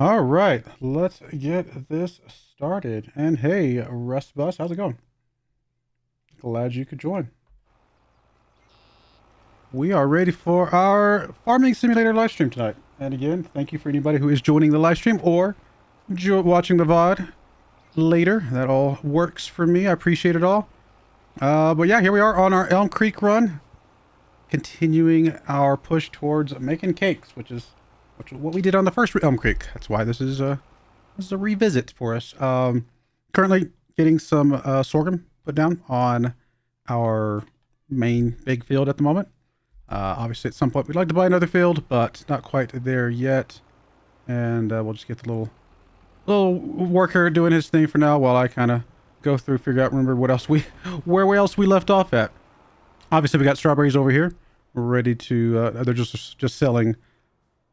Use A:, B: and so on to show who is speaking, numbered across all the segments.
A: All right, let's get this started. And hey, Rust Bus, how's it going? Glad you could join. We are ready for our farming simulator live stream tonight. And again, thank you for anybody who is joining the live stream or watching the VOD later. That all works for me. I appreciate it all. But yeah, here we are on our Elmcreek run, continuing our push towards making cakes, which is what we did on the first Elmcreek. That's why this is a revisit for us. Currently getting some sorghum put down on our main big field at the moment. Obviously, at some point we'd like to buy another field, but not quite there yet. And we'll just get the little worker doing his thing for now, while I kind of go through, figure out, remember what else where else we left off at. Obviously, we got strawberries over here. We're ready to. They're just selling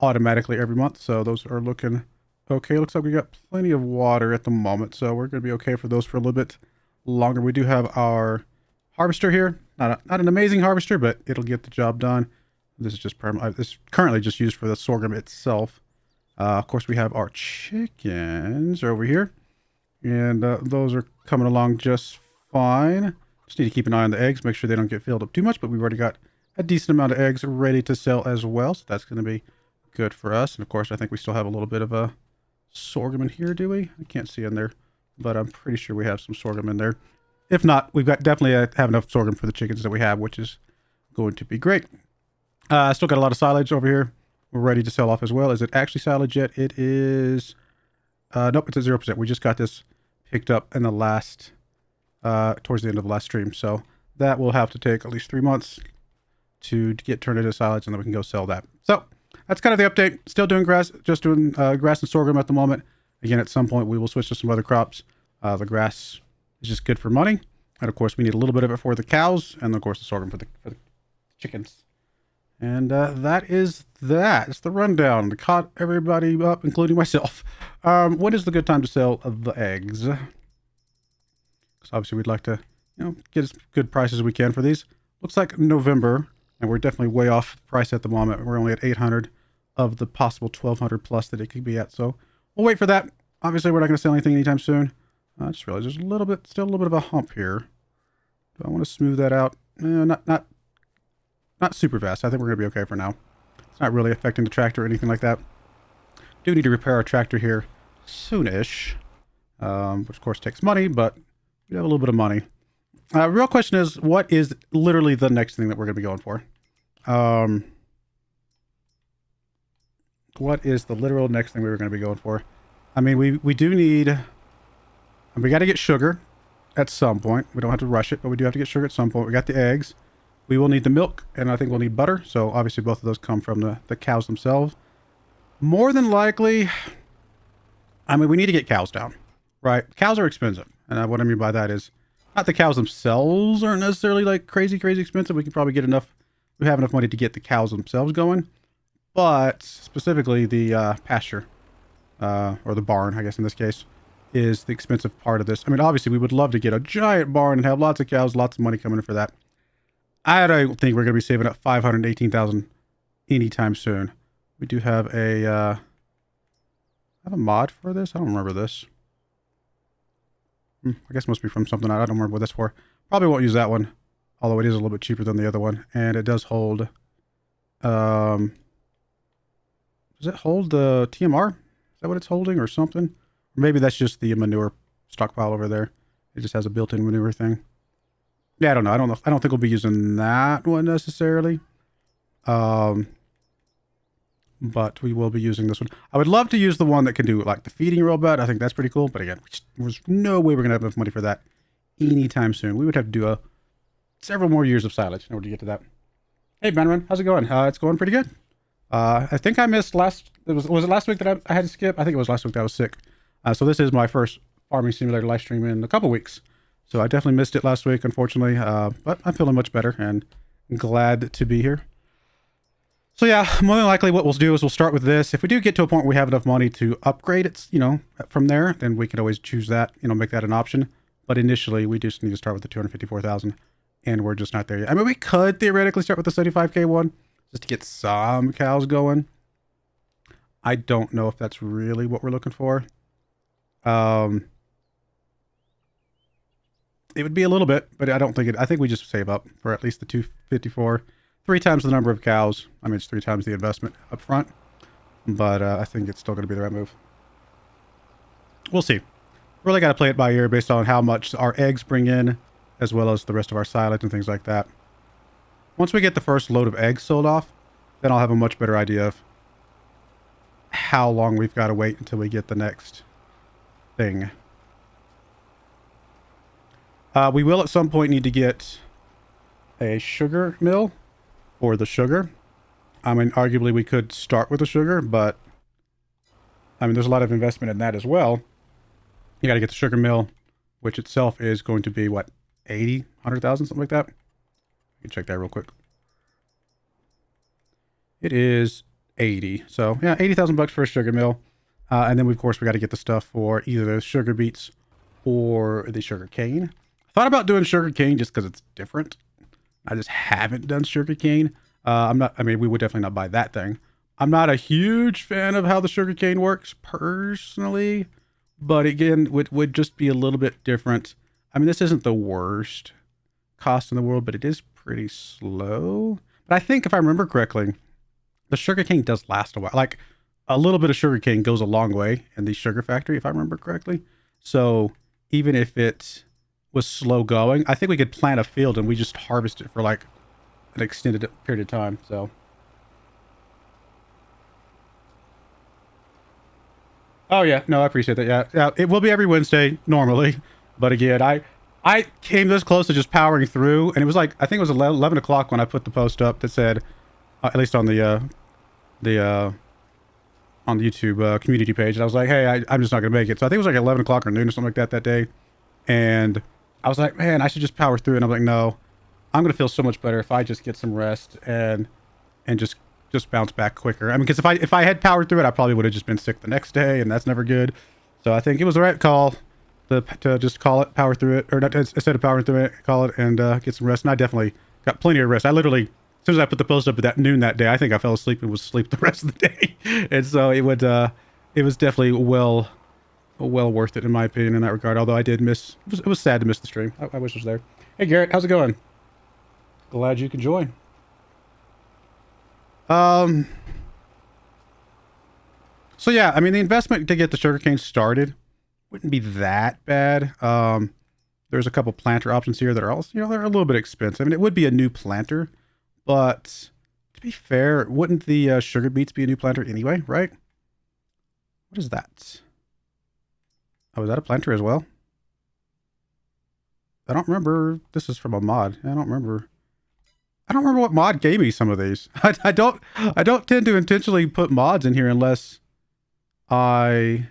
A: automatically every month, so those are looking okay. Looks like we got plenty of water at the moment, so we're going to be okay for those for a little bit longer. We do have our harvester here. Not an amazing harvester, but it'll get the job done. This is just this is currently just used for the sorghum itself. Of course, we have our chickens over here, and those are coming along just fine. Just need to keep an eye on the eggs, make sure they don't get filled up too much, but we've already got a decent amount of eggs ready to sell as well, so that's going to be good for us. And of course, I think we still have a little bit of a sorghum in here, do we? I can't see in there, but I'm pretty sure we have some sorghum in there. If not, we've got definitely have enough sorghum for the chickens that we have, which is going to be great. Still got a lot of silage over here. We're ready to sell off as well. Is it actually silage yet? It is. Nope, it's at 0%. We just got this picked up in the last, towards the end of the last stream. So that will have to take at least 3 months to get turned into silage, and then we can go sell that. So that's kind of the update. Still doing grass, just doing grass and sorghum at the moment. Again, at some point we will switch to some other crops. The grass is just good for money, and of course we need a little bit of it for the cows, and of course the sorghum for the chickens. And that is that. It's the rundown. Caught everybody up, including myself. When is the good time to sell the eggs? Because obviously we'd like to, get as good prices as we can for these. Looks like November, and we're definitely way off price at the moment. We're only at 800 of the possible 1200 plus that it could be at. So we'll wait for that. Obviously, we're not going to sell anything anytime soon. I just realized there's still a little bit of a hump here. Do I want to smooth that out? Not super fast. I think we're going to be okay for now. It's not really affecting the tractor or anything like that. Do need to repair our tractor here soonish, which of course takes money, but we have a little bit of money. Real question is, what is literally the next thing that we're going to be going for? What is the literal next thing we were going to be going for? I mean, we do need... We got to get sugar at some point. We don't have to rush it, but we do have to get sugar at some point. We got the eggs. We will need the milk, and I think we'll need butter. So obviously both of those come from the cows themselves. More than likely, I mean, we need to get cows down, right? Cows are expensive. And what I mean by that is, not the cows themselves aren't necessarily like crazy expensive. We can probably get enough, we have enough money to get the cows themselves going. But specifically the pasture, or the barn, I guess in this case, is the expensive part of this. I mean, obviously we would love to get a giant barn and have lots of cows, lots of money coming in for that. I don't think we're going to be saving up 518,000 anytime soon. We do have a mod for this. I don't remember this. I guess it must be from something. I don't remember what that's for. Probably won't use that one, although it is a little bit cheaper than the other one. And it does hold, does it hold the TMR? Is that what it's holding or something? Or maybe that's just the manure stockpile over there. It just has a built-in manure thing. Yeah, I don't know. I don't think we'll be using that one necessarily. But we will be using this one. I would love to use the one that can do like the feeding robot. I think that's pretty cool. But again, there's no way we're going to have enough money for that anytime soon. We would have to do several more years of silage in order to get to that. Hey, Benron, how's it going? It's going pretty good. I think I missed was it last week that I had to skip? I think it was last week that I was sick. So this is my first farming simulator live stream in a couple weeks. So I definitely missed it last week, unfortunately. But I'm feeling much better and glad to be here. So yeah, more than likely what we'll do is we'll start with this. If we do get to a point where we have enough money to upgrade it, from there, then we can always choose that, make that an option. But initially, we just need to start with the 254,000, and we're just not there yet. I mean, we could theoretically start with the 75K one, just to get some cows going. I don't know if that's really what we're looking for. It would be a little bit, but I don't think it. I think we just save up for at least the 254, 3 times the number of cows. I mean, it's 3 times the investment up front, but I think it's still going to be the right move. We'll see. Really got to play it by ear based on how much our eggs bring in, as well as the rest of our silage and things like that. Once we get the first load of eggs sold off, then I'll have a much better idea of how long we've got to wait until we get the next thing. We will at some point need to get a sugar mill for the sugar. I mean, arguably we could start with the sugar, but I mean, there's a lot of investment in that as well. You got to get the sugar mill, which itself is going to be what, 80, 100,000, something like that. You can check that real quick. It is 80. So yeah, 80,000 bucks for a sugar mill. And then of course we got to get the stuff for either the sugar beets or the sugar cane. I thought about doing sugar cane just because it's different. I just haven't done sugar cane. I mean, we would definitely not buy that thing. I'm not a huge fan of how the sugar cane works personally, but again, would just be a little bit different. I mean, this isn't the worst cost in the world, but it is pretty slow. But I think if I remember correctly, the sugar cane does last a while. Like a little bit of sugar cane goes a long way in the sugar factory, if I remember correctly. So even if it was slow going, I think we could plant a field and we just harvest it for like an extended period of time. So oh yeah, no, I appreciate that. Yeah, it will be every Wednesday normally, but again, I came this close to just powering through, and it was like, I think it was 11 o'clock when I put the post up that said, at least on the YouTube community page, and I was like, hey, I'm just not gonna make it. So I think it was like 11 o'clock or noon or something like that day, and I was like, man, I should just power through it. And I'm like, no, I'm gonna feel so much better if I just get some rest and just bounce back quicker. I mean, because if I had powered through it, I probably would have just been sick the next day, and that's never good. So I think it was the right call to just call it, power through it, or not, instead of powering through it, call it and get some rest. And I definitely got plenty of rest. I literally, as soon as I put the post up at that noon that day, I think I fell asleep and was asleep the rest of the day. And so it was definitely well worth it in my opinion in that regard. Although I did miss, it was sad to miss the stream. I wish it was there. Hey Garrett, how's it going? Glad you could join. So yeah, I mean, the investment to get the sugarcane started wouldn't be that bad. There's a couple planter options here that are also, they're a little bit expensive. I mean, it would be a new planter, but to be fair, wouldn't the sugar beets be a new planter anyway, right? What is that? Oh, is that a planter as well? I don't remember. This is from a mod. I don't remember what mod gave me some of these. I don't tend to intentionally put mods in here unless I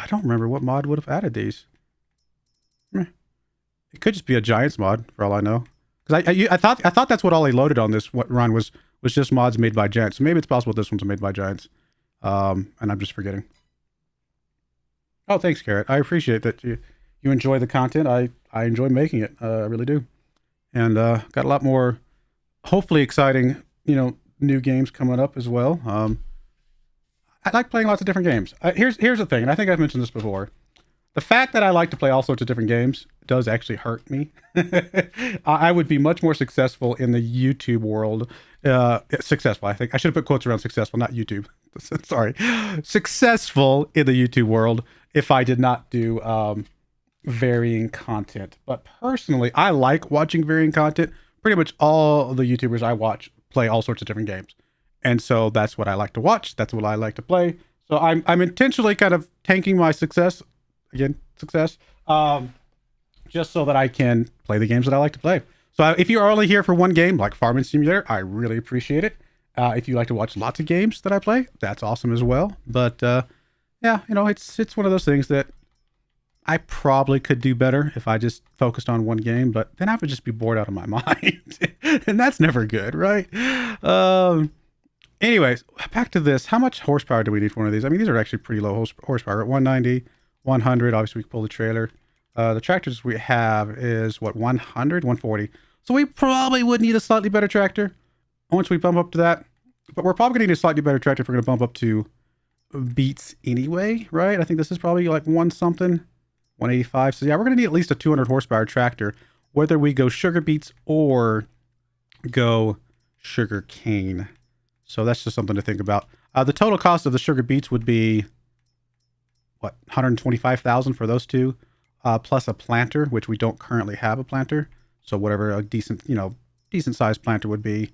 A: don't remember what mod would have added these. It could just be a Giants mod for all I know. Because I thought that's what all they loaded on this run was just mods made by Giants. So maybe it's possible this one's made by Giants. And I'm just forgetting. Oh, thanks, Garrett. I appreciate that you enjoy the content. I enjoy making it. I really do. And got a lot more, hopefully exciting, new games coming up as well. I like playing lots of different games. Here's the thing, and I think I've mentioned this before. The fact that I like to play all sorts of different games does actually hurt me. I would be much more successful in the YouTube world. Successful, I think. I should have put quotes around successful, not YouTube. Sorry. Successful in the YouTube world if I did not do varying content. But personally, I like watching varying content. Pretty much all the YouTubers I watch play all sorts of different games. And so that's what I like to watch. That's what I like to play. So I'm intentionally kind of tanking my success. Again, success. Just so that I can play the games that I like to play. So if you're only here for one game, like Farming Simulator, I really appreciate it. If you like to watch lots of games that I play, that's awesome as well. But yeah, it's one of those things that I probably could do better if I just focused on one game, but then I would just be bored out of my mind. And that's never good, right? Anyways, back to this. How much horsepower do we need for one of these? I mean, these are actually pretty low horsepower. 190, 100. Obviously, we can pull the trailer. The tractors we have is, what, 100, 140. So we probably would need a slightly better tractor. Once we bump up to that, But we're probably going to need a slightly better tractor if we're going to bump up to beats anyway, right? I think this is probably like 185. So yeah, we're going to need at least a 200 horsepower tractor, whether we go sugar beets or go sugar cane. So that's just something to think about. The total cost of the sugar beets would be what, 125,000 for those two, plus a planter, which we don't currently have a planter. So whatever a decent, decent sized planter would be,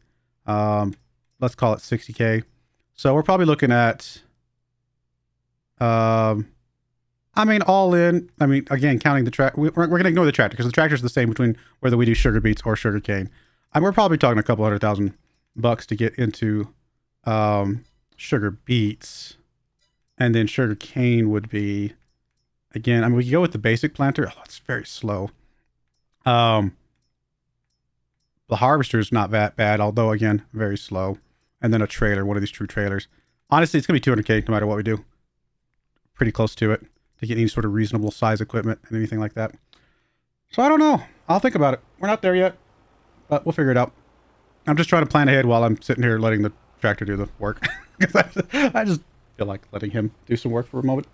A: let's call it 60K. So we're probably looking at, I mean, all in, I mean, again, counting the tractor, we're going to ignore the tractor because the tractor is the same between whether we do sugar beets or sugar cane. And we're probably talking a couple $100,000 to get into, sugar beets. And then sugar cane would be, again, I mean, we could go with the basic planter. Oh, it's very slow. The harvester is not that bad, although again, very slow. And then a trailer, one of these true trailers. Honestly, it's going to be 200K no matter what we do. Pretty close to it to get any sort of reasonable size equipment and anything like that. So I don't know. I'll think about it. We're not there yet, but we'll figure it out. I'm just trying to plan ahead while I'm sitting here letting the tractor do the work. Because I just feel like letting him do some work for a moment.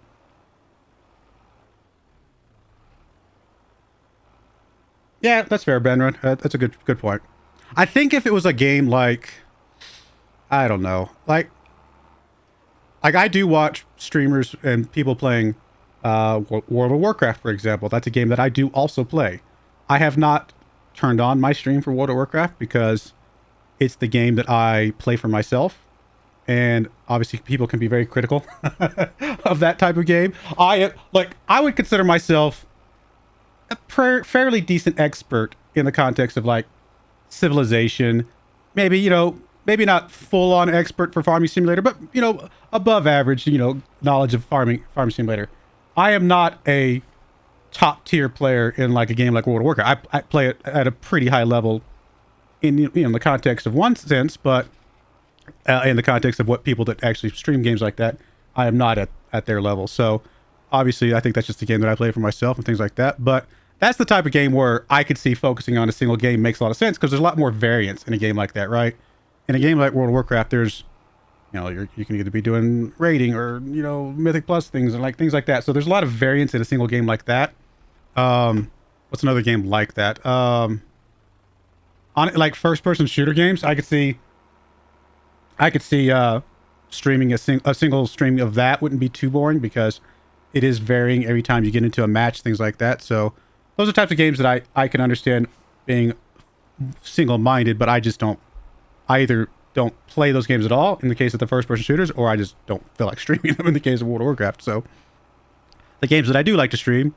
A: Yeah, that's fair, Benron. That's a good point. I think if it was a game like, I don't know, like I do watch streamers and people playing World of Warcraft, for example. That's a game that I do also play. I have not turned on my stream for World of Warcraft because it's the game that I play for myself. And obviously people can be very critical of that type of game. I would consider myself a fairly decent expert in the context of like Civilization. Maybe, maybe not full on expert for Farming Simulator, but above average, knowledge of Farming Simulator. I am not a top tier player in like a game like World of Warcraft. I play it at a pretty high level in the context of one sense, but in the context of what people that actually stream games like that, I am not at their level. So obviously I think that's just a game that I play for myself and things like that. But that's the type of game where I could see focusing on a single game makes a lot of sense because there's a lot more variance in a game like that, right? In a game like World of Warcraft, there's, you can either be doing raiding or, Mythic Plus things and like things like that. So there's a lot of variance in a single game like that. What's another game like that? On like first person shooter games, I could see streaming a single stream of that wouldn't be too boring because it is varying every time you get into a match, things like that. So those are types of games that I can understand being single-minded, but I just don't. I either don't play those games at all in the case of the first-person shooters, or I just don't feel like streaming them in the case of World of Warcraft. So the games that I do like to stream,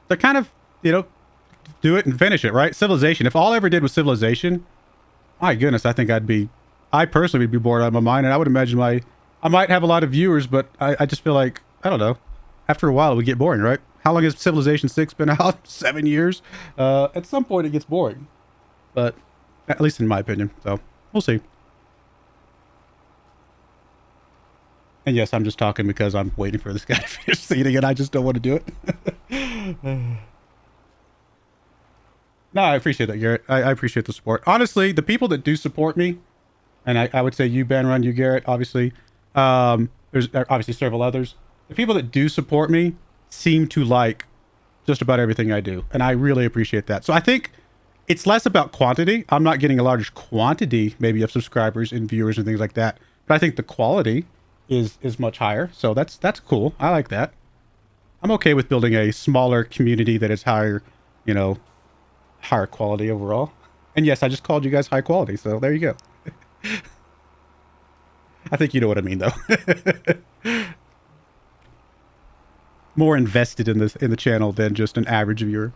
A: they're kind of, do it and finish it, right? Civilization. If all I ever did was Civilization, my goodness, I think I personally would be bored out of my mind, and I would imagine I might have a lot of viewers, but I just feel like, I don't know, after a while it would get boring, right? How long has Civilization 6 been out? 7 years? At some point it gets boring, but at least in my opinion, so we'll see. And yes, I'm just talking because I'm waiting for this guy to finish seating and I just don't want to do it. No, I appreciate that, Garrett. I appreciate the support. Honestly, the people that do support me, and I would say you, Ben, Run, you, Garrett, obviously. There's obviously several others. The people that do support me seem to like just about everything I do, and I really appreciate that. So I think it's less about quantity. I'm not getting a large quantity, maybe, of subscribers and viewers and things like that, but I think the quality is much higher. So that's cool. I like that. I'm okay with building a smaller community that is higher, higher quality overall. And yes, I just called you guys high quality, so there you go. I think you know what I mean, though. More invested in the channel than just an average viewer.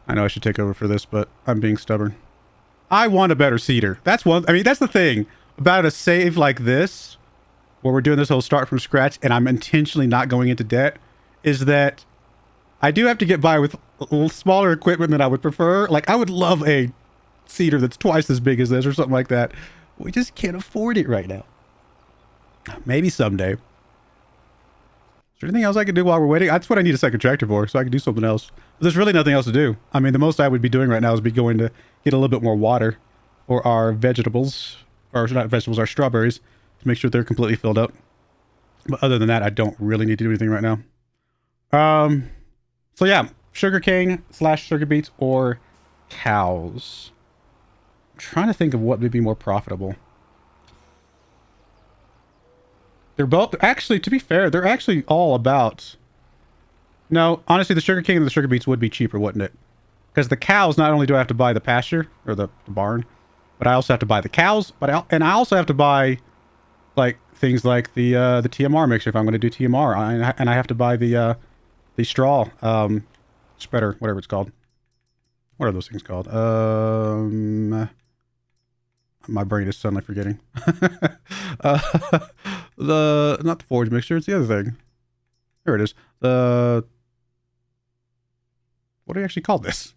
A: I know I should take over for this, but I'm being stubborn. I want a better seeder. That's the thing about a save like this, where we're doing this whole start from scratch, and I'm intentionally not going into debt, is that I do have to get by with a little smaller equipment than I would prefer. Like, I would love a seeder that's twice as big as this or something like that. We just can't afford it right now. Maybe someday. Is there anything else I can do while we're waiting? That's what I need a second tractor for, so I can do something else. But there's really nothing else to do. I mean, the most I would be doing right now is be going to get a little bit more water for our vegetables, or not vegetables, our strawberries, to make sure they're completely filled up. But other than that, I don't really need to do anything right now. So yeah, sugarcane / sugar beets or cows. I'm trying to think of what would be more profitable. They're both, actually, to be fair, they're actually all about... No, honestly, the sugarcane and the sugar beets would be cheaper, wouldn't it? Because the cows, not only do I have to buy the pasture, or the barn, but I also have to buy the cows, but I also have to buy, like, things like the TMR mixer if I'm going to do TMR, and I have to buy the straw spreader, whatever it's called. What are those things called? My brain is suddenly forgetting. Not the forage mixture, it's the other thing. Here it is. What do you actually call this?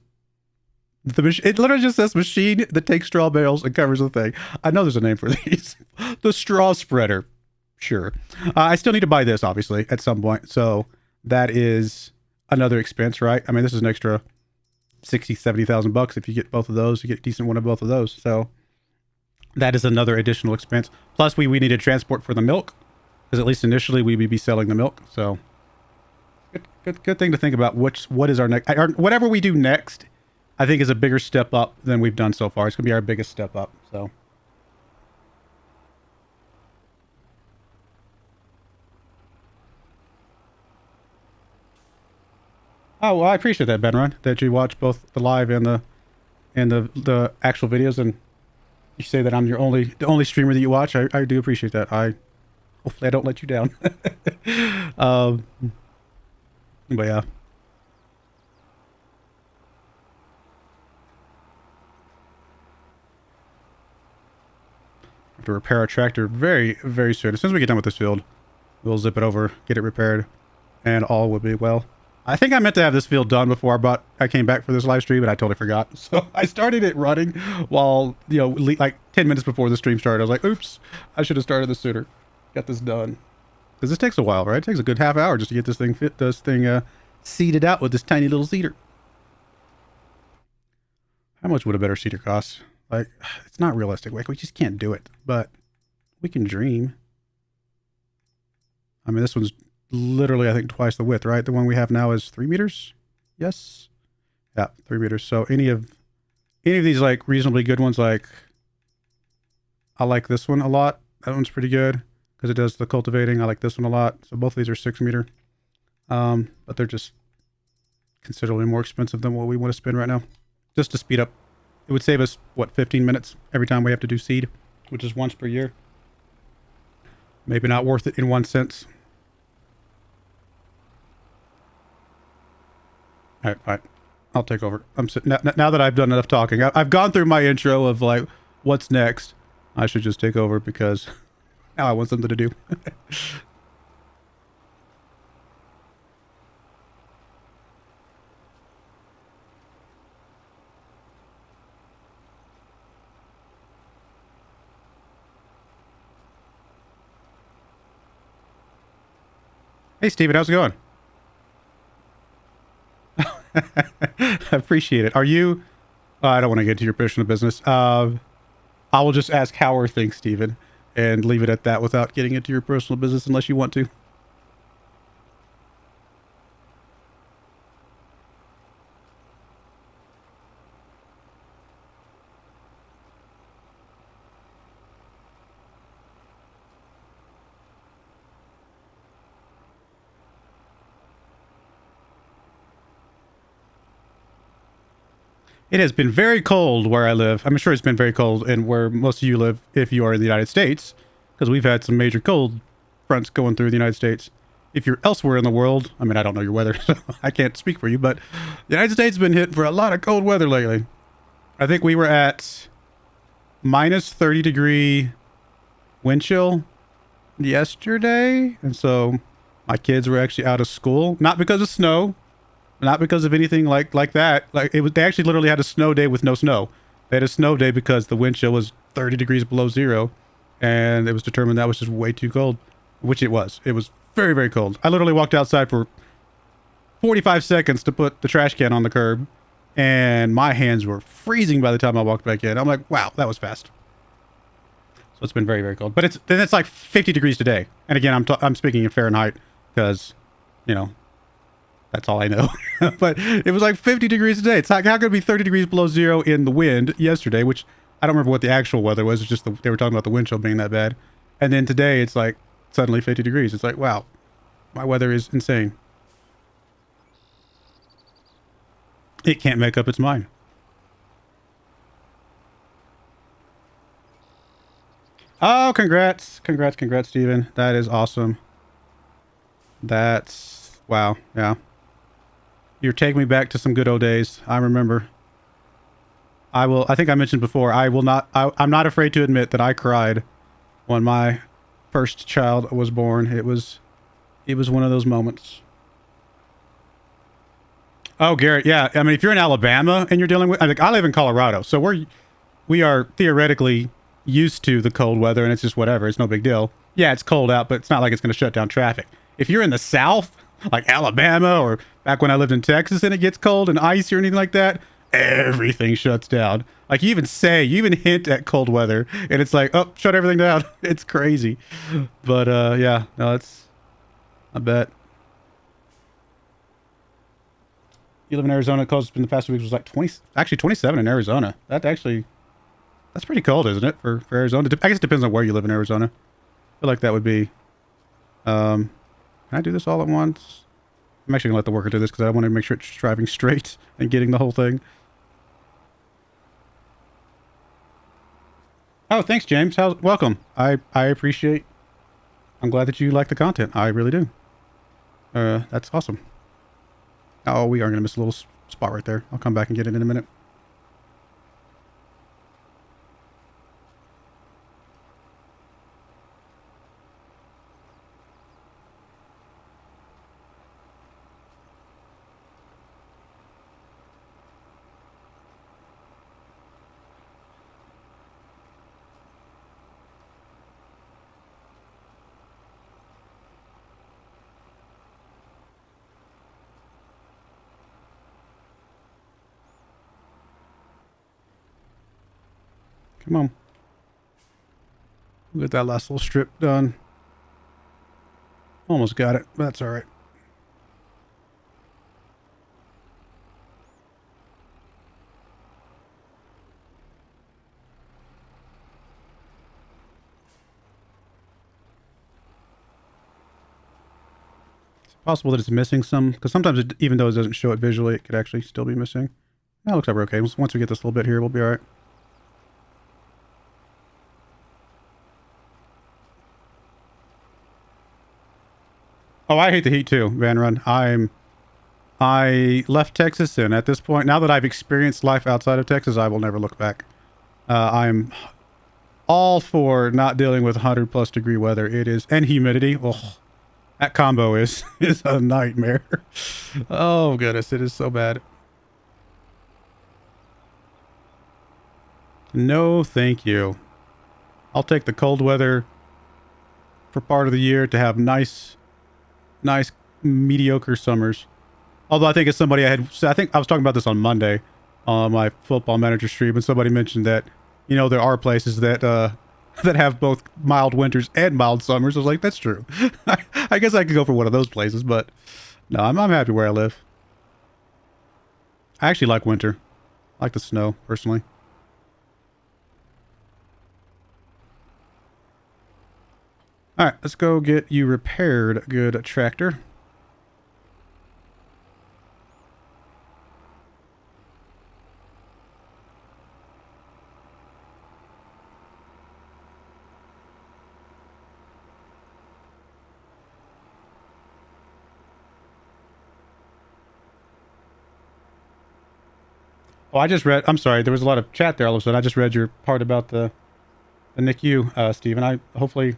A: It literally just says machine that takes straw bales and covers the thing. I know there's a name for these. The straw spreader. Sure. I still need to buy this, obviously, at some point. So that is another expense, right? I mean, this is an extra 60, 70,000 bucks. If you get both of those, you get a decent one of both of those. So that is another additional expense. Plus, we need to transport for the milk, because at least initially we would be selling the milk. So good thing to think about. What is our next? Whatever we do next, I think is a bigger step up than we've done so far. It's gonna be our biggest step up. So. Oh, well, I appreciate that, Benron, that you watch both the live and the actual videos, and you say that I'm the only streamer that you watch. I do appreciate that. Hopefully I don't let you down. But yeah. Have to repair our tractor very, very soon. As soon as we get done with this field, we'll zip it over, get it repaired, and all will be well. I think I meant to have this field done before I came back for this live stream, but I totally forgot. So I started it running while, like 10 minutes before the stream started. I was like, oops, I should have started this sooner. Got this done. Because this takes a while, right? It takes a good half hour just to get this thing seeded out with this tiny little seeder. How much would a better seeder cost? Like, it's not realistic. Like, we just can't do it. But we can dream. I mean, this one's literally, I think, twice the width, right? The one we have now is 3 meters. Yes. Yeah, 3 meters. So any of these, like, reasonably good ones, like, I like this one a lot. That one's pretty good because it does the cultivating. I like this one a lot. So both of these are 6 meter. But they're just considerably more expensive than what we want to spend right now. Just to speed up. It would save us, what, 15 minutes every time we have to do seed, which is once per year. Maybe not worth it in one sense. All right, fine. I'll take over. Now that I've done enough talking. I've gone through my intro of, like, what's next. I should just take over because now I want something to do. Hey, Steven, how's it going? I appreciate it. Are you... I don't want to get to your personal business. I will just ask how are things, Steven, and leave it at that without getting into your personal business unless you want to. It has been very cold where I live. I'm sure it's been very cold and where most of you live if you are in the United States, because we've had some major cold fronts going through the United States. If you're elsewhere in the world, I mean, I don't know your weather, so I can't speak for you, but the United States has been hit for a lot of cold weather lately. I think we were at minus 30 degree wind chill yesterday, and so my kids were actually out of school, not because of snow, not because of anything like that. Like they actually literally had a snow day with no snow. They had a snow day because the wind chill was 30 degrees below zero, and it was determined that was just way too cold, which it was. It was very, very cold. I literally walked outside for 45 seconds to put the trash can on the curb, and my hands were freezing by the time I walked back in. I'm like, wow, that was fast. So it's been very, very cold. But then it's like 50 degrees today. And again, I'm speaking in Fahrenheit because, you know, that's all I know. But it was like 50 degrees today. It's like, how could it be 30 degrees below zero in the wind yesterday, which I don't remember what the actual weather was. It's just they were talking about the wind chill being that bad. And then today it's like suddenly 50 degrees. It's like, wow, my weather is insane. It can't make up its mind. Oh, congrats. Congrats, Steven. That is awesome. That's, wow, yeah. You're taking me back to some good old days. I remember. I think I mentioned before, I'm not afraid to admit that I cried when my first child was born. It was one of those moments. Oh, Garrett, yeah. I mean, if you're in Alabama and you're dealing with, I live in Colorado, so we are theoretically used to the cold weather, and it's just whatever. It's no big deal. Yeah, it's cold out, but it's not like it's going to shut down traffic. If you're in the South, like Alabama, or back when I lived in Texas and it gets cold and icy or anything like that, everything shuts down. Like, you even hint at cold weather, and it's like, oh, shut everything down. It's crazy. But, yeah, no, I bet. You live in Arizona. Coldest in the past 2 weeks was like 27 in Arizona. That's pretty cold, isn't it, for Arizona? I guess it depends on where you live in Arizona. I feel like that would be, can I do this all at once? I'm actually gonna let the worker do this because I want to make sure it's driving straight and getting the whole thing. Oh, thanks, James. Welcome. I appreciate. I'm glad that you like the content. I really do. That's awesome. Oh, we are gonna miss a little spot right there. I'll come back and get it in a minute. Come on. We'll get that last little strip done. Almost got it, but that's all right. It's possible that it's missing some, because sometimes even though it doesn't show it visually, it could actually still be missing. That looks like we're okay. Once we get this little bit here, we'll be all right. Oh, I hate the heat too, Van Run. I left Texas, and at this point, now that I've experienced life outside of Texas, I will never look back. I'm all for not dealing with 100+ degree weather. It is, and humidity. Oh, that combo is a nightmare. Oh goodness, it is so bad. No, thank you. I'll take the cold weather for part of the year to have nice mediocre summers. Although I think as somebody I think I was talking about this on Monday on my football manager stream, and somebody mentioned that, you know, there are places that that have both mild winters and mild summers. I was like, that's true. I guess I could go for one of those places, but no, I'm happy where I live. I actually like winter. I like the snow, personally. All right, let's go get you repaired, good tractor. Oh, I just read, I'm sorry, there was a lot of chat there all of a sudden. I just read your part about the NICU, Stephen. Hopefully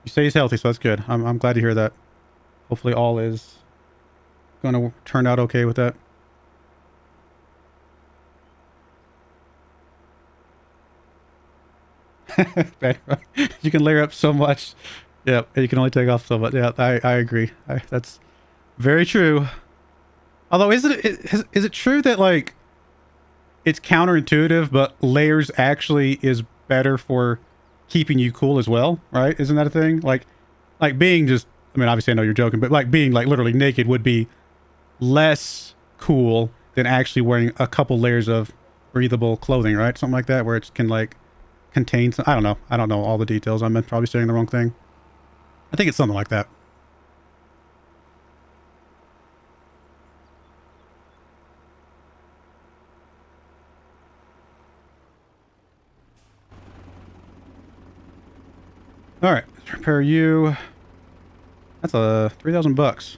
A: you say he's healthy, so that's good. I'm glad to hear that. Hopefully all is going to turn out okay with that. You can layer up so much. Yeah, you can only take off so much. Yeah, I agree. That's very true. Although, is it true that, like, it's counterintuitive, but layers actually is better for keeping you cool as well, right? Isn't that a thing? Like being just, I mean, obviously I know you're joking, but like being like literally naked would be less cool than actually wearing a couple layers of breathable clothing, right? Something like that, where it can like contain some, I don't know. I don't know all the details. I'm probably saying the wrong thing. I think it's something like that. All right, let's repair you. That's a 3,000 bucks.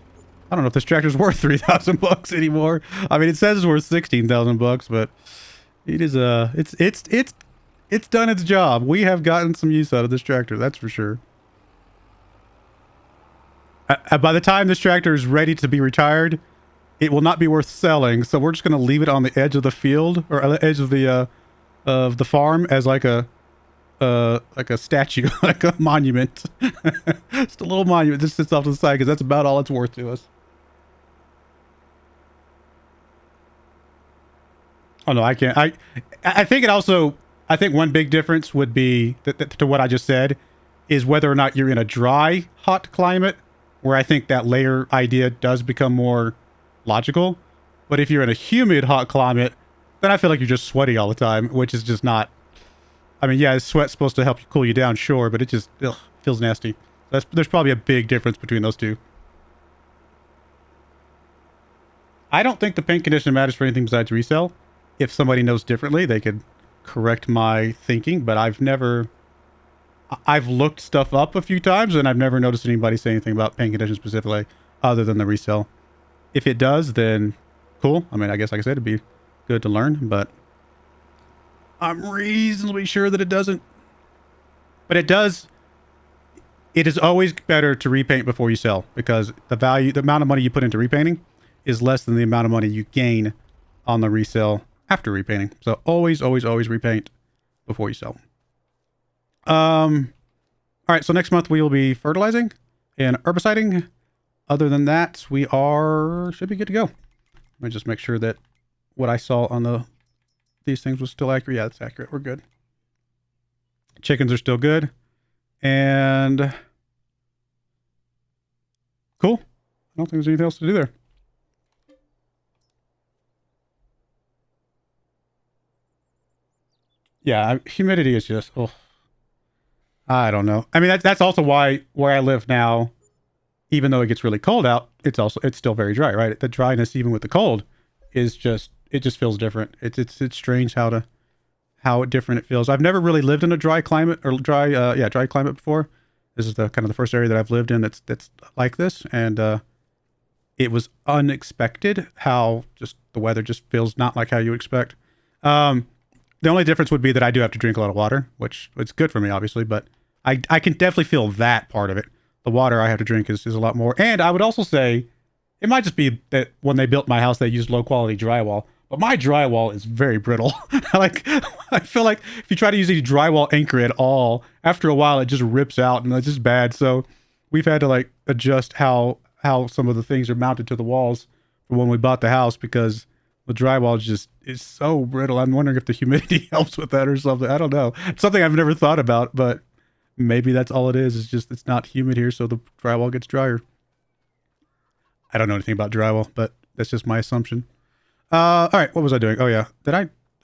A: I don't know if this tractor's worth 3,000 bucks anymore. I mean, it says it's worth 16,000 bucks, but it is it's done its job. We have gotten some use out of this tractor, that's for sure. By the time this tractor is ready to be retired, it will not be worth selling. So we're just going to leave it on the edge of the field or the edge of the farm as like a statue, like a monument. Just a little monument that sits off to the side because that's about all it's worth to us. Oh no, I can't. I think it also, I think one big difference would be to what I just said is whether or not you're in a dry, hot climate, where I think that layer idea does become more logical. But if you're in a humid, hot climate, then I feel like you're just sweaty all the time, which is just not. I mean, yeah, sweat's supposed to help you cool you down, sure, but it just feels nasty. There's probably a big difference between those two. I don't think the paint condition matters for anything besides resale. If somebody knows differently, they could correct my thinking, but I've looked stuff up a few times and I've never noticed anybody say anything about paint condition specifically other than the resale. If it does, then cool. I mean, I guess, like I said, it'd be good to learn, but I'm reasonably sure that it doesn't. But it does. It is always better to repaint before you sell because the amount of money you put into repainting is less than the amount of money you gain on the resale after repainting. So always, always, always repaint before you sell. All right. So next month we will be fertilizing and herbiciding. Other than that, we should be good to go. Let me just make sure that what I saw on these things was still accurate. Yeah, it's accurate. We're good. Chickens are still good. And cool. I don't think there's anything else to do there. Yeah, humidity is just, oh, I don't know. I mean, that's also why where I live now, even though it gets really cold out, it's still very dry, right? The dryness, even with the cold, is just, it just feels different. It's strange how different it feels. I've never really lived in a dry climate or dry climate before. This is the kind of the first area that I've lived in that's like this, and it was unexpected how just the weather just feels not like how you expect. The only difference would be that I do have to drink a lot of water, which it's good for me, obviously, but I can definitely feel that part of it. The water I have to drink is a lot more. And I would also say, it might just be that when they built my house, they used low quality drywall, but my drywall is very brittle. I feel like if you try to use any drywall anchor at all, after a while, it just rips out and it's just bad. So we've had to like adjust how some of the things are mounted to the walls for when we bought the house because the drywall is so brittle. I'm wondering if the humidity helps with that or something. I don't know. It's something I've never thought about, but maybe that's all it is. It's just, it's not humid here, so the drywall gets drier. I don't know anything about drywall, but that's just my assumption. All right, what was I doing? Oh yeah,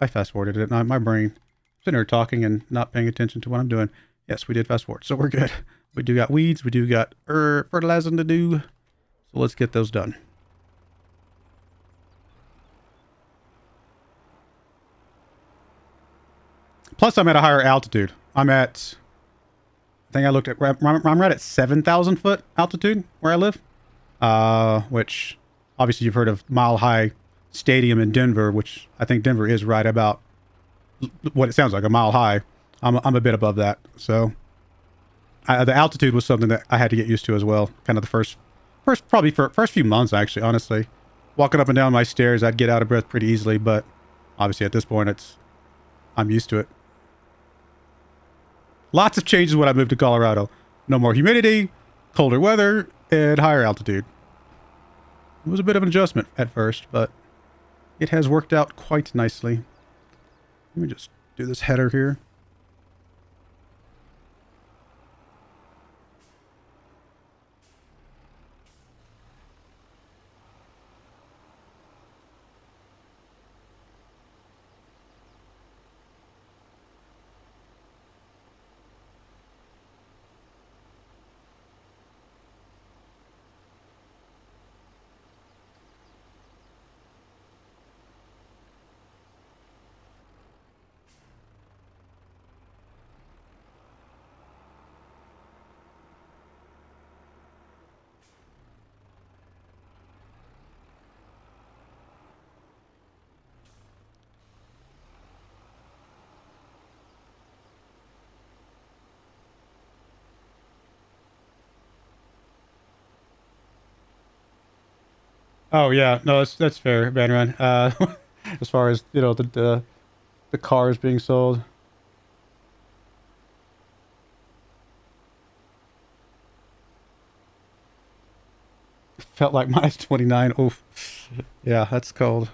A: I fast forwarded it. My brain sitting there talking and not paying attention to what I'm doing. Yes, we did fast forward, so we're good. We do got weeds. We do got fertilizing to do. So let's get those done. Plus, I'm at a higher altitude. I think I looked at, I'm right at 7,000 foot altitude where I live. Which obviously you've heard of Mile High Stadium in Denver, which I think Denver is right about what it sounds like, a mile high. I'm a bit above that. So the altitude was something that I had to get used to as well. Kind of the first few months, actually, honestly. Walking up and down my stairs, I'd get out of breath pretty easily, but obviously at this point, I'm used to it. Lots of changes when I moved to Colorado. No more humidity, colder weather, and higher altitude. It was a bit of an adjustment at first, but it has worked out quite nicely. Let me just do this header here. Oh yeah, no, that's fair, Banran. As far as the cars being sold. Felt like minus 29. Oof. Yeah, that's cold.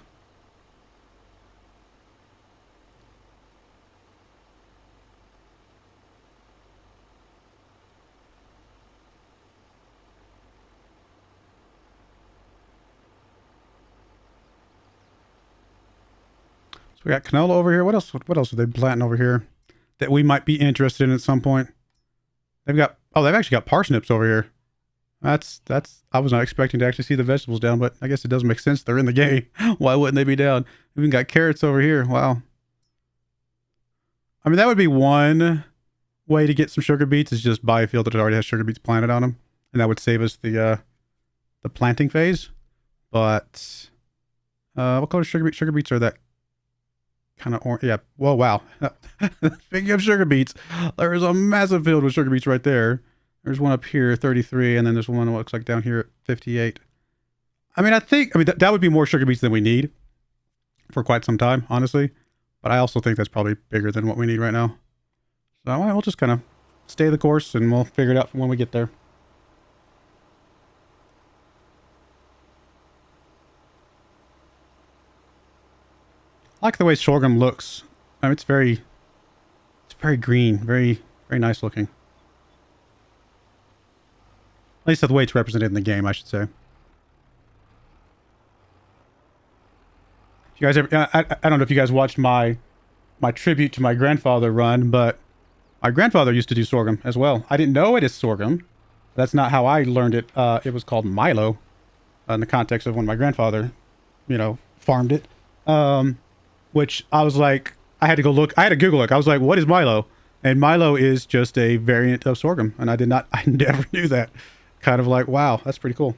A: So we got canola over here. What else? What else are they planting over here that we might be interested in at some point? They've actually got parsnips over here. That's. I was not expecting to actually see the vegetables down, but I guess it does make sense. They're in the game. Why wouldn't they be down? We even got carrots over here. Wow. I mean, that would be one way to get some sugar beets is just buy a field that already has sugar beets planted on them, and that would save us the planting phase. But what color sugar beets are that? Kind of orange. Yeah. Whoa, wow. Speaking of sugar beets, there's a massive field with sugar beets right there. There's one up here, 33, and then there's one that looks like down here at 58. I mean, that would be more sugar beets than we need for quite some time, honestly. But I also think that's probably bigger than what we need right now. So we'll just kind of stay the course, and we'll figure it out when we get there. I like the way sorghum looks. I mean, it's very green, very nice looking. At least the way it's represented in the game, I should say. You guys ever? I don't know if you guys watched my tribute to my grandfather run, but my grandfather used to do sorghum as well. I didn't know it as sorghum. That's not how I learned it. It was called Milo, in the context of when my grandfather, farmed it. Which I was like, I had to go look. I had to Google it. I was like, what is Milo? And Milo is just a variant of sorghum. And I never knew that. Kind of like, wow, that's pretty cool.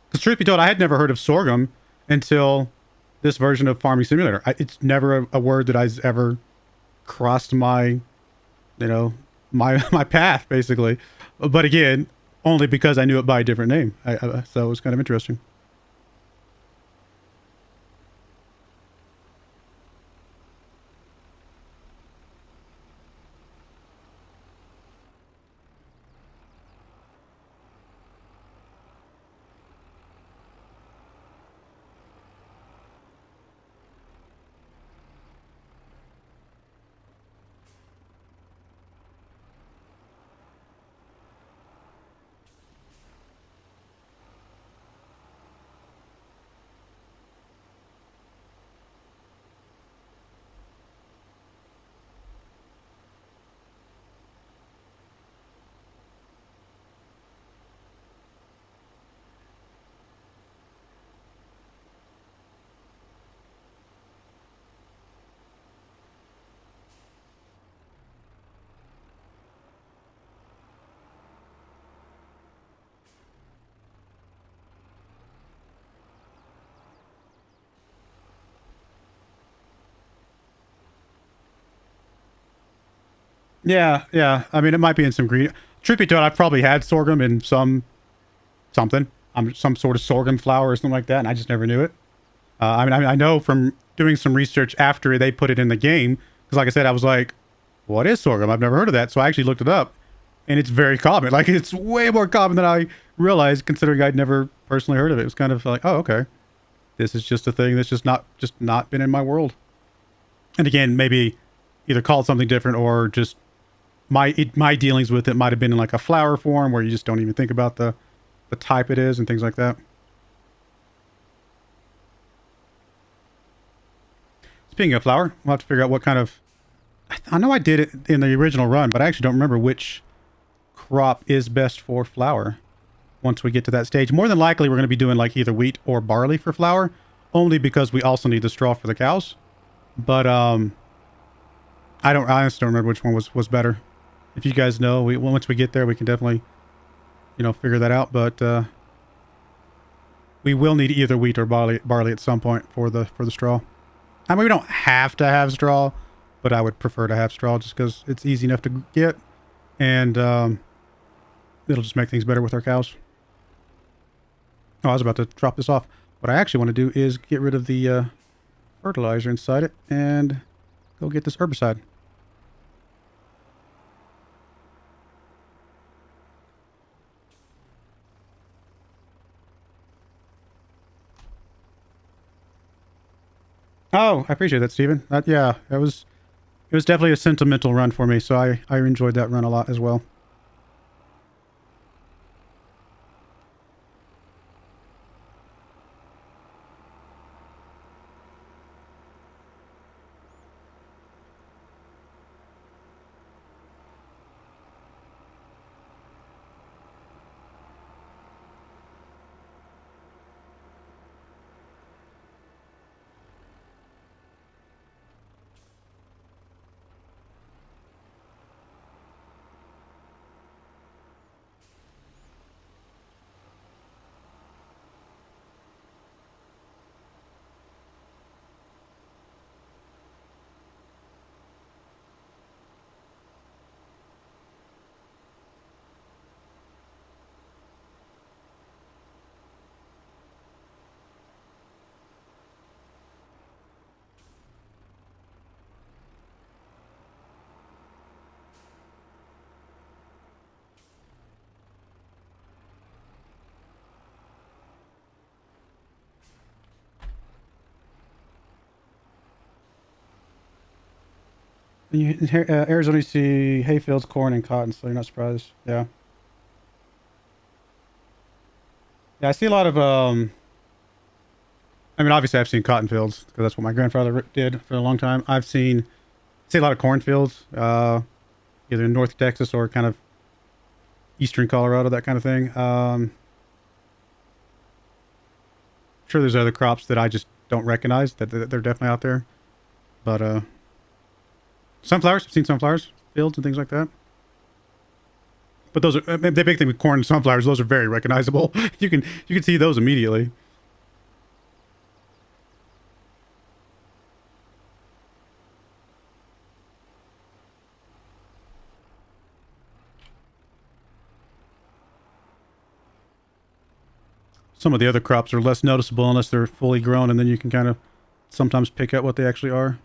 A: Because truth be told, I had never heard of sorghum until this version of Farming Simulator. It's never a word that I've ever crossed my path, basically. But again, only because I knew it by a different name. So it was kind of interesting. Yeah, yeah. I mean, it might be in some green. Truth be told, I've probably had sorghum in something. Some sort of sorghum flour or something like that, and I just never knew it. I know from doing some research after they put it in the game, because like I said, I was like, what is sorghum? I've never heard of that. So I actually looked it up, and it's very common. Like, it's way more common than I realized, considering I'd never personally heard of it. It was kind of like, oh, okay. This is just a thing that's just not been in my world. And again, maybe either called something different or just my dealings with it might have been in like a flower form where you just don't even think about the type it is and things like that. Speaking of flower, we'll have to figure out what kind of... I know I did it in the original run, but I actually don't remember which crop is best for flour once we get to that stage. More than likely, we're going to be doing like either wheat or barley for flour, only because we also need the straw for the cows. But I honestly don't remember which one was better. If you guys know, once we get there, we can definitely, figure that out. But we will need either wheat or barley at some point for the straw. I mean, we don't have to have straw, but I would prefer to have straw just because it's easy enough to get, and it'll just make things better with our cows. Oh, I was about to drop this off. What I actually want to do is get rid of the fertilizer inside it and go get this herbicide. Oh, I appreciate that, Steven. Yeah, it was definitely a sentimental run for me, so I enjoyed that run a lot as well. In Arizona, you see hay fields, corn, and cotton, so you're not surprised. Yeah. Yeah, I see a lot of, I mean, obviously I've seen cotton fields, because that's what my grandfather did for a long time. I see a lot of cornfields, either in North Texas or kind of eastern Colorado, that kind of thing. Sure there's other crops that I just don't recognize, that they're definitely out there. But, sunflowers, I've seen sunflowers, fields and things like that. But those are the big thing with corn and sunflowers. Those are very recognizable. You can see those immediately. Some of the other crops are less noticeable unless they're fully grown, and then you can kind of sometimes pick out what they actually are.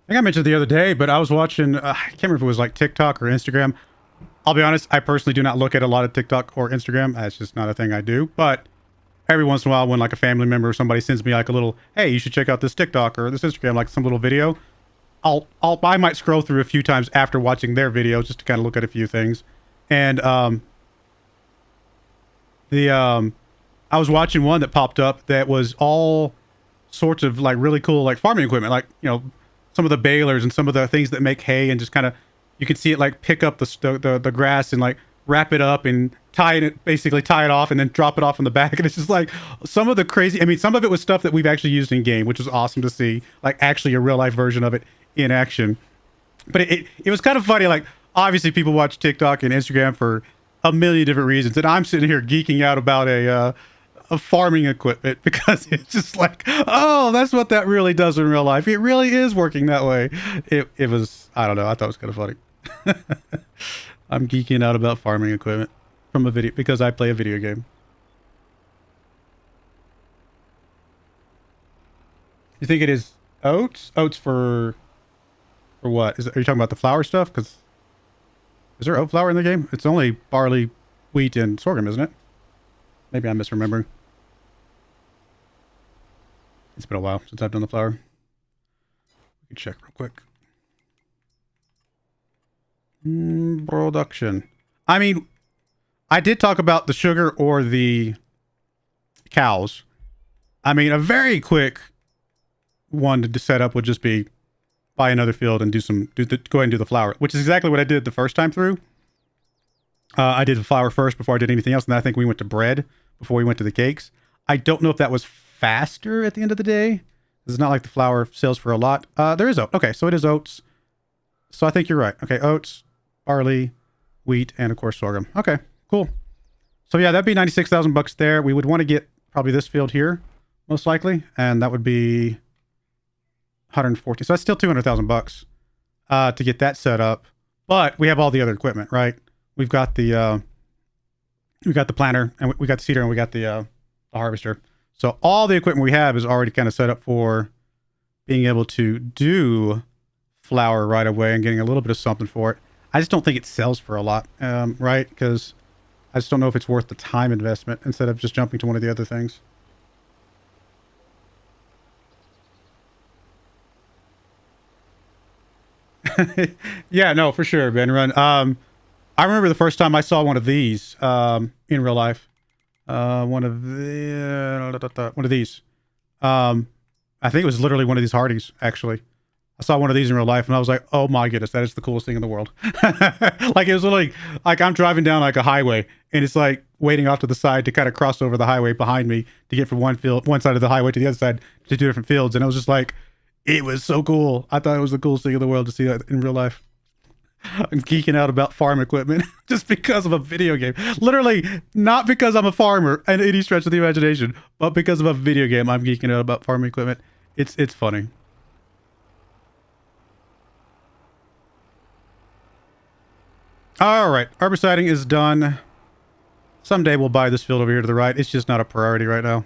A: I think I mentioned the other day, but I was watching, I can't remember if it was like TikTok or Instagram. I'll be honest, I personally do not look at a lot of TikTok or Instagram. That's just not a thing I do. But every once in a while, when like a family member or somebody sends me like a little, hey, you should check out this TikTok or this Instagram, like some little video, I might scroll through a few times after watching their videos just to kind of look at a few things. And I was watching one that popped up that was all sorts of like really cool like farming equipment, like, some of the balers and some of the things that make hay, and just kind of, you can see it like pick up the grass and like wrap it up and tie it off and then drop it off in the back. And it's just like some of the crazy, I mean, some of it was stuff that we've actually used in game, which was awesome to see, like actually a real life version of it in action. But it was kind of funny. Like obviously people watch TikTok and Instagram for a million different reasons, and I'm sitting here geeking out about a farming equipment because it's just like, oh, that's what that really does in real life. It really is working that way. It was, I don't know, I thought it was kind of funny. I'm geeking out about farming equipment from a video because I play a video game. You think it is oats? Oats for what? Are you talking about the flour stuff? Because is there oat flour in the game? It's only barley, wheat, and sorghum, isn't it? Maybe I'm misremembering. It's been a while since I've done the flour. Let me check real quick. Production. I mean, I did talk about the sugar or the cows. I mean, a very quick one to set up would just be buy another field and go ahead and do the flour, which is exactly what I did the first time through. I did the flour first before I did anything else, and then I think we went to bread before we went to the cakes. I don't know if that was faster at the end of the day. It's not like the flour sells for a lot. There is oats. Okay, so it is oats. So I think you're right. Okay, oats, barley, wheat, and of course sorghum. Okay, cool. So yeah, that'd be 96,000 bucks there. We would want to get probably this field here, most likely, and that would be 140. So that's still 200,000 bucks to get that set up. But we have all the other equipment, right? We've got the planter, and we got the seeder, and we got the harvester. So all the equipment we have is already kind of set up for being able to do flour right away and getting a little bit of something for it. I just don't think it sells for a lot, right? Because I just don't know if it's worth the time investment instead of just jumping to one of the other things. Yeah, no, for sure, Ben Run. I remember the first time I saw one of these in real life. One of these. I think it was literally one of these Hardys, actually. I saw one of these in real life, and I was like, oh my goodness, that is the coolest thing in the world. Like, it was literally, like, I'm driving down, like, a highway, and it's, like, waiting off to the side to kind of cross over the highway behind me to get from one side of the highway to the other side to two different fields, and I was just like, it was so cool. I thought it was the coolest thing in the world to see that in real life. I'm geeking out about farm equipment just because of a video game. Literally, not because I'm a farmer in any stretch of the imagination, but because of a video game, I'm geeking out about farm equipment. It's funny. All right, herbiciding is done. Someday we'll buy this field over here to the right. It's just not a priority right now.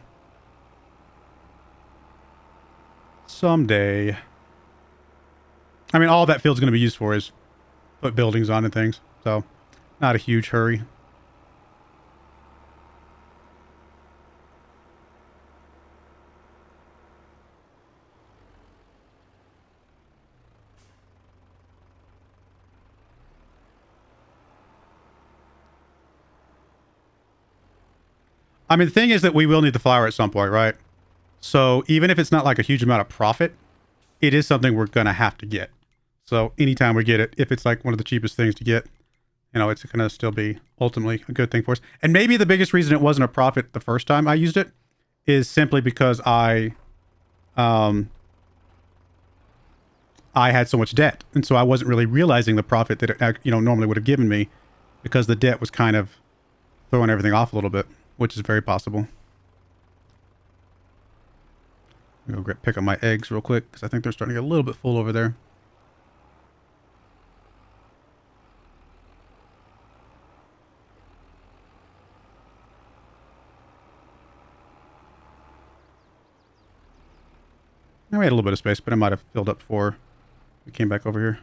A: Someday. I mean, all that field's going to be used for is put buildings on and things. So, not a huge hurry. I mean, the thing is that we will need the flour at some point, right? So even if it's not like a huge amount of profit, it is something we're going to have to get. So anytime we get it, if it's like one of the cheapest things to get, you know, it's going to still be ultimately a good thing for us. And maybe the biggest reason it wasn't a profit the first time I used it is simply because I had so much debt. And so I wasn't really realizing the profit that it, you know, normally would have given me because the debt was kind of throwing everything off a little bit, which is very possible. I'm going to pick up my eggs real quick because I think they're starting to get a little bit full over there. Now we had a little bit of space, but I might have filled up before we came back over here.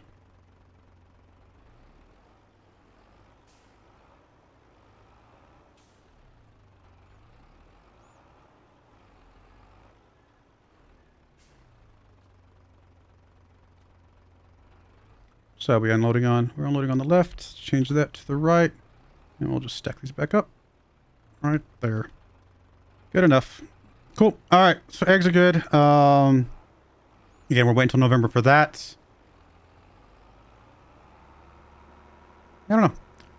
A: So we're unloading on the left, change that to the right, and we'll just stack these back up. Right there. Good enough. Cool. All right, so eggs are good. Again, we're waiting until November for that. I don't know.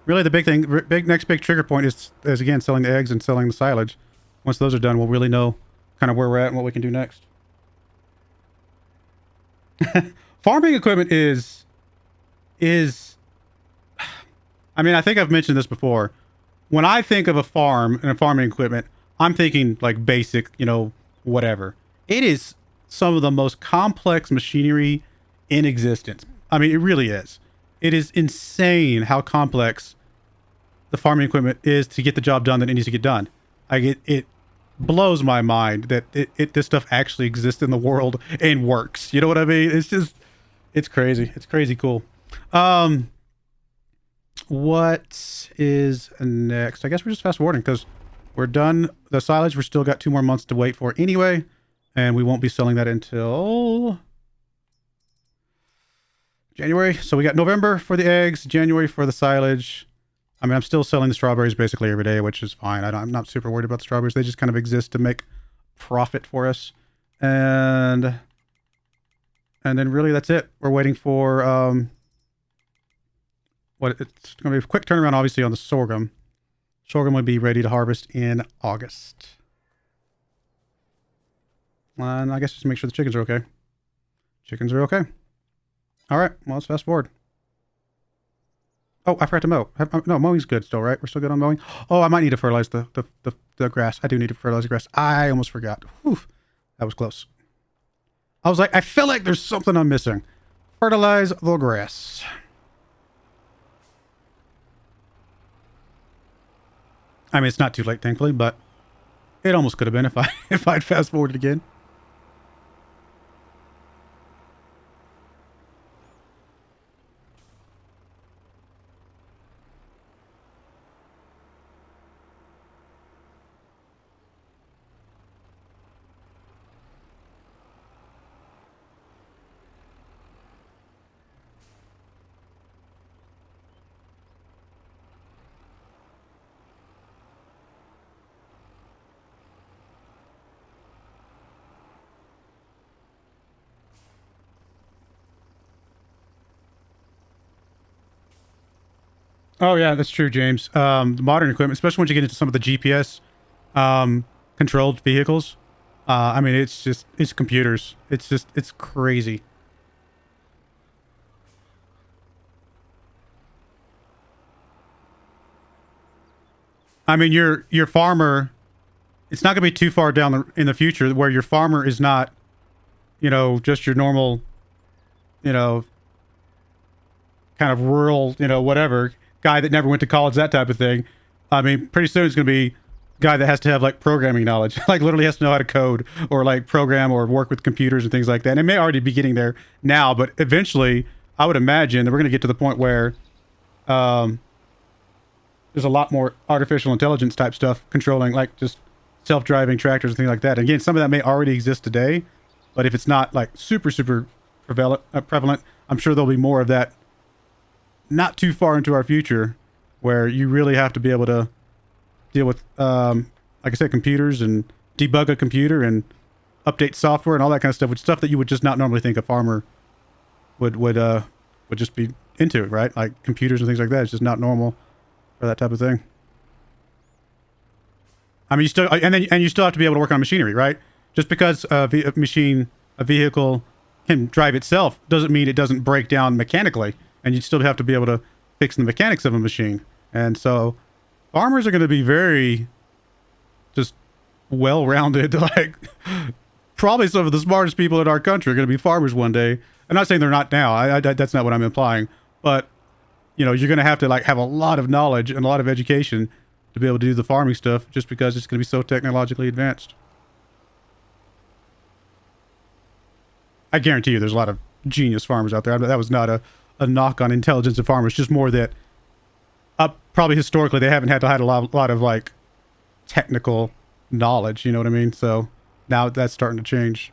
A: Really, the big thing, next big trigger point is again selling the eggs and selling the silage. Once those are done, we'll really know kind of where we're at and what we can do next. Farming equipment is I mean, I think I've mentioned this before. When I think of a farm and a farming equipment, I'm thinking like basic, you know, whatever. It is some of the most complex machinery in existence. I mean, it really is. It is insane how complex the farming equipment is to get the job done that it needs to get done. It blows my mind that this stuff actually exists in the world and works. You know what I mean? It's crazy. It's crazy cool. What is next? I guess we're just fast forwarding because we're done the silage. We're still got 2 more months to wait for anyway, and we won't be selling that until January. So we got November for the eggs, January for the silage. I mean, I'm still selling the strawberries basically every day, which is fine. I'm not super worried about the strawberries. They just kind of exist to make profit for us. And then really that's it. We're waiting for, it's going to be a quick turnaround, obviously, on the sorghum. Sorghum would be ready to harvest in August. And I guess just make sure the chickens are okay. Chickens are okay. All right, well, let's fast forward. Oh, I forgot to mow. No, mowing's good still, right? We're still good on mowing. Oh, I might need to fertilize the grass. I do need to fertilize the grass. I almost forgot. Whew, that was close. I was like, I feel like there's something I'm missing. Fertilize the grass. I mean, it's not too late, thankfully, but it almost could have been if I'd fast forwarded again. Oh yeah, that's true, James. The modern equipment, especially once you get into some of the GPS controlled vehicles, I mean, it's computers. It's crazy. I mean, your farmer, it's not going to be too far down in the future where your farmer is not, just your normal, you know, kind of rural, whatever guy that never went to college, that type of thing. I mean, pretty soon it's going to be a guy that has to have like programming knowledge, like literally has to know how to code or like program or work with computers and things like that. And it may already be getting there now, but eventually I would imagine that we're going to get to the point where there's a lot more artificial intelligence type stuff controlling like just self-driving tractors and things like that. And again, some of that may already exist today, but if it's not like super prevalent, I'm sure there'll be more of that not too far into our future where you really have to be able to deal with, like I said, computers and debug a computer and update software and all that kind of stuff, which stuff that you would just not normally think a farmer would just be into, right? Like computers and things like that. It's just not normal for that type of thing. I mean, you still, and you still have to be able to work on machinery, right? Just because a vehicle can drive itself doesn't mean it doesn't break down mechanically. And you still have to be able to fix the mechanics of a machine. And so farmers are going to be very just well-rounded, like probably some of the smartest people in our country are going to be farmers one day. I'm not saying they're not now. That's not what I'm implying. But, you're going to have to like have a lot of knowledge and a lot of education to be able to do the farming stuff just because it's going to be so technologically advanced. I guarantee you there's a lot of genius farmers out there. That was not a knock on intelligence of farmers, just more that probably historically they haven't had to have a lot of like technical knowledge, you know what I mean? So now that's starting to change.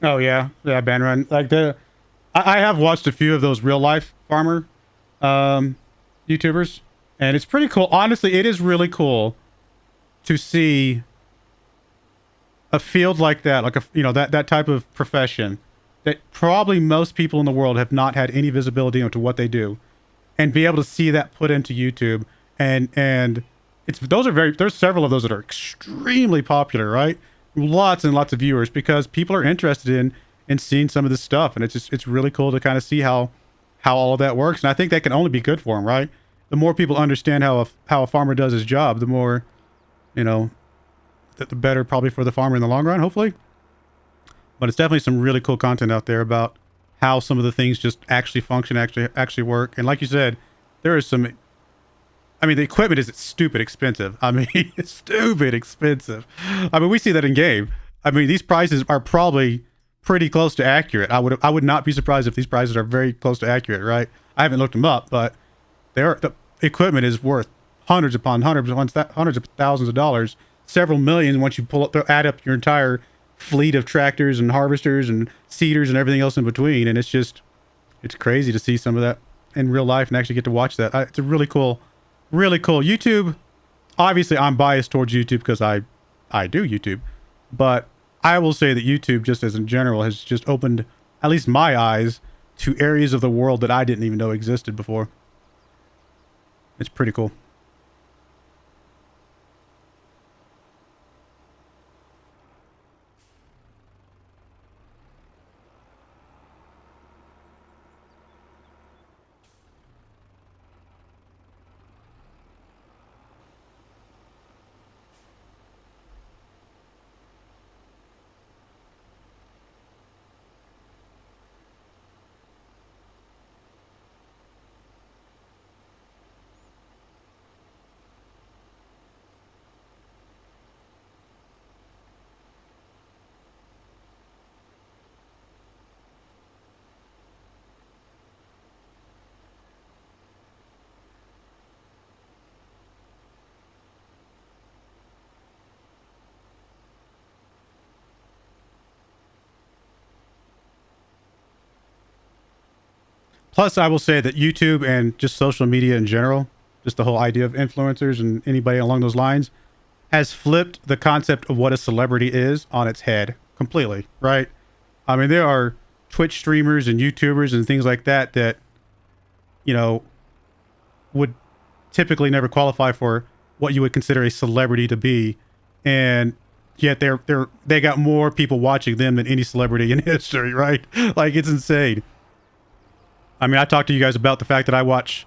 A: Oh yeah, ban run. Like I have watched a few of those real life farmer, YouTubers, and it's pretty cool. Honestly, it is really cool to see a field like that, like that type of profession, that probably most people in the world have not had any visibility into what they do, and be able to see that put into YouTube, and there's several of those that are extremely popular, right? Lots and lots of viewers because people are interested in seeing some of this stuff, and it's really cool to kind of see how all of that works, and I think that can only be good for them, right? The more people understand how a farmer does his job, the more, the better probably for the farmer in the long run, hopefully. But it's definitely some really cool content out there about how some of the things just actually function, actually work. And like you said, there is some. I mean, the equipment is stupid expensive. I mean, it's stupid expensive. I mean, we see that in game. I mean, these prices are probably pretty close to accurate. I would not be surprised if these prices are very close to accurate, right? I haven't looked them up, but the equipment is worth hundreds of thousands of dollars, several million once you add up your entire fleet of tractors and harvesters and seeders and everything else in between. And it's crazy to see some of that in real life and actually get to watch that. It's a really cool YouTube. Obviously I'm biased towards YouTube because I do YouTube, but I will say that YouTube, just as in general, has just opened at least my eyes to areas of the world that I didn't even know existed before. It's pretty cool. Plus, I will say that YouTube and just social media in general, just the whole idea of influencers and anybody along those lines, has flipped the concept of what a celebrity is on its head completely, right? I mean, there are Twitch streamers and YouTubers and things like that would typically never qualify for what you would consider a celebrity to be, and yet they got more people watching them than any celebrity in history, right? Like, it's insane. I mean, I talked to you guys about the fact that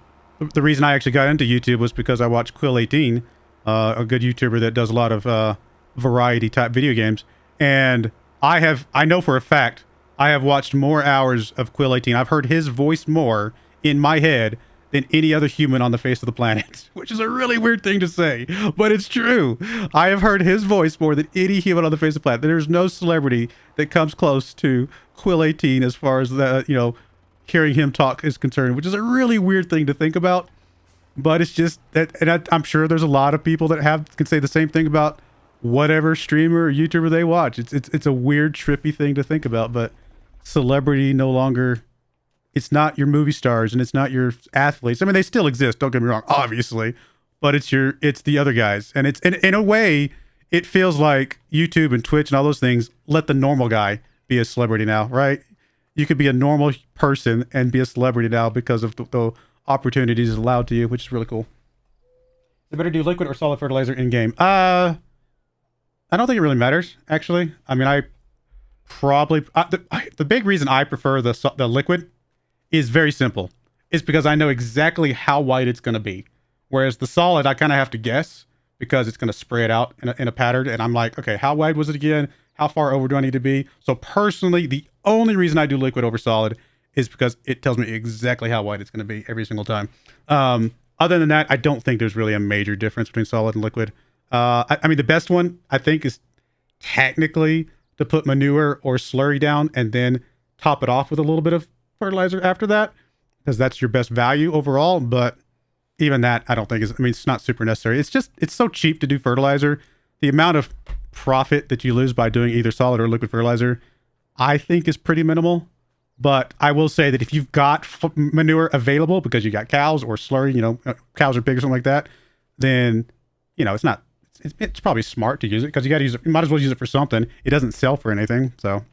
A: the reason I actually got into YouTube was because I watched Quill18, a good YouTuber that does a lot of variety type video games. And I know for a fact, I have watched more hours of Quill18. I've heard his voice more in my head than any other human on the face of the planet, which is a really weird thing to say, but it's true. I have heard his voice more than any human on the face of the planet. There's no celebrity that comes close to Quill18 as far as the, hearing him talk is concerned, which is a really weird thing to think about, but it's just that, and I'm sure there's a lot of people that can say the same thing about whatever streamer or YouTuber they watch. It's a weird, trippy thing to think about, but celebrity no longer, it's not your movie stars and it's not your athletes. I mean, they still exist, don't get me wrong, obviously, but it's the other guys. And it's in a way, it feels like YouTube and Twitch and all those things let the normal guy be a celebrity now, right? You could be a normal person and be a celebrity now because of the opportunities allowed to you, which is really cool. Is it better to do liquid or solid fertilizer in game? I don't think it really matters, actually. I mean, I probably the big reason I prefer the liquid is very simple. It's because I know exactly how white it's going to be, whereas the solid I kind of have to guess because it's going to spray it out in a pattern, and I'm like, okay, how white was it again? How far over do I need to be? So personally, the only reason I do liquid over solid is because it tells me exactly how white it's going to be every single time. Other than that, I don't think there's really a major difference between solid and liquid. I mean, the best one, I think, is technically to put manure or slurry down and then top it off with a little bit of fertilizer after that, because that's your best value overall. But even that, I don't think it's not super necessary. It's so cheap to do fertilizer. The amount of profit that you lose by doing either solid or liquid fertilizer, I think, is pretty minimal. But I will say that if you've got manure available because you got cows or slurry, cows are big or something like that, then it's it's probably smart to use it because you got to use it. You might as well use it for something. It doesn't sell for anything, so.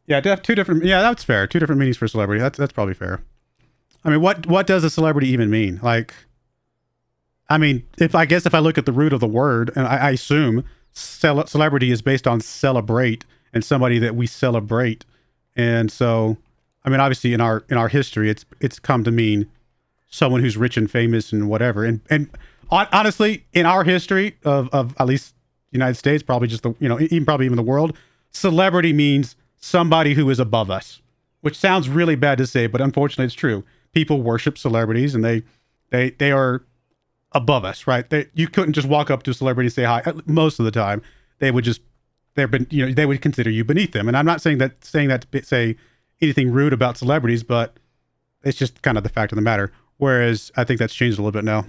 A: Yeah, to have two different. Yeah, that's fair. Two different meanings for celebrity. That's probably fair. I mean, what does a celebrity even mean? Like, I mean, if I look at the root of the word, and I assume celebrity is based on celebrate and somebody that we celebrate, and so, I mean, obviously in our history, it's come to mean someone who's rich and famous and whatever. And honestly, in our history of at least the United States, probably just the even the world, celebrity means somebody who is above us, which sounds really bad to say, but unfortunately, it's true. People worship celebrities, and they are above us, right? You couldn't just walk up to a celebrity and say hi. Most of the time, they would consider you beneath them. And I'm not saying that to say anything rude about celebrities, but it's just kind of the fact of the matter. Whereas I think that's changed a little bit now.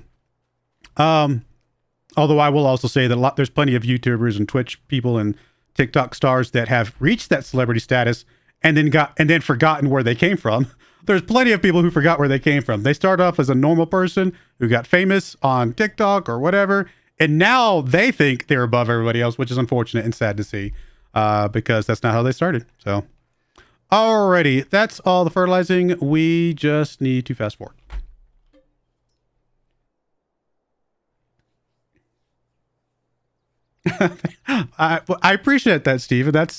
A: Although I will also say that there's plenty of YouTubers and Twitch people and TikTok stars that have reached that celebrity status and then forgotten where they came from. There's plenty of people who forgot where they came from. They started off as a normal person who got famous on TikTok or whatever, and now they think they're above everybody else, which is unfortunate and sad to see, because that's not how they started. So, alrighty, that's all the fertilizing. We just need to fast forward. I appreciate that, Steve. That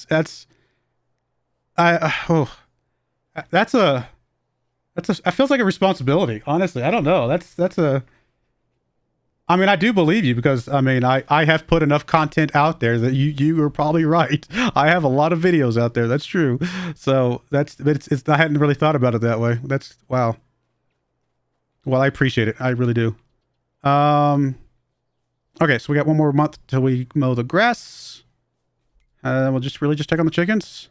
A: feels like a responsibility. Honestly, I don't know. I mean, I do believe you because I mean, I have put enough content out there that you are probably right. I have a lot of videos out there. That's true. So it's I hadn't really thought about it that way. That's wow. Well, I appreciate it. I really do. Okay, so we got one more month till we mow the grass. We'll just check on the chickens.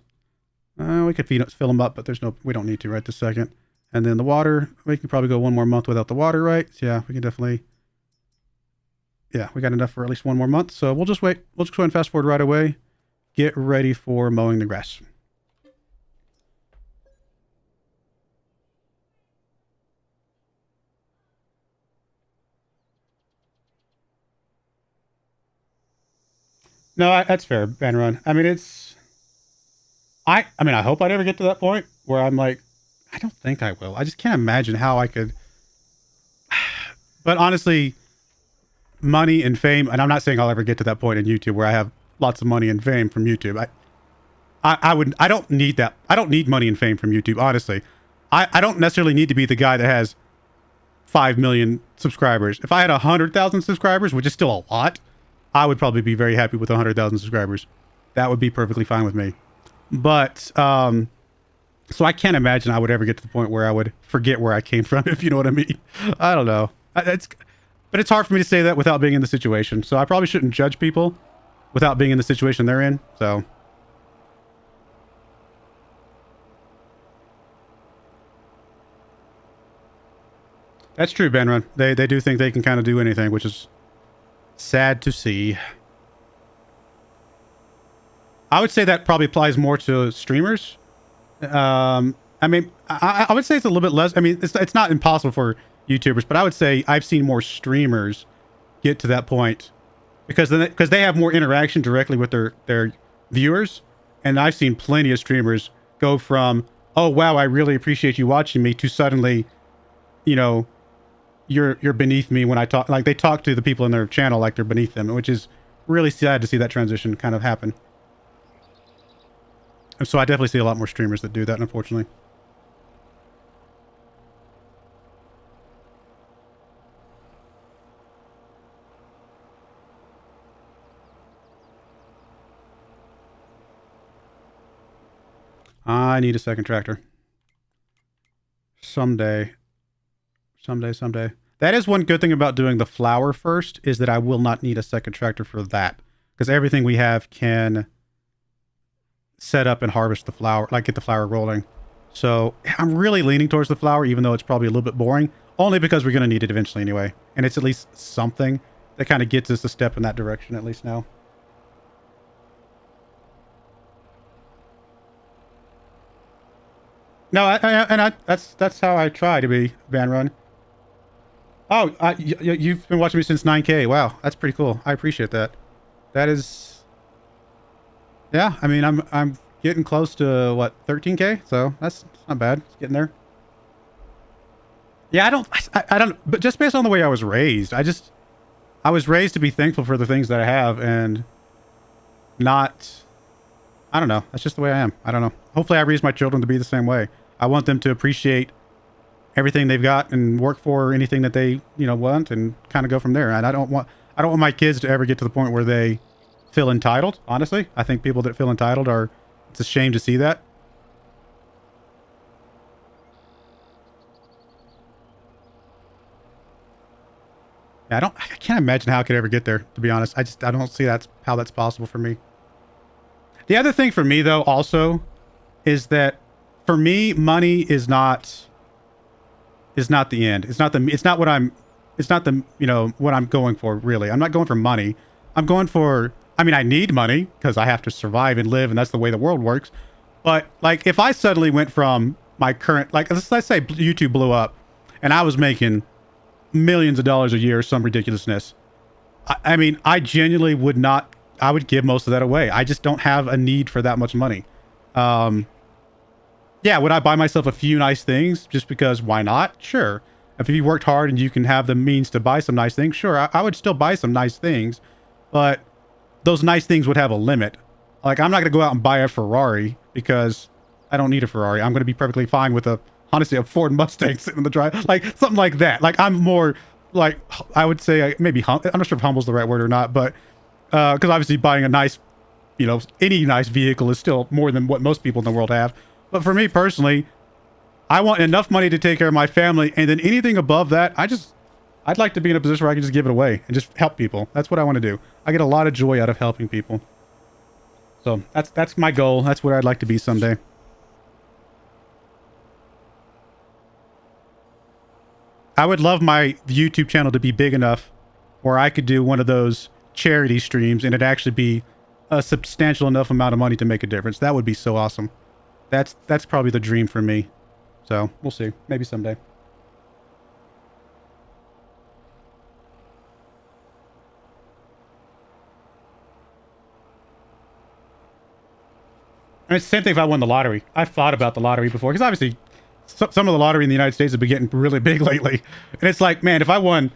A: We could fill them up, but we don't need to right this second. And then the water, we can probably go one more month without the water, right? So yeah, we can definitely. Yeah, we got enough for at least one more month. So we'll just wait. We'll just go ahead and fast forward right away. Get ready for mowing the grass. No, that's fair, Van Run. I mean, I mean, I hope I never get to that point where I'm like, I don't think I will. I just can't imagine how I could. But honestly, money and fame, and I'm not saying I'll ever get to that point in YouTube where I have lots of money and fame from YouTube. I don't need that. I don't need money and fame from YouTube, honestly. I don't necessarily need to be the guy that has 5 million subscribers. If I had 100,000 subscribers, which is still a lot, I would probably be very happy with 100,000 subscribers. That would be perfectly fine with me. But, so I can't imagine I would ever get to the point where I would forget where I came from, if you know what I mean. I don't know. But it's hard for me to say that without being in the situation. So I probably shouldn't judge people without being in the situation they're in. So. That's true, Benrun. They do think they can kind of do anything, which is sad to see. I would say that probably applies more to streamers. I mean, I would say it's a little bit less. I mean, it's not impossible for YouTubers, but I would say I've seen more streamers get to that point because they have more interaction directly with their viewers, and I've seen plenty of streamers go from, oh wow, I really appreciate you watching me, to suddenly, you know, you're beneath me when I talk. Like, they talk to the people in their channel like they're beneath them, which is really sad to see that transition kind of happen. And so I definitely see a lot more streamers that do that, unfortunately. I need a second tractor. Someday. That is one good thing about doing the flower first, is that I will not need a second tractor for that. Because everything we have can set up and harvest the flower, like get the flower rolling. So I'm really leaning towards the flower, even though it's probably a little bit boring, only because we're going to need it eventually anyway. And it's at least something that kind of gets us a step in that direction, at least now. No, that's how I try to be, Van Run. Oh, you've been watching me since 9K. Wow, that's pretty cool. I appreciate that. That is, yeah. I mean, I'm getting close to what 13K, so that's not bad. It's getting there. Yeah, I don't. But just based on the way I was raised, I was raised to be thankful for the things that I have, and not. I don't know. That's just the way I am. I don't know. Hopefully, I raise my children to be the same way. I want them to appreciate everything they've got and work for anything that they, want, and kind of go from there. And I don't want my kids to ever get to the point where they feel entitled. Honestly, I think people that feel entitled it's a shame to see that. Yeah, I can't imagine how I could ever get there, to be honest. I don't see how that's possible for me. The other thing for me, though, also, is that for me, money is not the end. It's not what I'm going for, really. I'm not going for money. I'm going for, I mean, I need money because I have to survive and live, and that's the way the world works. But like, if I suddenly went from my current, like, let's say YouTube blew up and I was making millions of dollars a year, some ridiculousness. I mean, I genuinely would not, I would give most of that away. I just don't have a need for that much money. Yeah, would I buy myself a few nice things just because why not? Sure. If you worked hard and you can have the means to buy some nice things, sure, I would still buy some nice things, but those nice things would have a limit. Like, I'm not going to go out and buy a Ferrari because I don't need a Ferrari. I'm going to be perfectly fine with honestly, a Ford Mustang sitting in the drive, like something like that. Like, I'm more like, I would say maybe, I'm not sure if humble's the right word or not, but because obviously buying a nice, any nice vehicle is still more than what most people in the world have. But for me personally, I want enough money to take care of my family, and then anything above that, I'd like to be in a position where I can just give it away and just help people. That's what I want to do. I get a lot of joy out of helping people. So that's my goal. That's where I'd like to be someday. I would love my YouTube channel to be big enough where I could do one of those charity streams and it'd actually be a substantial enough amount of money to make a difference. That would be so awesome. That's probably the dream for me. So we'll see. Maybe someday. And it's the same thing if I won the lottery. I've thought about the lottery before because obviously some of the lottery in the United States have been getting really big lately. And it's like, man, if I won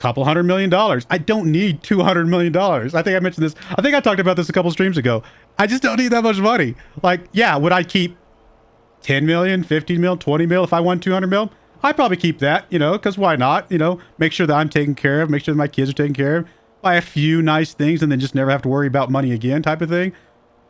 A: $200 million, I don't need $200 million. I think I mentioned this. I think I talked about this a couple streams ago. I just don't need that much money. Like, yeah, would I keep 10 million, 15 mil, 20 mil if I won 200 mil? I'd probably keep that, because why not? Make sure that I'm taken care of, make sure that my kids are taken care of, buy a few nice things and then just never have to worry about money again type of thing.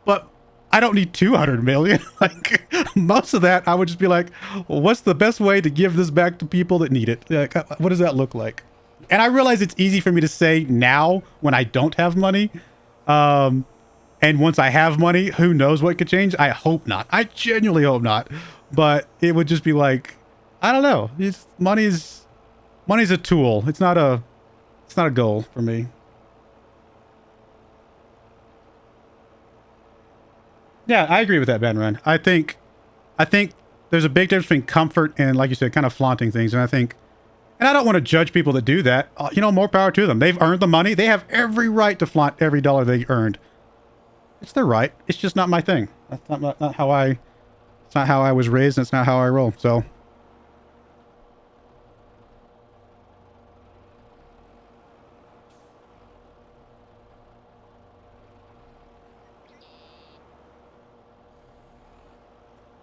A: But I don't need 200 million. Like, most of that, I would just be like, well, what's the best way to give this back to people that need it? Like, what does that look like? And I realize it's easy for me to say now when I don't have money. And once I have money, who knows what could change? I hope not. I genuinely hope not. But it would just be like, I don't know. Money's a tool. It's not a goal for me. Yeah, I agree with that, Ben Run. I think there's a big difference between comfort and, like you said, kind of flaunting things. And I don't want to judge people that do that. More power to them. They've earned the money. They have every right to flaunt every dollar they earned. It's their right. It's just not my thing. That's not how it's not how I was raised, and it's not how I roll. So.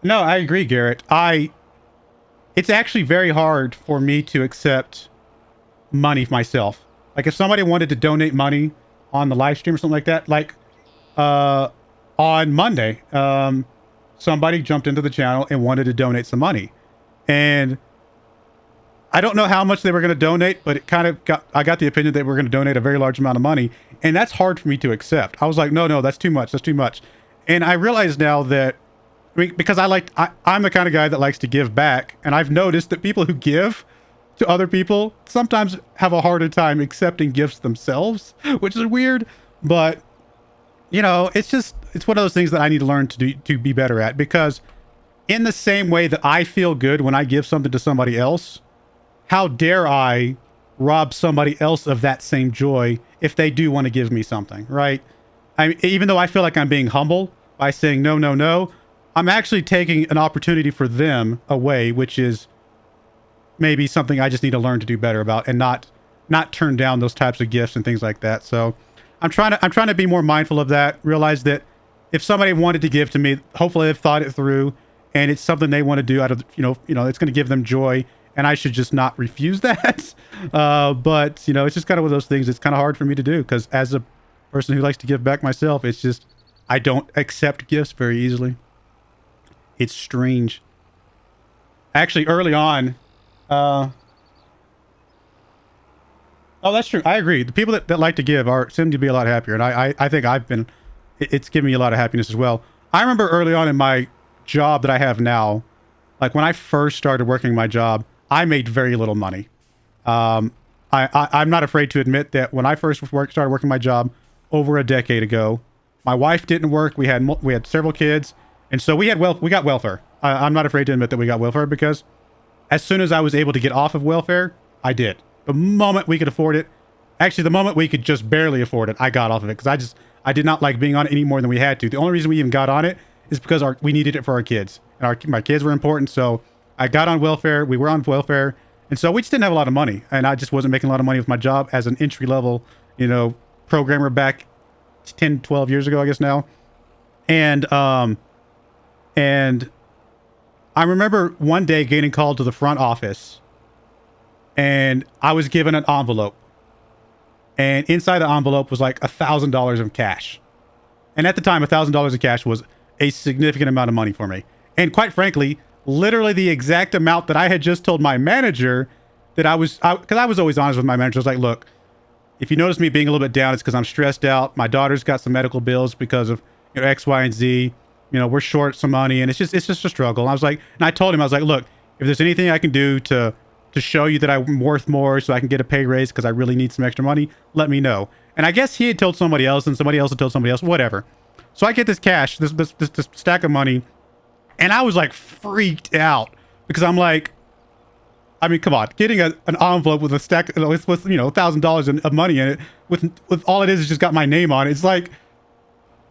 A: No, I agree, Garrett. It's actually very hard for me to accept money myself. Like, if somebody wanted to donate money on the live stream or something like that, like, on Monday, somebody jumped into the channel and wanted to donate some money. And I don't know how much they were going to donate, but I got the opinion they were going to donate a very large amount of money. And that's hard for me to accept. I was like, no, that's too much. That's too much. And I realize now that, because I'm the kind of guy that likes to give back. And I've noticed that people who give to other people sometimes have a harder time accepting gifts themselves, which is weird. But, it's one of those things that I need to learn to be better at, because in the same way that I feel good when I give something to somebody else, how dare I rob somebody else of that same joy if they do want to give me something, right? Even though I feel like I'm being humble by saying no, no, no, I'm actually taking an opportunity for them away, which is maybe something I just need to learn to do better about, and not turn down those types of gifts and things like that. So I'm trying to be more mindful of that. Realize that if somebody wanted to give to me, hopefully they've thought it through, and it's something they want to do out of it's going to give them joy, and I should just not refuse that. But it's just kind of one of those things. It's kind of hard for me to do because as a person who likes to give back myself, it's just I don't accept gifts very easily. It's strange. Actually, early on, oh, that's true. I agree. The people that like to give seem to be a lot happier, and I think it's given me a lot of happiness as well. I remember early on in my job that I have now, like when I first started working my job, I made very little money. I'm not afraid to admit that when I first started working my job over a decade ago, my wife didn't work. We had several kids, and so we got welfare. I'm not afraid to admit that we got welfare because as soon as I was able to get off of welfare, I did. The moment we could afford it, actually the moment we could just barely afford it, I got off of it because I did not like being on it any more than we had to. The only reason we even got on it is because we needed it for our kids, and my kids were important. So I got on welfare. We were on welfare, and so we just didn't have a lot of money, and I just wasn't making a lot of money with my job as an entry level, programmer back 10, 12 years ago, I guess now. And I remember one day getting called to the front office, and I was given an envelope, and inside the envelope was like $1,000 of cash. And at the time, $1,000 of cash was a significant amount of money for me. And quite frankly, literally the exact amount that I had just told my manager that because I was always honest with my manager. I was like, look, if you notice me being a little bit down, it's because I'm stressed out. My daughter's got some medical bills because of X, Y, and Z. We're short some money, and it's just a struggle. And I told him, I was like, look, if there's anything I can do to show you that I'm worth more so I can get a pay raise because I really need some extra money, let me know. And I guess he had told somebody else, and somebody else had told somebody else, whatever. So I get this cash, this stack of money, and I was like freaked out because I'm like, come on, getting an envelope with a stack with $1,000 of money in it with all it is just got my name on it. It's like,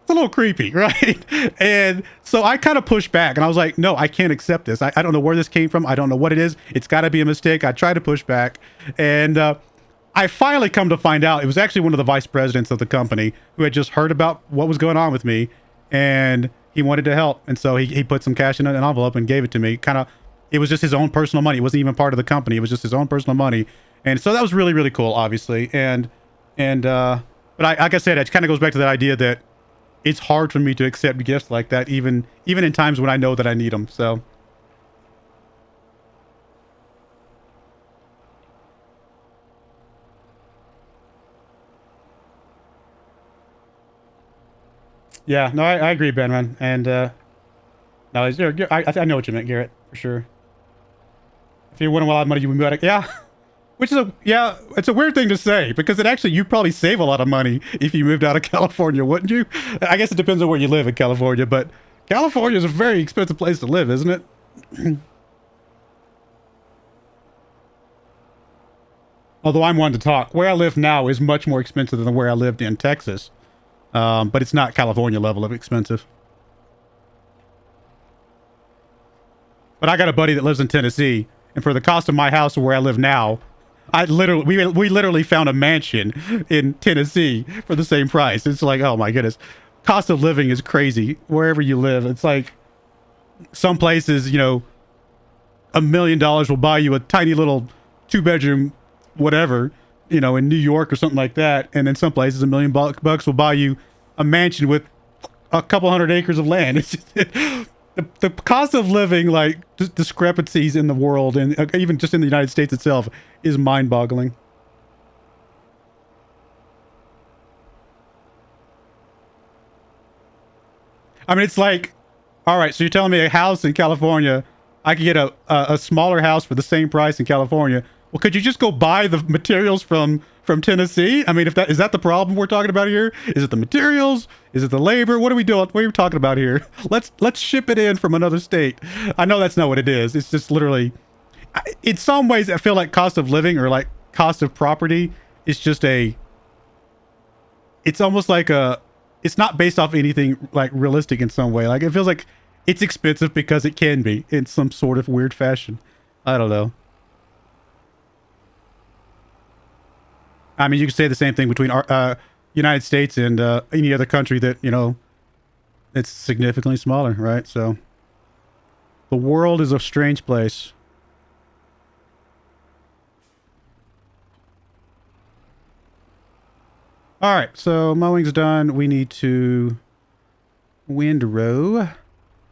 A: it's a little creepy, right? And so I kind of pushed back, and I was like, no, I can't accept this. I don't know where this came from. I don't know what it is. It's got to be a mistake. I tried to push back, and I finally come to find out it was actually one of the vice presidents of the company who had just heard about what was going on with me, and he wanted to help. And so he put some cash in an envelope and gave it to me. It was just his own personal money. It wasn't even part of the company. It was just his own personal money. And so that was really, really cool, obviously. But like I said, it kind of goes back to that idea that it's hard for me to accept gifts like that, even in times when I know that I need them. So. Yeah, no, I agree, Ben, man. And, no, I know what you meant, Garrett, for sure. If you win a lot of money, you would be yeah. It's a weird thing to say because you'd probably save a lot of money if you moved out of California, wouldn't you? I guess it depends on where you live in California, but California is a very expensive place to live, isn't it? Although I'm one to talk, where I live now is much more expensive than where I lived in Texas. But it's not California level of expensive. But I got a buddy that lives in Tennessee, and for the cost of my house where I live now, we literally found a mansion in Tennessee for the same price. It's like, oh my goodness. Cost of living is crazy wherever you live. It's like some places, $1 million will buy you a tiny little 2-bedroom whatever, in New York or something like that. And then some places $1 million bucks will buy you a mansion with a couple hundred acres of land. It's just, the cost of living, like discrepancies in the world and even just in the United States itself is mind-boggling. It's like, all right, so you're telling me a house in California, I could get a smaller house for the same price in California. Well, could you just go buy the materials from Tennessee? Is that the problem we're talking about here? Is it the materials? Is it the labor? What are we doing? What are we talking about here? Let's ship it in from another state. I know that's not what it is. It's just literally, in some ways, I feel like cost of living or like cost of property is just it's almost like it's not based off anything like realistic in some way. Like it feels like it's expensive because it can be in some sort of weird fashion. I don't know. I mean, you could say the same thing between our United States and any other country that, you know, it's significantly smaller, right? So the world is a strange place. All right, so mowing's done. We need to windrow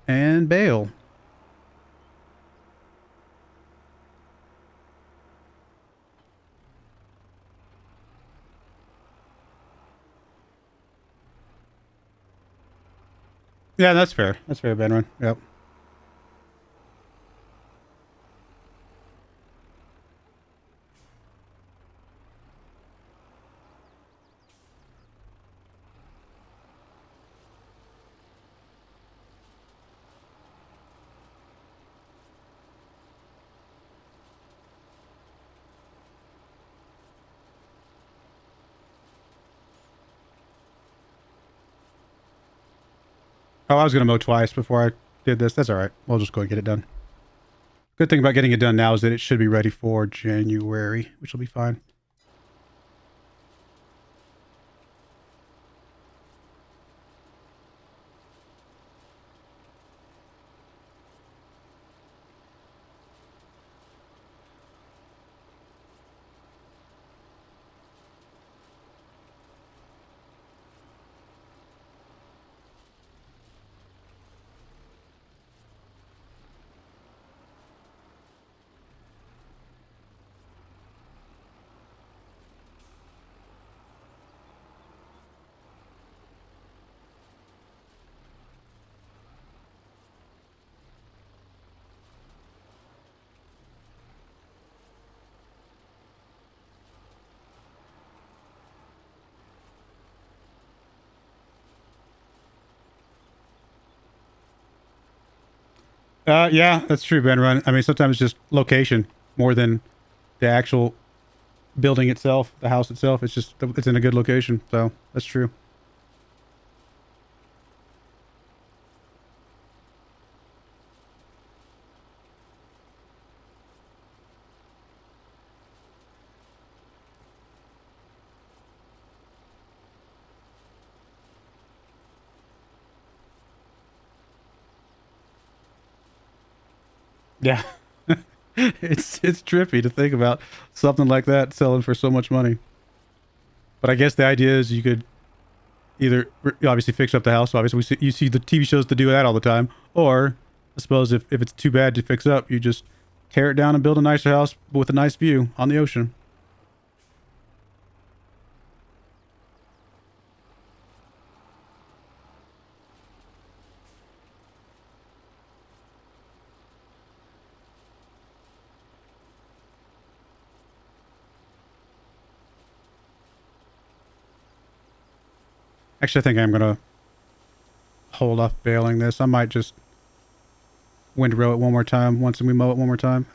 A: and bale. Yeah, that's fair. That's fair, Benron. Yep. Oh, I was going to mow twice before I did this. That's all right. We'll just go and get it done. Good thing about getting it done now is that it should be ready for January, which will be fine. Yeah, that's true, Ben Run. I mean, sometimes it's just location more than the actual building itself, the house itself. It's just, it's in a good location. So that's true. Yeah. It's trippy to think about something like that selling for so much money. But I guess the idea is you could either obviously fix up the house. Obviously, you see the TV shows to do that all the time. Or I suppose if it's too bad to fix up, you just tear it down and build a nicer house with a nice view on the ocean. Actually, I think I'm gonna hold off baling this. I might just windrow it one more time once we mow it one more time.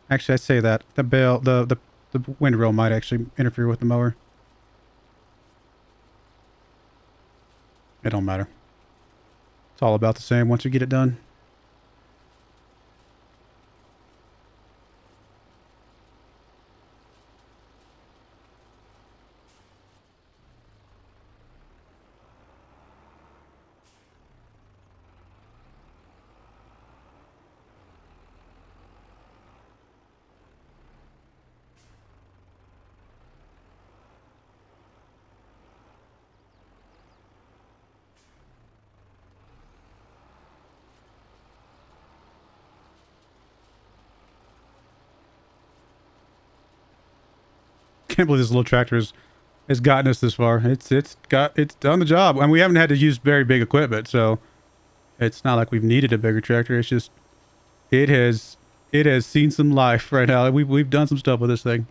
A: Actually, I say that the windrow might actually interfere with the mower. It don't matter. It's all about the same once we get it done. Can't believe this little tractor has gotten us this far. It's done the job, and we haven't had to use very big equipment, so it's not like we've needed a bigger tractor. It's just it has seen some life right now. We've done some stuff with this thing.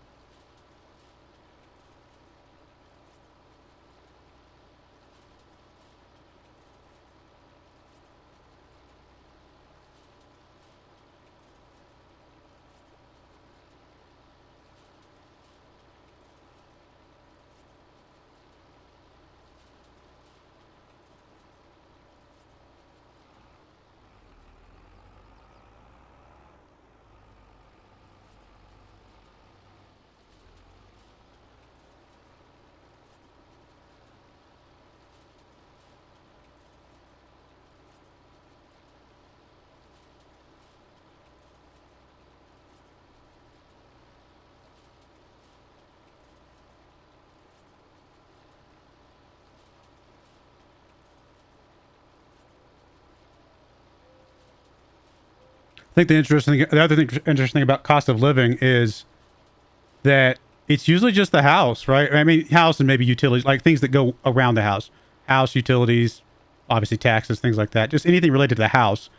A: think the other thing interesting about cost of living is that it's usually just the house, right? I mean, house and maybe utilities, like things that go around the house, utilities, obviously taxes, things like that. Just anything related to the house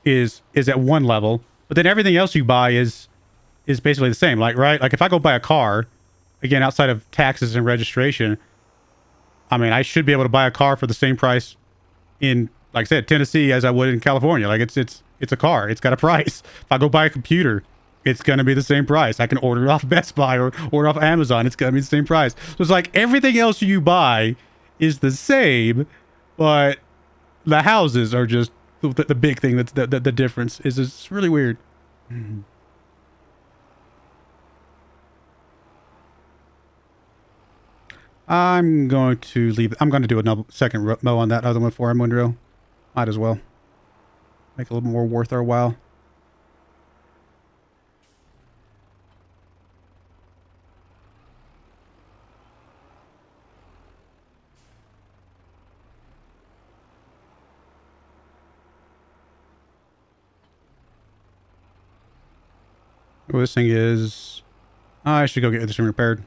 A: is at one level, but then everything else you buy is basically the same. Like, right? Like if I go buy a car, again, outside of taxes and registration, I mean, I should be able to buy a car for the same price in, like I said, Tennessee as I would in California. Like it's a car. It's got a price. If I go buy a computer, it's going to be the same price. I can order it off Best Buy or order off Amazon. It's going to be the same price. So it's like everything else you buy is the same, but the houses are just the big thing. That's the difference is it's really weird. I'm going to leave. I'm going to do another second mow on that other one for our windrow. Might as well make it a little more worth our while. Well, this thing is... I should go get this thing repaired.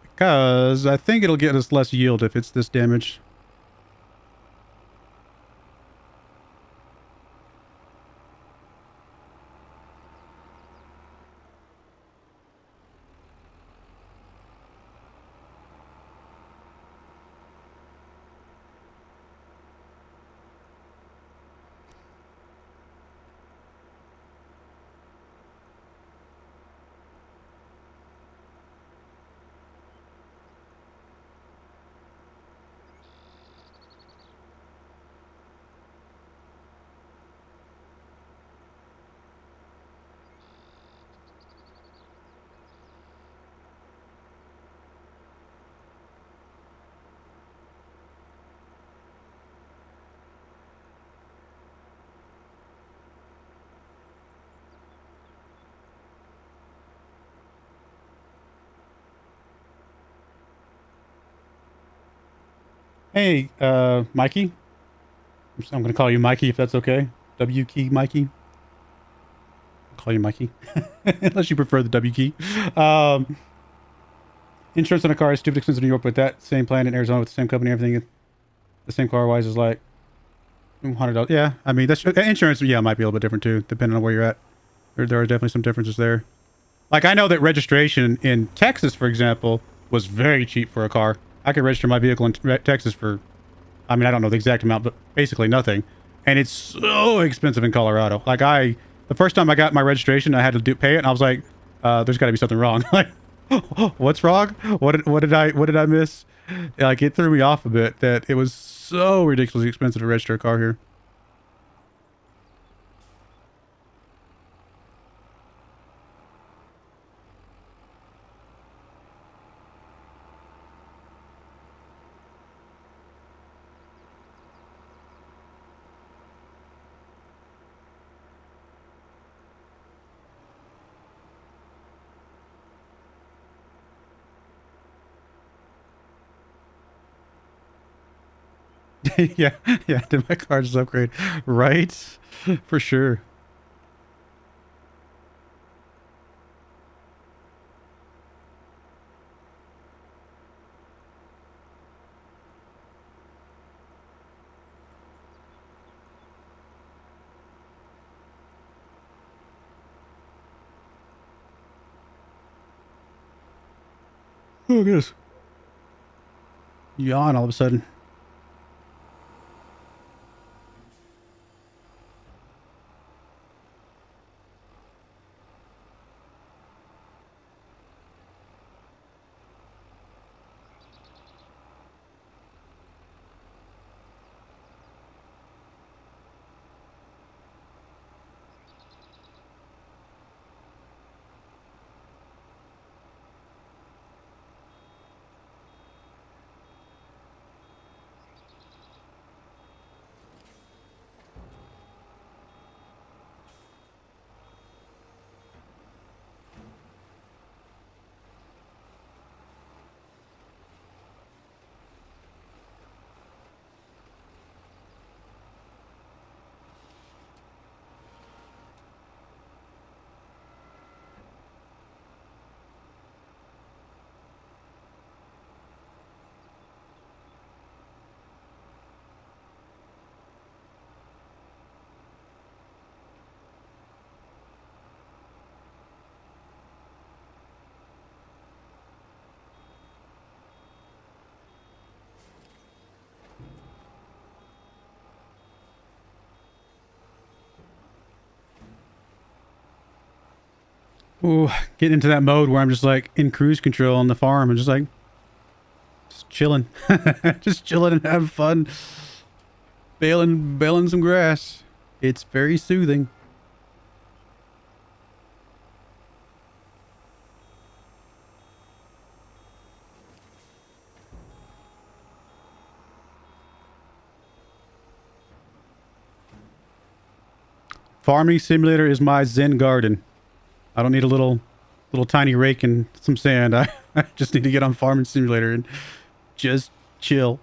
A: Because I think it'll get us less yield if it's this damaged. Hey, Mikey. I'm going to call you Mikey if that's okay. W key Mikey. I'll call you Mikey. Unless you prefer the W key. Insurance on a car is stupid expensive in New York, but that same plan in Arizona with the same company, everything, the same car wise is like $100. Yeah, I mean, that's insurance. Yeah, might be a little bit different too, depending on where you're at. There are definitely some differences there. Like I know that registration in Texas, for example, was very cheap for a car. I could register my vehicle in Texas for, I mean, I don't know the exact amount, but basically nothing. And it's so expensive in Colorado. Like the first time I got my registration, I had to pay it, and I was like, "There's got to be something wrong." Like, what's wrong? What did I miss? Like it threw me off a bit that it was so ridiculously expensive to register a car here. Yeah, yeah. Did my car just upgrade? Right, for sure. Oh goodness. Yawn all of a sudden. Ooh, getting into that mode where I'm just like in cruise control on the farm and just like just chilling. Just chilling and having fun. Baling some grass. It's very soothing. Farming simulator is my Zen garden. I don't need a little tiny rake and some sand. I just need to get on farming simulator and just chill.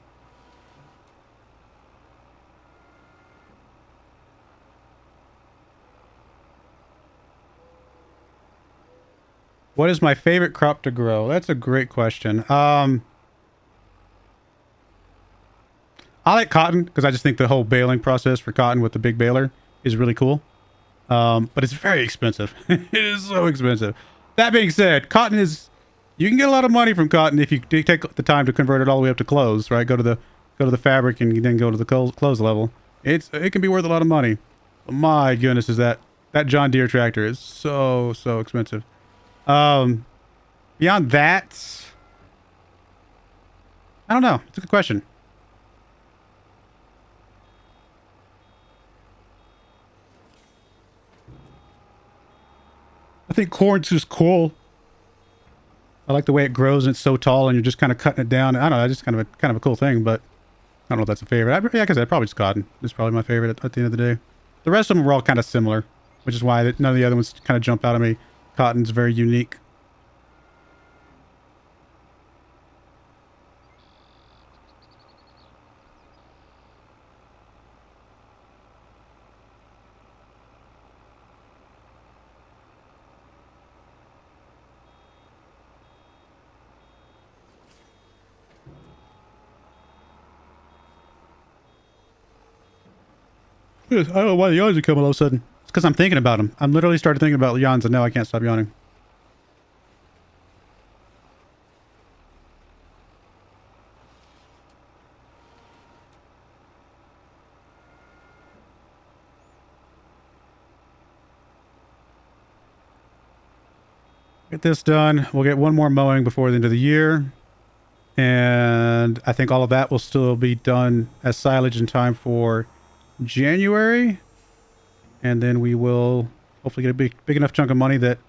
A: What is my favorite crop to grow? That's a great question. I like cotton because I just think the whole baling process for cotton with the big baler is really cool. But it's very expensive. It is so expensive. That being said, cotton is, you can get a lot of money from cotton if you take the time to convert it all the way up to clothes, right? Go to the fabric and then go to the clothes level. It can be worth a lot of money. But my goodness, is that John Deere tractor is so expensive. Beyond that, I don't know. It's a good question. I think corn's just cool. I like the way it grows and it's so tall and you're just kind of cutting it down. I don't know, it's just kind of a cool thing, but I don't know if that's a favorite. Like I said, probably just cotton. It's probably my favorite at the end of the day. The rest of them were all kind of similar, which is why none of the other ones kind of jump out at me. Cotton's very unique. I don't know why the yawns are coming all of a sudden. It's because I'm thinking about them. I'm literally started thinking about yawns and now I can't stop yawning. Get this done. We'll get one more mowing before the end of the year. And I think all of that will still be done as silage in time for January. And then we will hopefully get a big enough chunk of money that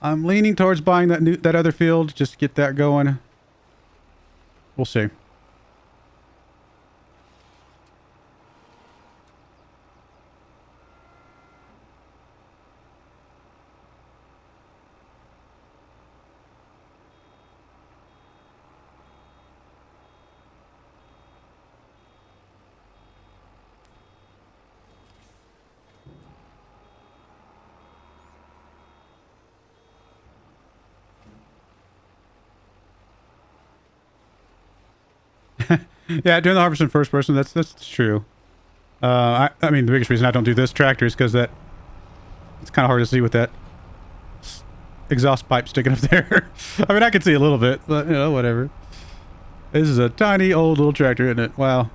A: I'm leaning towards buying that other field just to get that going. We'll see. Yeah, doing the harvest in first person, that's true. I mean, the biggest reason I don't do this tractor is because it's kind of hard to see with that exhaust pipe sticking up there. I mean, I can see a little bit, but, you know, whatever. This is a tiny old little tractor, isn't it? Wow.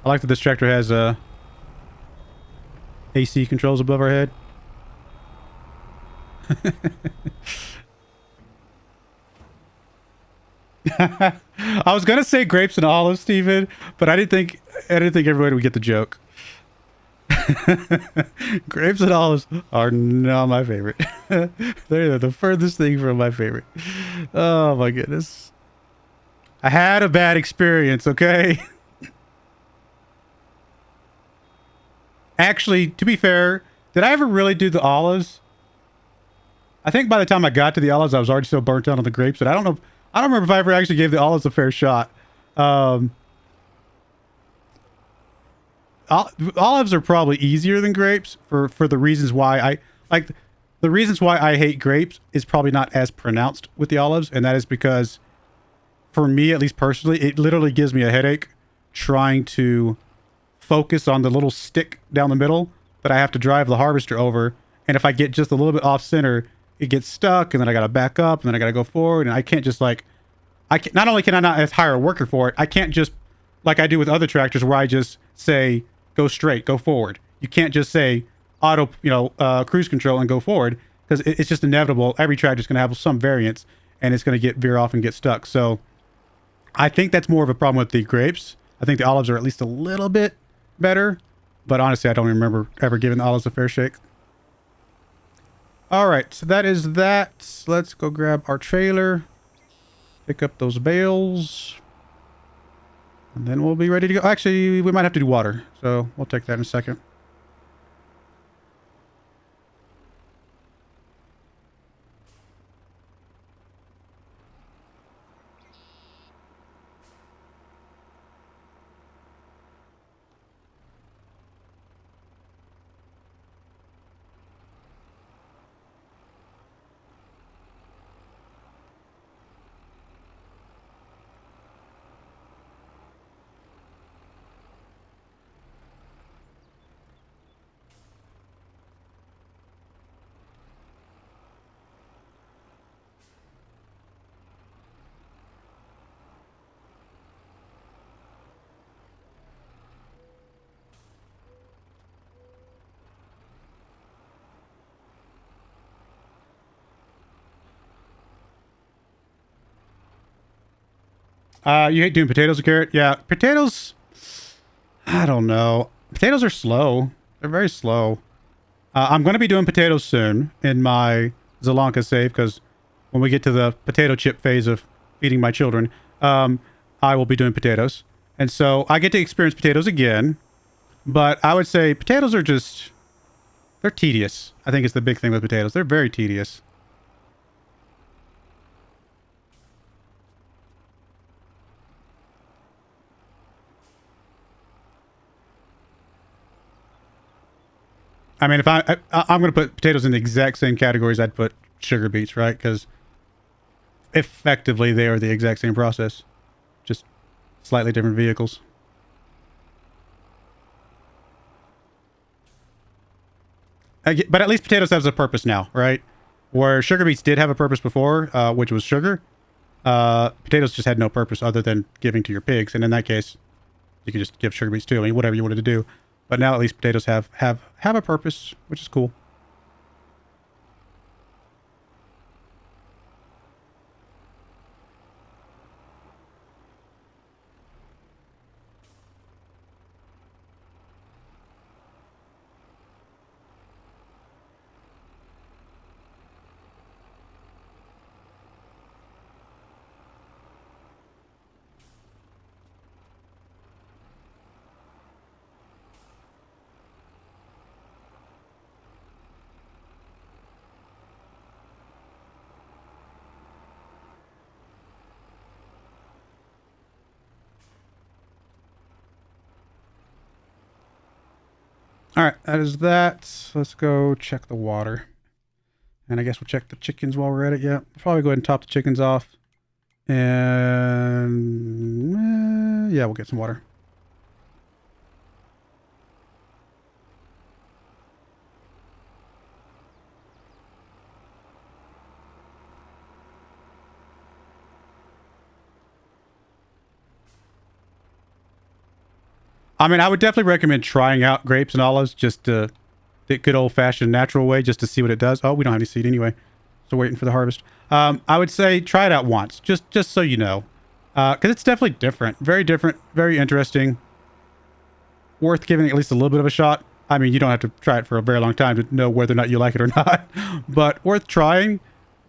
A: I like that this tractor has AC controls above our head. I was gonna say grapes and olives, Steven, but I didn't think everybody would get the joke. Grapes and olives are not my favorite. They're the furthest thing from my favorite. Oh my goodness. I had a bad experience, okay? Actually, to be fair, did I ever really do the olives? I think by the time I got to the olives, I was already so burnt out on the grapes that I don't remember if I ever actually gave the olives a fair shot. Olives are probably easier than grapes for the reasons why I hate grapes is probably not as pronounced with the olives, and that is because for me, at least personally, it literally gives me a headache trying to focus on the little stick down the middle that I have to drive the harvester over, and if I get just a little bit off center, it gets stuck, and then I gotta back up, and then I gotta go forward, and I can't just like, not only can I not hire a worker for it, I can't just, like I do with other tractors where I just say, go straight, go forward. You can't just say, auto, cruise control and go forward, because it's just inevitable. Every track is going to have some variance, and it's going to veer off and get stuck. So I think that's more of a problem with the grapes. I think the olives are at least a little bit better, but honestly, I don't remember ever giving the olives a fair shake. All right, so that is that. Let's go grab our trailer, pick up those bales, and then we'll be ready to go. Actually, we might have to do water, so we'll take that in a second. You hate doing potatoes or carrot? Yeah, potatoes, I don't know. Potatoes are slow. They're very slow. I'm going to be doing potatoes soon in my Zelanka save, because when we get to the potato chip phase of feeding my children, I will be doing potatoes. And so I get to experience potatoes again, but I would say potatoes are just, they're tedious. I think it's the big thing with potatoes. They're very tedious. I mean, if I'm going to put potatoes in the exact same categories I'd put sugar beets, right? Because effectively they are the exact same process, just slightly different vehicles. But at least potatoes has a purpose now, right? Where sugar beets did have a purpose before, which was sugar. Potatoes just had no purpose other than giving to your pigs, and in that case, you could just give sugar beets too. I mean, whatever you wanted to do. But now at least potatoes have a purpose, which is cool. All right, that is that. Let's go check the water. And I guess we'll check the chickens while we're at it. Yeah, probably go ahead and top the chickens off. And yeah, we'll get some water. I mean, I would definitely recommend trying out grapes and olives just the good old-fashioned natural way, just to see what it does. Oh, we don't have any seed anyway, so waiting for the harvest. I would say try it out once, just so you know, because it's definitely different, very interesting. Worth giving at least a little bit of a shot. I mean, you don't have to try it for a very long time to know whether or not you like it or not, but worth trying.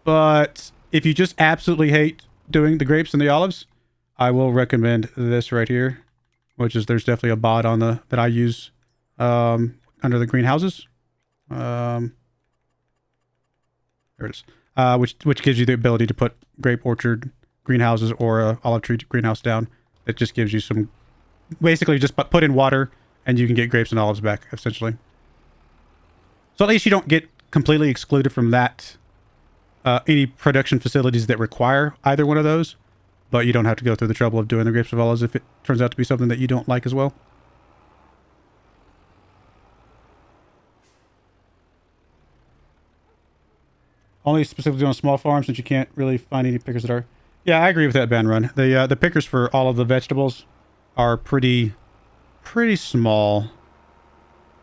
A: But if you just absolutely hate doing the grapes and the olives, I will recommend this right here. Which is, there's definitely a bod on that I use under the greenhouses. There it is. Which gives you the ability to put grape orchard greenhouses or a olive tree greenhouse down. It just gives you some, basically just put in water and you can get grapes and olives back, essentially. So at least you don't get completely excluded from that, any production facilities that require either one of those. But you don't have to go through the trouble of doing the grapes of olives if it turns out to be something that you don't like as well. Only specifically on small farms, since you can't really find any pickers that are. Yeah, I agree with that, Ben Run. The pickers for all of the vegetables are pretty small.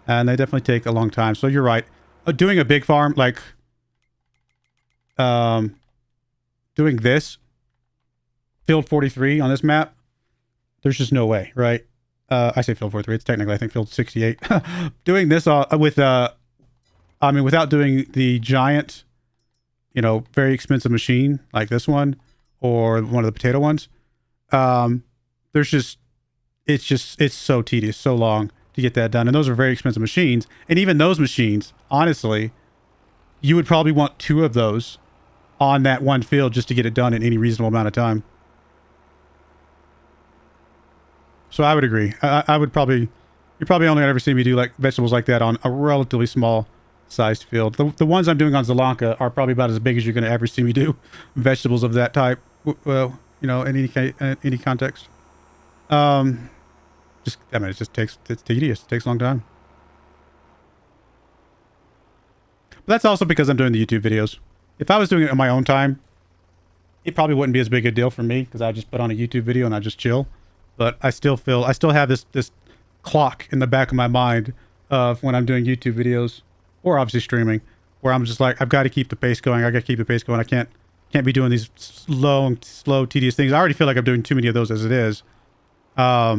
A: And they definitely take a long time. So you're right. Doing a big farm, like doing this, field 43 on this map, there's just no way, right? I say field 43. It's technically, I think, field 68. Doing this with, I mean, without doing the giant, you know, very expensive machine like this one or one of the potato ones, there's just, it's so tedious, so long to get that done. And those are very expensive machines. And even those machines, honestly, you would probably want 2 of those on that one field just to get it done in any reasonable amount of time. So I would agree. I would probably, you're probably only going to ever see me do like vegetables like that on a relatively small sized field. The ones I'm doing on Zelanka are probably about as big as you're going to ever see me do vegetables of that type. Well, you know, in any context. Just, I mean, it's tedious. It takes a long time. But that's also because I'm doing the YouTube videos. If I was doing it on my own time, it probably wouldn't be as big a deal for me because I just put on a YouTube video and I just chill. But I still have this clock in the back of my mind of when I'm doing YouTube videos or obviously streaming, where I'm just like, I've got to keep the pace going. I got to keep the pace going. I can't be doing these slow, tedious things. I already feel like I'm doing too many of those as it is. I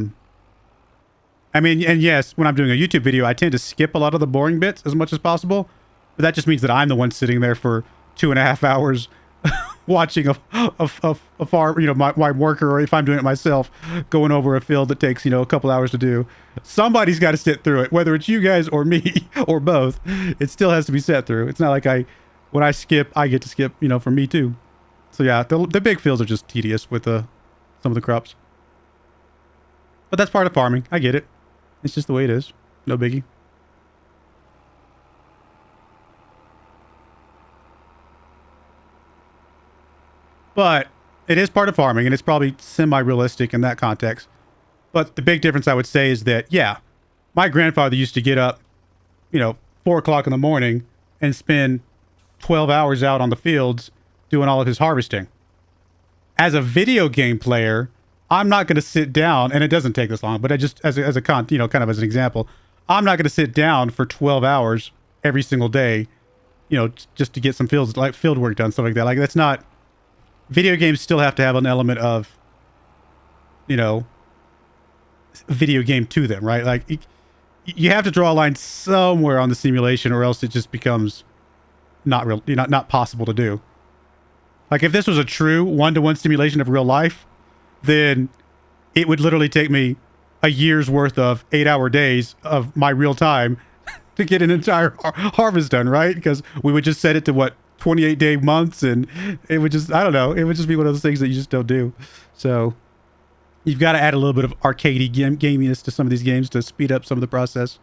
A: mean, and yes, when I'm doing a YouTube video, I tend to skip a lot of the boring bits as much as possible. But that just means that I'm the one sitting there for 2.5 hours watching a farm, you know, my worker, or if I'm doing it myself, going over a field that takes, you know, a couple hours to do. Somebody's got to sit through it, whether it's you guys or me or both. It still has to be sat through. It's not like when I skip, I get to skip, you know, for me too. So yeah, the big fields are just tedious with some of the crops. But that's part of farming. I get it. It's just the way it is. No biggie. But it is part of farming, and it's probably semi-realistic in that context. But the big difference I would say is that, yeah, my grandfather used to get up, you know, 4 o'clock in the morning and spend 12 hours out on the fields doing all of his harvesting. As a video game player, I'm not going to sit down, and it doesn't take this long, but I just, as a kind of as an example, I'm not going to sit down for 12 hours every single day, you know, just to get some field work done, stuff like that. Like, that's not, video games still have to have an element of, you know, video game to them, right? Like, you have to draw a line somewhere on the simulation, or else it just becomes not possible to do. Like, if this was a true one-to-one simulation of real life, then it would literally take me a year's worth of 8-hour days of my real time to get an entire harvest done, right? Because we would just set it to 28-day months, and it would just, I don't know, it would just be one of those things that you just don't do. So you've got to add a little bit of arcadey gaminess to some of these games to speed up some of the process.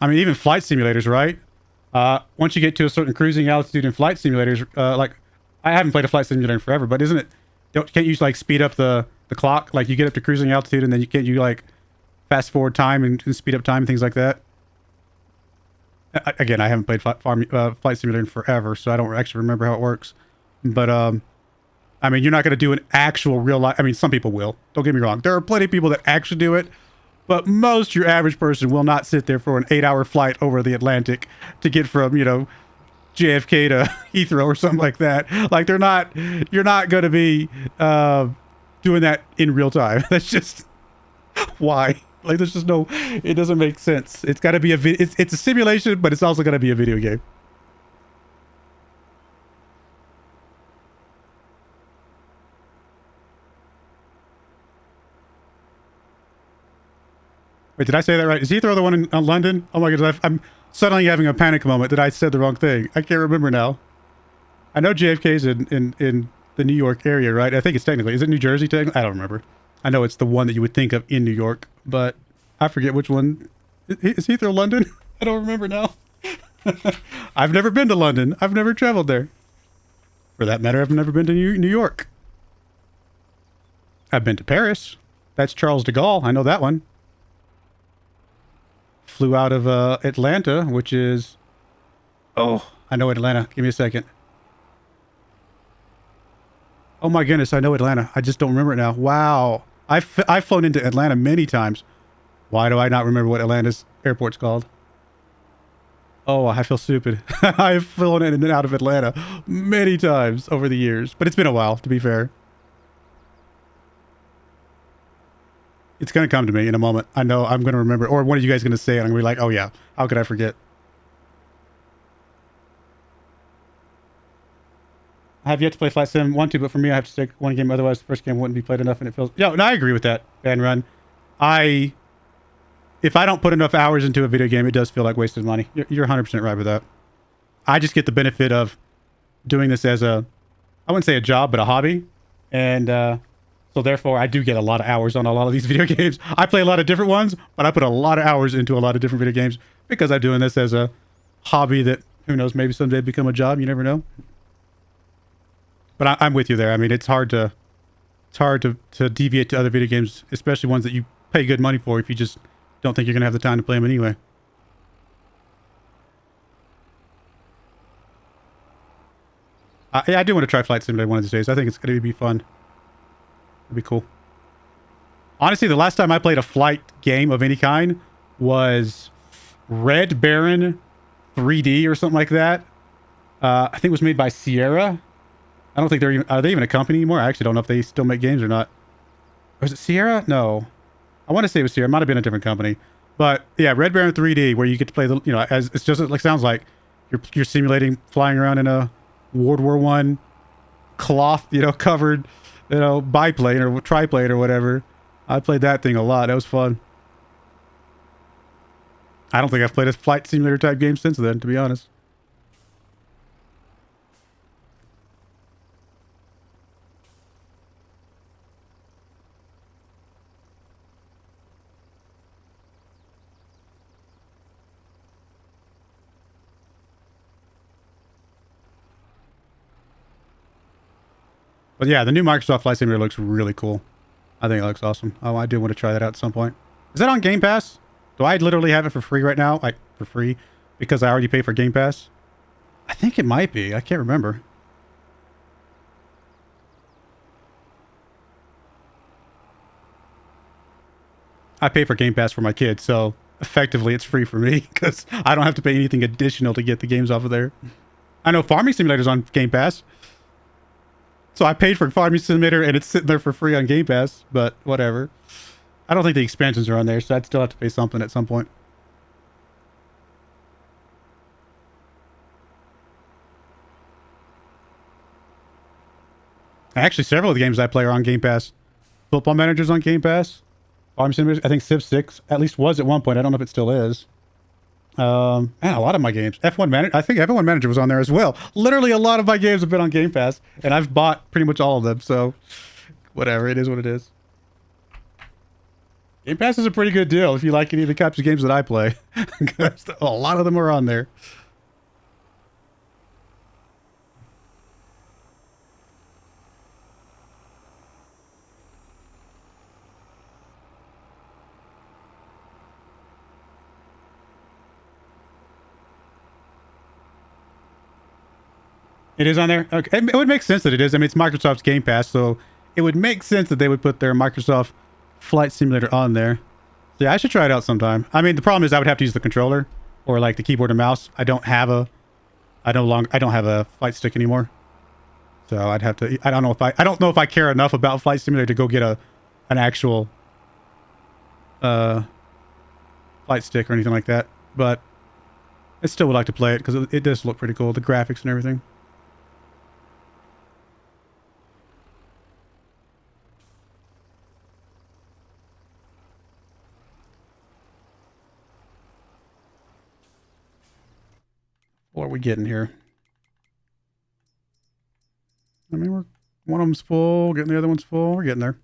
A: I mean, even flight simulators, right? Once you get to a certain cruising altitude in flight simulators, like, I haven't played a flight simulator in forever, but isn't it, can't you like speed up the clock? Like, you get up to cruising altitude and then you like fast forward time and speed up time and things like that? Again, I haven't played flight simulator in forever, so I don't actually remember how it works. But, I mean, you're not going to do an actual real life. I mean, some people will. Don't get me wrong. There are plenty of people that actually do it. But your average person will not sit there for an 8-hour flight over the Atlantic to get from, you know, JFK to Heathrow or something like that. Like, you're not going to be doing that in real time. That's just, why? Like, there's just no, it doesn't make sense. It's got to be it's a simulation, but it's also going to be a video game. Wait, did I say that right? Is Heathrow the one in London? Oh my goodness, I'm suddenly having a panic moment that I said the wrong thing. I can't remember now. I know JFK's in the New York area, right? I think it's technically, is it New Jersey technically? I don't remember. I know it's the one that you would think of in New York, but I forget which one. Is Heathrow London? I don't remember now. I've never been to London. I've never traveled there. For that matter, I've never been to New York. I've been to Paris. That's Charles de Gaulle. I know that one. Flew out of Atlanta, which is... Oh, I know Atlanta. Give me a second. Oh my goodness, I know Atlanta. I just don't remember it now. Wow. I've flown into Atlanta many times. Why do I not remember what Atlanta's airport's called? Oh, I feel stupid. I've flown in and out of Atlanta many times over the years, but it's been a while, to be fair. It's going to come to me in a moment. I know I'm going to remember, or one of you guys going to say it, and I'm going to be like, oh yeah, how could I forget? I have yet to play Flight Sim 1, 2, but for me, I have to stick one game, otherwise the first game wouldn't be played enough, and it feels... Yeah, and I agree with that, Van Run. If I don't put enough hours into a video game, it does feel like wasted money. You're 100% right with that. I just get the benefit of doing this as a, I wouldn't say a job, but a hobby. And so therefore, I do get a lot of hours on a lot of these video games. I play a lot of different ones, but I put a lot of hours into a lot of different video games because I'm doing this as a hobby that, who knows, maybe someday become a job. You never know. But I'm with you there. I mean, it's hard to deviate to other video games, especially ones that you pay good money for if you just don't think you're going to have the time to play them anyway. Yeah, I do want to try Flight Simulator one of these days. I think it's going to be fun. It'd be cool. Honestly, the last time I played a flight game of any kind was Red Baron 3D or something like that. I think it was made by Sierra. I don't think are they even a company anymore? I actually don't know if they still make games or not. Was it Sierra? No. I want to say it was Sierra. It might have been a different company. But yeah, Red Baron 3D, where you get to play the, you know, as it's just like sounds like you're simulating flying around in a World War I cloth, you know, covered, you know, biplane or triplane or whatever. I played that thing a lot. That was fun. I don't think I've played a flight simulator type game since then, to be honest. But yeah, the new Microsoft Flight Simulator looks really cool. I think it looks awesome. Oh, I do want to try that out at some point. Is that on Game Pass? Do I literally have it for free right now? Like, for free? Because I already pay for Game Pass? I think it might be. I can't remember. I pay for Game Pass for my kids, so effectively it's free for me because I don't have to pay anything additional to get the games off of there. I know Farming Simulator's on Game Pass. So I paid for Farming Simulator and it's sitting there for free on Game Pass, but whatever. I don't think the expansions are on there, so I'd still have to pay something at some point. Actually, several of the games I play are on Game Pass. Football Manager's on Game Pass. Farming Simulator, I think Civ 6 at least was at one point. I don't know if it still is. Man, a lot of my games. F1 Manager, I think F1 Manager was on there as well. Literally a lot of my games have been on Game Pass, and I've bought pretty much all of them, so whatever, it is what it is. Game Pass is a pretty good deal if you like any of the types of games that I play. A lot of them are on there. It is on there? Okay. It would make sense that it is. I mean, it's Microsoft's Game Pass, so it would make sense that they would put their Microsoft Flight Simulator on there. So yeah, I should try it out sometime. I mean, the problem is I would have to use the controller or like the keyboard and mouse. I don't have a flight stick anymore. So I'd have to, I don't know if I care enough about Flight Simulator to go get an actual flight stick or anything like that. But I still would like to play it because it does look pretty cool, the graphics and everything. What are we getting here? I mean, one of them's full, getting the other one's full. We're getting there.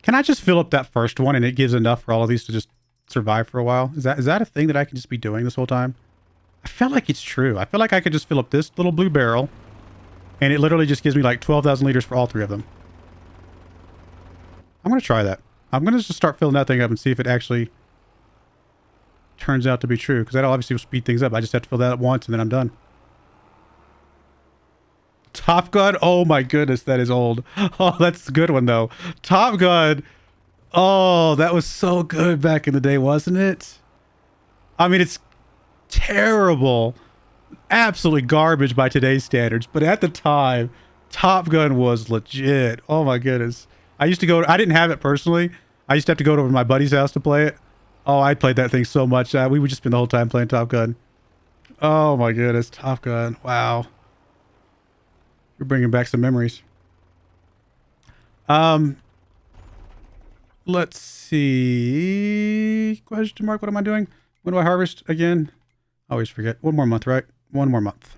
A: Can I just fill up that first one and it gives enough for all of these to just survive for a while? Is that a thing that I can just be doing this whole time? I feel like it's true. I feel like I could just fill up this little blue barrel and it literally just gives me like 12,000 liters for all three of them. I'm going to try that. I'm going to just start filling that thing up and see if it actually turns out to be true. Because that'll obviously speed things up. I just have to fill that up once and then I'm done. Top Gun? Oh my goodness, that is old. Oh, that's a good one though. Top Gun. Oh, that was so good back in the day, wasn't it? I mean, it's terrible. Absolutely garbage by today's standards. But at the time, Top Gun was legit. Oh my goodness. I used to go, I didn't have it personally. I used to have to go over to my buddy's house to play it. Oh, I played that thing so much. We would just spend the whole time playing Top Gun. Oh my goodness, Top Gun. Wow. You're bringing back some memories. Let's see. Question mark, what am I doing? When do I harvest again? I always forget. One more month, right? One more month.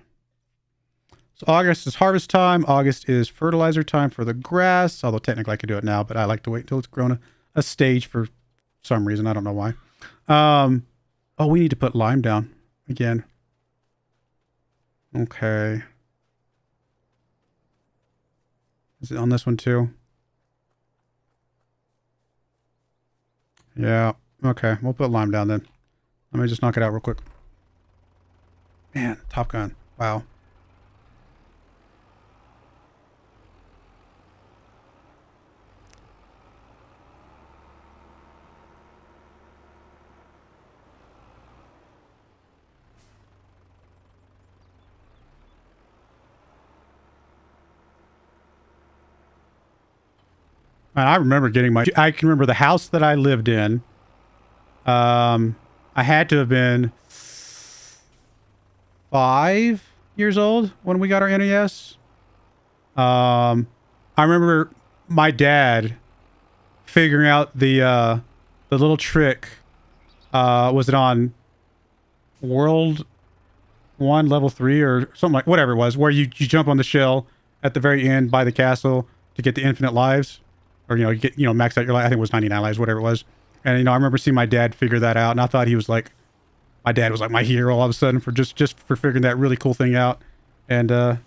A: So August is harvest time. August is fertilizer time for the grass. Although technically I could do it now, but I like to wait until it's grown a stage for some reason. I don't know why. Oh, we need to put lime down again. Okay. Is it on this one too? Yeah. Okay. We'll put lime down then. Let me just knock it out real quick. Man, Top Gun. Wow. Man, I remember getting my... I can remember the house that I lived in. I had to have been 5 years old when we got our NES. I remember my dad figuring out the little trick. Was it on World 1, Level 3 or something like... Whatever it was, where you jump on the shell at the very end by the castle to get the infinite lives. Or, you know, you get, you know, max out your life. I think it was 99 lives, whatever it was. And, you know, I remember seeing my dad figure that out. And I thought he was like, my dad was like my hero all of a sudden for just for figuring that really cool thing out. And, yeah,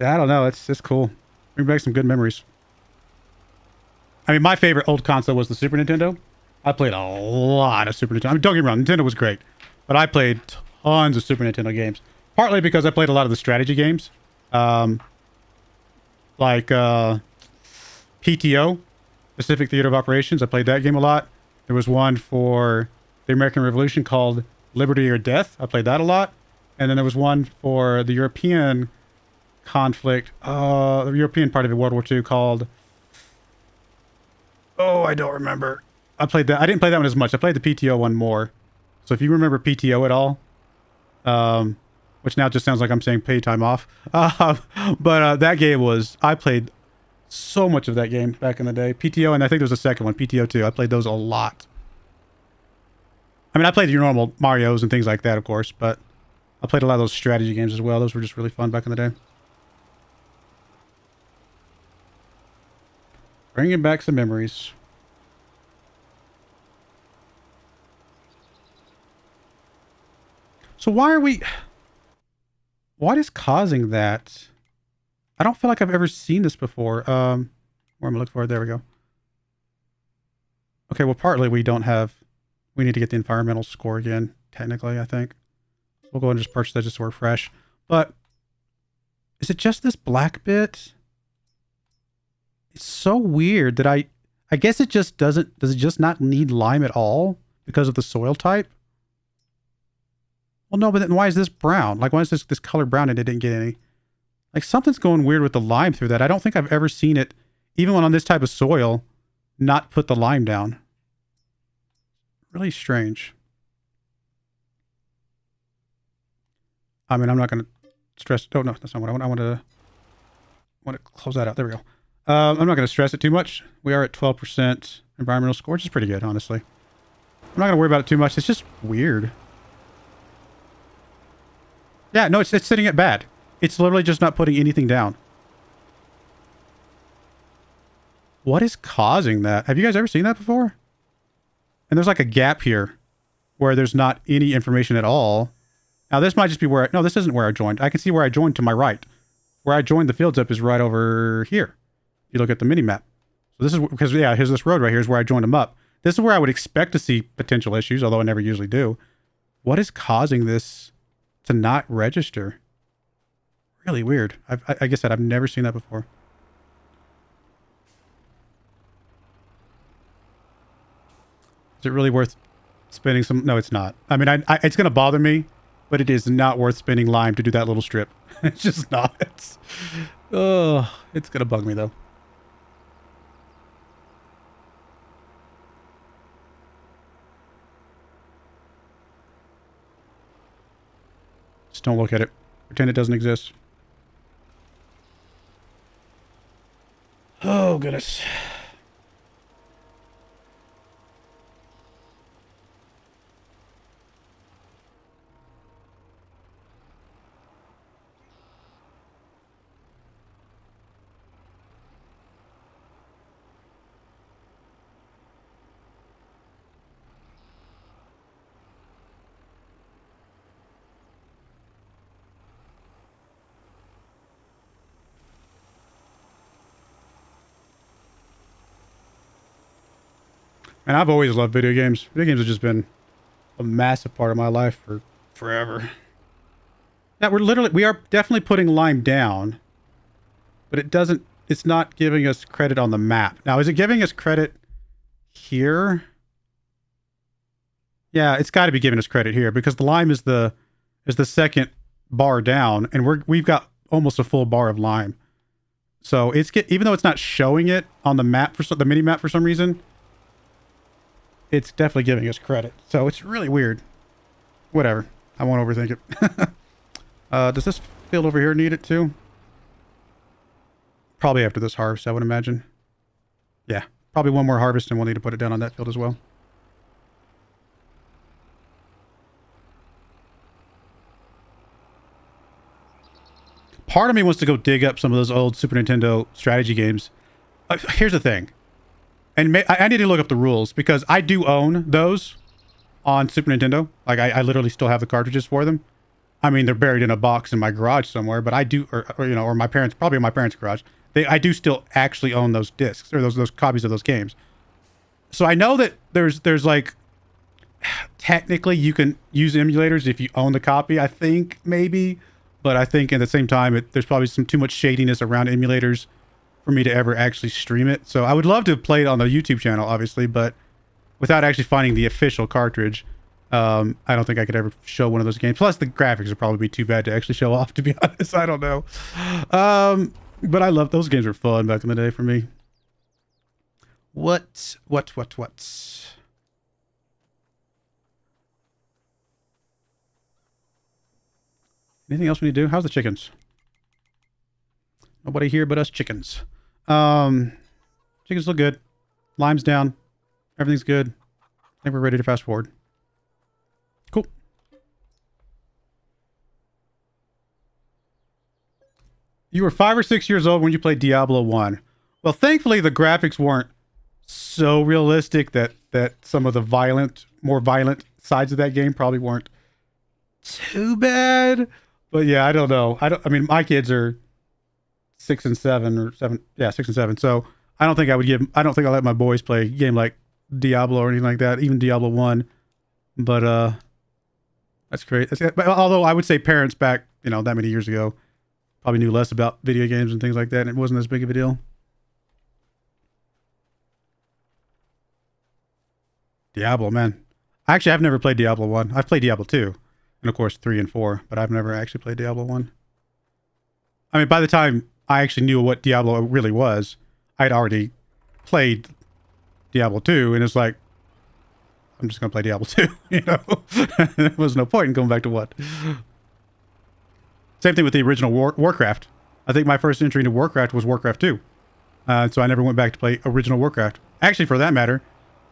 A: I don't know. It's cool. Bring back some good memories. I mean, my favorite old console was the Super Nintendo. I played a lot of Super Nintendo. I mean, don't get me wrong. Nintendo was great. But I played tons of Super Nintendo games. Partly because I played a lot of the strategy games. Like, PTO, Pacific Theater of Operations. I played that game a lot. There was one for the American Revolution called Liberty or Death. I played that a lot. And then there was one for the European conflict, the European part of World War II called... Oh, I don't remember. I played that. I didn't play that one as much. I played the PTO one more. So if you remember PTO at all, which now just sounds like I'm saying pay time off. But that game was... I played so much of that game back in the day. PTO, and I think there was a second one, PTO 2. I played those a lot. I mean, I played your normal Marios and things like that, of course, but I played a lot of those strategy games as well. Those were just really fun back in the day. Bringing back some memories. So why are we... What is causing that? I don't feel like I've ever seen this before. Where am I looking for it? There we go. Okay, well, partly we don't have... We need to get the environmental score again, technically, I think. We'll go and just purchase that just so we're fresh. But is it just this black bit? It's so weird that I guess it just doesn't... Does it just not need lime at all because of the soil type? Well, no, but then why is this brown? Like, why is this color brown and it didn't get any? Like, something's going weird with the lime through that. I don't think I've ever seen it, even when on this type of soil, not put the lime down. Really strange. I mean, I'm not going to stress... Oh, no, that's not what I want. I want to close that out. There we go. I'm not going to stress it too much. We are at 12% environmental score, which is pretty good, honestly. I'm not going to worry about it too much. It's just weird. Yeah, no, it's sitting at bad. It's literally just not putting anything down. What is causing that? Have you guys ever seen that before? And there's like a gap here where there's not any information at all. Now, this might just be where... No, this isn't where I joined. I can see where I joined to my right. Where I joined the fields up is right over here. If you look at the mini map. So this is because, yeah, here's this road right here is where I joined them up. This is where I would expect to see potential issues, although I never usually do. What is causing this to not register? Really weird. Like I said, I've never seen that before. Is it really worth spending some? No, it's not. I mean, it's going to bother me, but it is not worth spending lime to do that little strip. It's just not. It's going to bug me, though. Just don't look at it. Pretend it doesn't exist. Oh, goodness. And I've always loved video games. Video games have just been a massive part of my life for forever. Yeah, we are definitely putting lime down, but it's not giving us credit on the map. Now, is it giving us credit here? Yeah, it's got to be giving us credit here because the lime is the second bar down, and we've got almost a full bar of lime. So even though it's not showing it on the map the mini map for some reason, it's definitely giving us credit. So it's really weird. Whatever. I won't overthink it. Does this field over here need it too? Probably after this harvest, I would imagine. Yeah. Probably one more harvest and we'll need to put it down on that field as well. Part of me wants to go dig up some of those old Super Nintendo strategy games. Here's the thing. And I need to look up the rules because I do own those on Super Nintendo. Like I literally still have the cartridges for them. I mean, they're buried in a box in my garage somewhere, but I do, or my parents, probably in my parents' garage. I do still actually own those discs or those copies of those games. So I know that there's like, technically you can use emulators if you own the copy, I think maybe, but I think at the same time, there's probably some too much shadiness around emulators for me to ever actually stream it. So I would love to play it on the YouTube channel, obviously, but without actually finding the official cartridge, I don't think I could ever show one of those games. Plus, the graphics would probably be too bad to actually show off, to be honest. I don't know. But I love those games. Were fun back in the day for me. What? Anything else we need to do? How's the chickens? Nobody here but us chickens. Chickens look good. Lime's down. Everything's good. I think we're ready to fast forward. Cool. You were 5 or 6 years old when you played Diablo 1. Well, thankfully the graphics weren't so realistic that some of the more violent sides of that game probably weren't too bad. But yeah, I don't know. I mean, my kids are 6 and 7 or 7. Yeah, 6 and 7. So I don't think I'll let my boys play a game like Diablo or anything like that, even Diablo 1. But that's great. But although I would say parents back, that many years ago probably knew less about video games and things like that, and it wasn't as big of a deal. Diablo, man. Actually, I've never played Diablo 1. I've played Diablo 2. And of course 3 and 4, but I've never actually played Diablo 1. I mean, by the time I actually knew what Diablo really was, I'd already played Diablo 2, and it's like, I'm just going to play Diablo 2, There was no point in going back to 1. Same thing with the original Warcraft. I think my first entry into Warcraft was Warcraft 2. So I never went back to play original Warcraft. Actually, for that matter,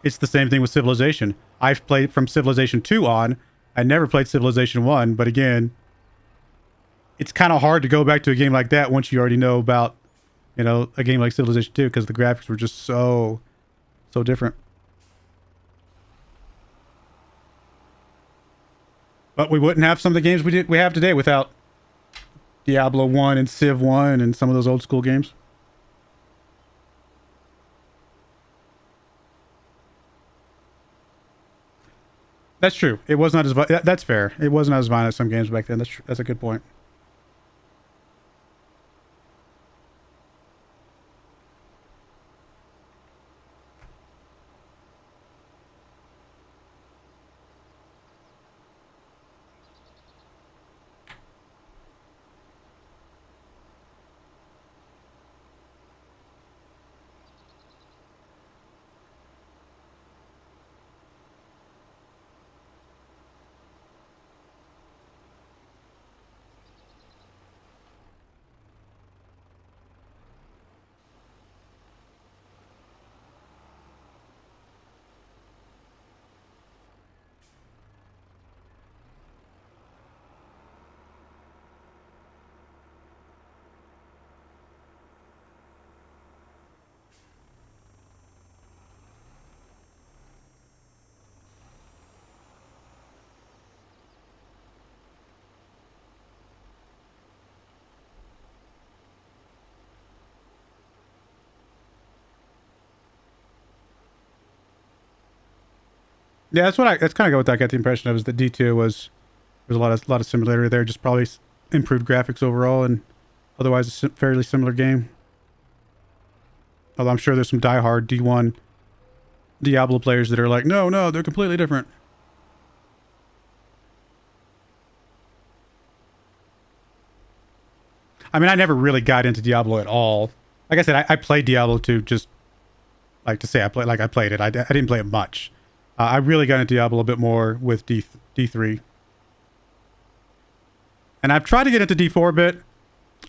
A: it's the same thing with Civilization. I've played from Civilization 2 on. I never played Civilization 1, but again, it's kind of hard to go back to a game like that once you already know about, a game like Civilization 2 because the graphics were just so different. But we wouldn't have some of the games we have today without Diablo 1 and Civ 1 and some of those old school games. That's true. It was not as that's fair. It wasn't as violent as some games back then. That's true. That's a good point. Yeah, that's kind of what I got the impression of, is that D2 there's a lot of similarity there, just probably improved graphics overall, and otherwise a fairly similar game. Although I'm sure there's some diehard D1 Diablo players that are like, no, they're completely different. I mean, I never really got into Diablo at all. Like I said, I played Diablo 2 just like to say I played it. I didn't play it much. I really got into Diablo a bit more with D3. And I've tried to get into D4 a bit.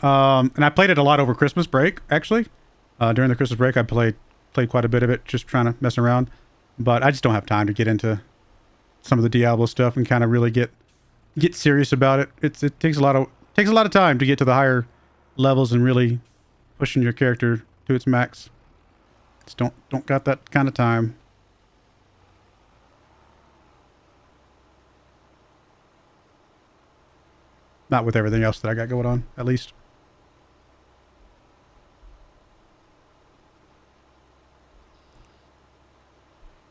A: And I played it a lot over Christmas break, actually. During the Christmas break, I played quite a bit of it, just trying to mess around. But I just don't have time to get into some of the Diablo stuff and kind of really get serious about it. It takes a lot of time to get to the higher levels and really pushing your character to its max. Just don't got that kind of time. Not with everything else that I got going on, at least.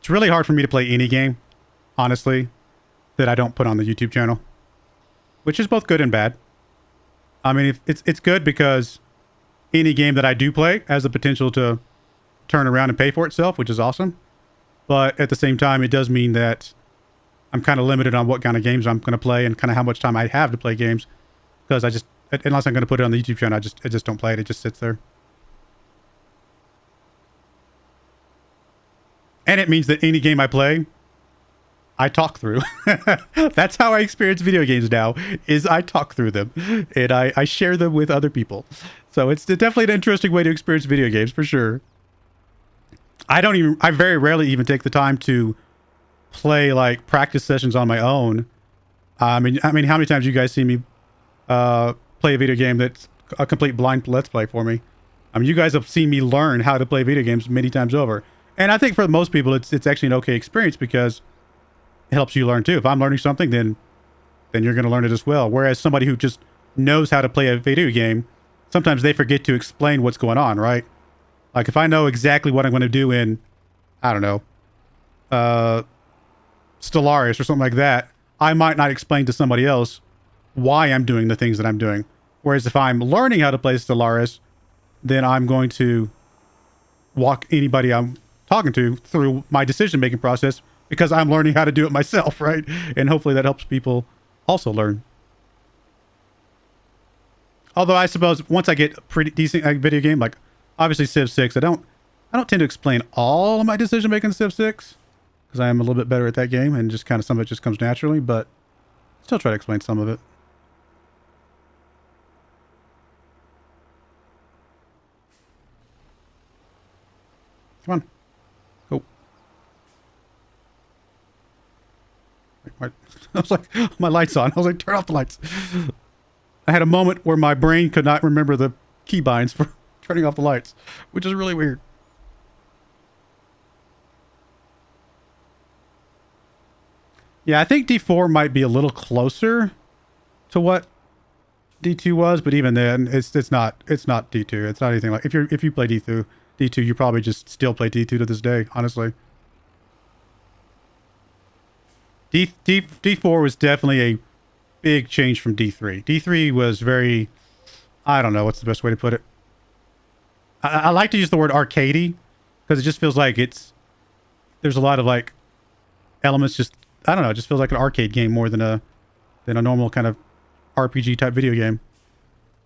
A: It's really hard for me to play any game, honestly, that I don't put on the YouTube channel, which is both good and bad. I mean, it's good because any game that I do play has the potential to turn around and pay for itself, which is awesome. But at the same time, it does mean that I'm kind of limited on what kind of games I'm going to play and kind of how much time I have to play games, because unless I'm going to put it on the YouTube channel, I just don't play it. It just sits there. And it means that any game I play, I talk through. That's how I experience video games now, is I talk through them. And I share them with other people. So it's definitely an interesting way to experience video games, for sure. I very rarely even take the time to play like practice sessions on my own. I mean, how many times you guys see me play a video game that's a complete blind let's play for me? I mean, you guys have seen me learn how to play video games many times over. And I think for most people, it's actually an okay experience, because it helps you learn too. If I'm learning something, then you're going to learn it as well. Whereas somebody who just knows how to play a video game, sometimes they forget to explain what's going on, right? Like if I know exactly what I'm going to do in, I don't know, Stellaris or something like that, I might not explain to somebody else why I'm doing the things that I'm doing. Whereas if I'm learning how to play Stellaris, then I'm going to walk anybody I'm talking to through my decision-making process, because I'm learning how to do it myself, right? And hopefully that helps people also learn. Although I suppose once I get a pretty decent video game, like obviously Civ 6, I don't tend to explain all of my decision-making in Civ 6, because I am a little bit better at that game, and just kind of some of it just comes naturally, but still try to explain some of it. Come on. Go. I was like, my light's on. I was like, turn off the lights. I had a moment where my brain could not remember the keybinds for turning off the lights, which is really weird. Yeah, I think D4 might be a little closer to what D2 was, but even then, it's not D2. It's not anything like, if you play D2, you probably just still play D2 to this day, honestly. D4 was definitely a big change from D3. D3 was very, I don't know what's the best way to put it. I like to use the word arcadey because it just feels like there's a lot of like elements. Just I don't know. It just feels like an arcade game more than a normal kind of RPG type video game.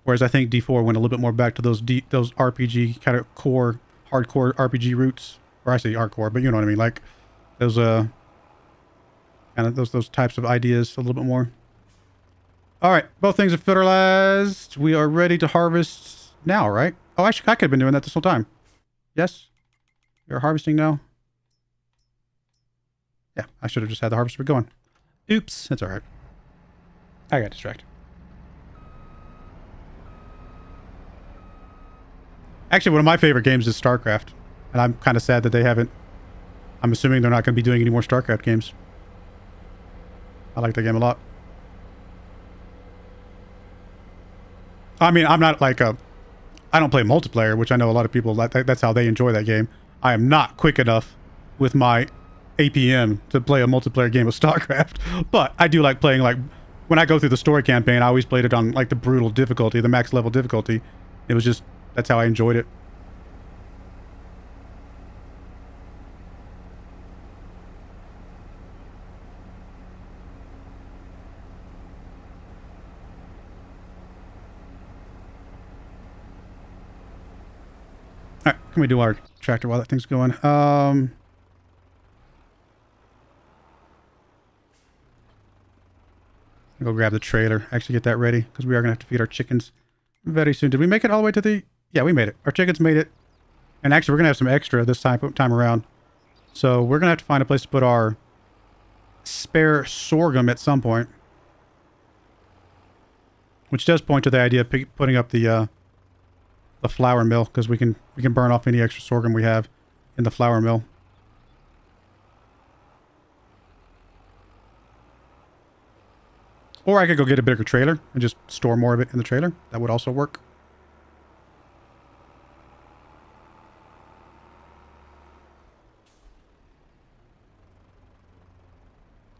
A: Whereas I think D4 went a little bit more back to those RPG kind of hardcore RPG roots. Or I say hardcore, but you know what I mean. Like those kind of those types of ideas a little bit more. All right, both things are fertilized. We are ready to harvest now, right? Oh, I could have been doing that this whole time. Yes, you're harvesting now. Yeah, I should have just had the harvester going. Oops, that's all right. I got distracted. Actually, one of my favorite games is StarCraft, and I'm kind of sad that they haven't. I'm assuming they're not going to be doing any more StarCraft games. I like that game a lot. I mean, I'm not like I don't play multiplayer, which I know a lot of people, that's how they enjoy that game. I am not quick enough with my APM to play a multiplayer game of StarCraft, but I do like playing, like, when I go through the story campaign, I always played it on, like, the brutal difficulty, the max level difficulty. It was just, that's how I enjoyed it. Alright, can we do our tractor while that thing's going? Go grab the trailer. Actually get that ready, because we are going to have to feed our chickens very soon. Did we make it all the way to the... Yeah, we made it. Our chickens made it. And actually, we're going to have some extra this time around. So we're going to have to find a place to put our spare sorghum at some point. Which does point to the idea of putting up the flour mill, because we can burn off any extra sorghum we have in the flour mill. Or I could go get a bigger trailer and just store more of it in the trailer. That would also work.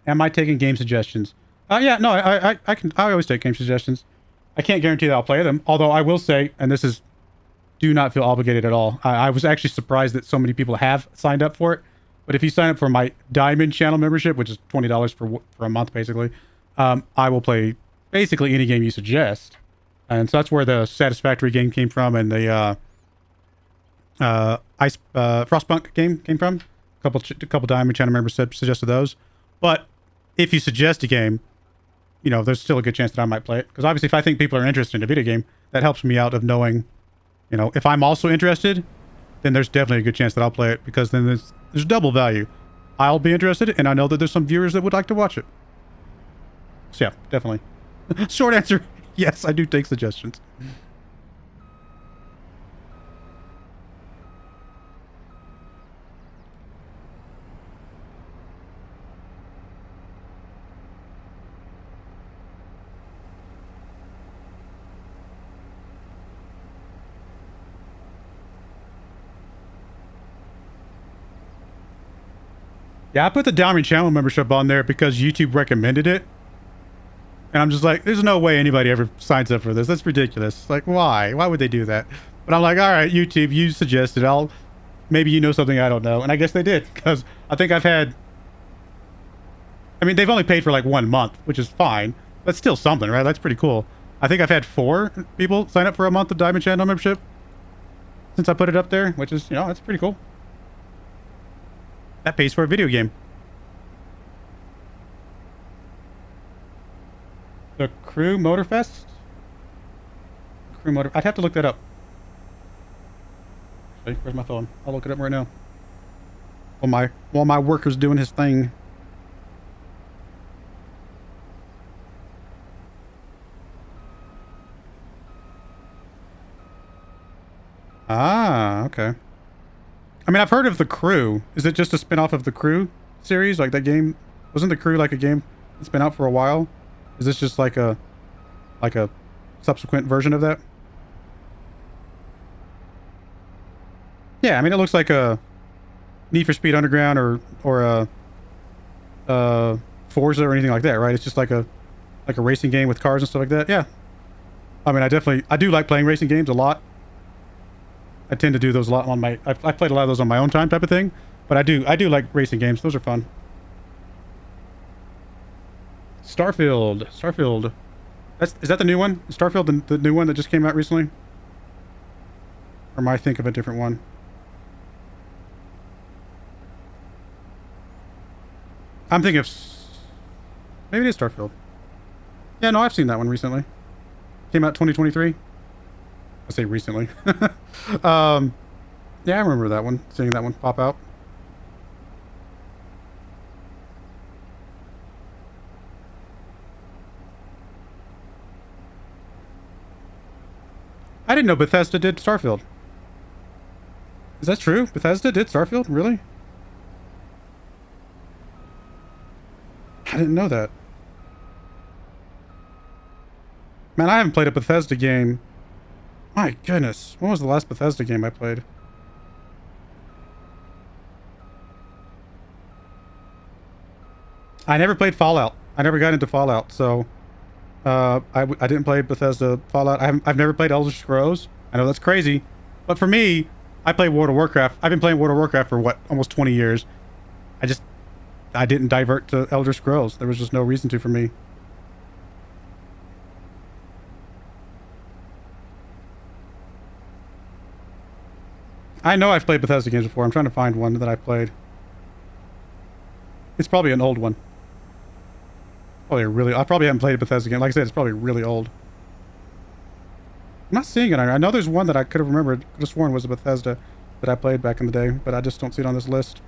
A: Am I taking game suggestions? Yeah, no, I always take game suggestions. I can't guarantee that I'll play them. Although I will say, and this is, do not feel obligated at all. I was actually surprised that so many people have signed up for it. But if you sign up for my Diamond channel membership, which is $20 for a month, basically, I will play basically any game you suggest. And so that's where the Satisfactory game came from, and the Frostpunk game came from. A couple Diamond channel members suggested those. But if you suggest a game, you know, there's still a good chance that I might play it. Because obviously if I think people are interested in a video game, that helps me out of knowing, you know, if I'm also interested, then there's definitely a good chance that I'll play it, because then there's double value. I'll be interested, and I know that there's some viewers that would like to watch it. So yeah, definitely. Short answer, yes, I do take suggestions. Yeah, I put the Diamond channel membership on there because YouTube recommended it. And I'm just like, there's no way anybody ever signs up for this. That's ridiculous. Like, why? Why would they do that? But I'm like, all right, YouTube, you suggested. Maybe you know something I don't know. And I guess they did, because I think I've had... I mean, they've only paid for like 1 month, which is fine. That's still something, right? That's pretty cool. I think I've had 4 people sign up for a month of Diamond channel membership since I put it up there, which is, you know, that's pretty cool. That pays for a video game. The Crew Motorfest? Crew Motor... I'd have to look that up. Actually, where's my phone? I'll look it up right now. While my worker's doing his thing. Ah, okay. I mean, I've heard of The Crew. Is it just a spin-off of The Crew series? Like that game? Wasn't The Crew like a game that's been out for a while? Is this just like a subsequent version of that? Yeah, I mean, it looks like a Need for Speed Underground or a Forza or anything like that, right? It's just like a racing game with cars and stuff like that. Yeah. I mean, I do like playing racing games a lot. I tend to do those a lot on my... I've played a lot of those on my own time type of thing. But I do like racing games. Those are fun. Starfield. Is that the new one? Starfield, the new one that just came out recently? Or am I thinking of a different one? I'm thinking of... Maybe it is Starfield. Yeah, no, I've seen that one recently. Came out 2023. I say recently. Yeah, I remember that one. Seeing that one pop out. I didn't know Bethesda did Starfield. Is that true? Bethesda did Starfield? Really? I didn't know that. Man, I haven't played a Bethesda game. My goodness. When was the last Bethesda game I played? I never played Fallout. I never got into Fallout, so... I didn't play Bethesda Fallout. I've never played Elder Scrolls. I know that's crazy. But for me, I play World of Warcraft. I've been playing World of Warcraft for, what, almost 20 years. I didn't divert to Elder Scrolls. There was just no reason to for me. I know I've played Bethesda games before. I'm trying to find one that I played. It's probably an old one. I probably haven't played a Bethesda game. Like I said, it's probably really old. I'm not seeing it. I know there's one that I could have remembered. Could have sworn was a Bethesda that I played back in the day, but I just don't see it on this list.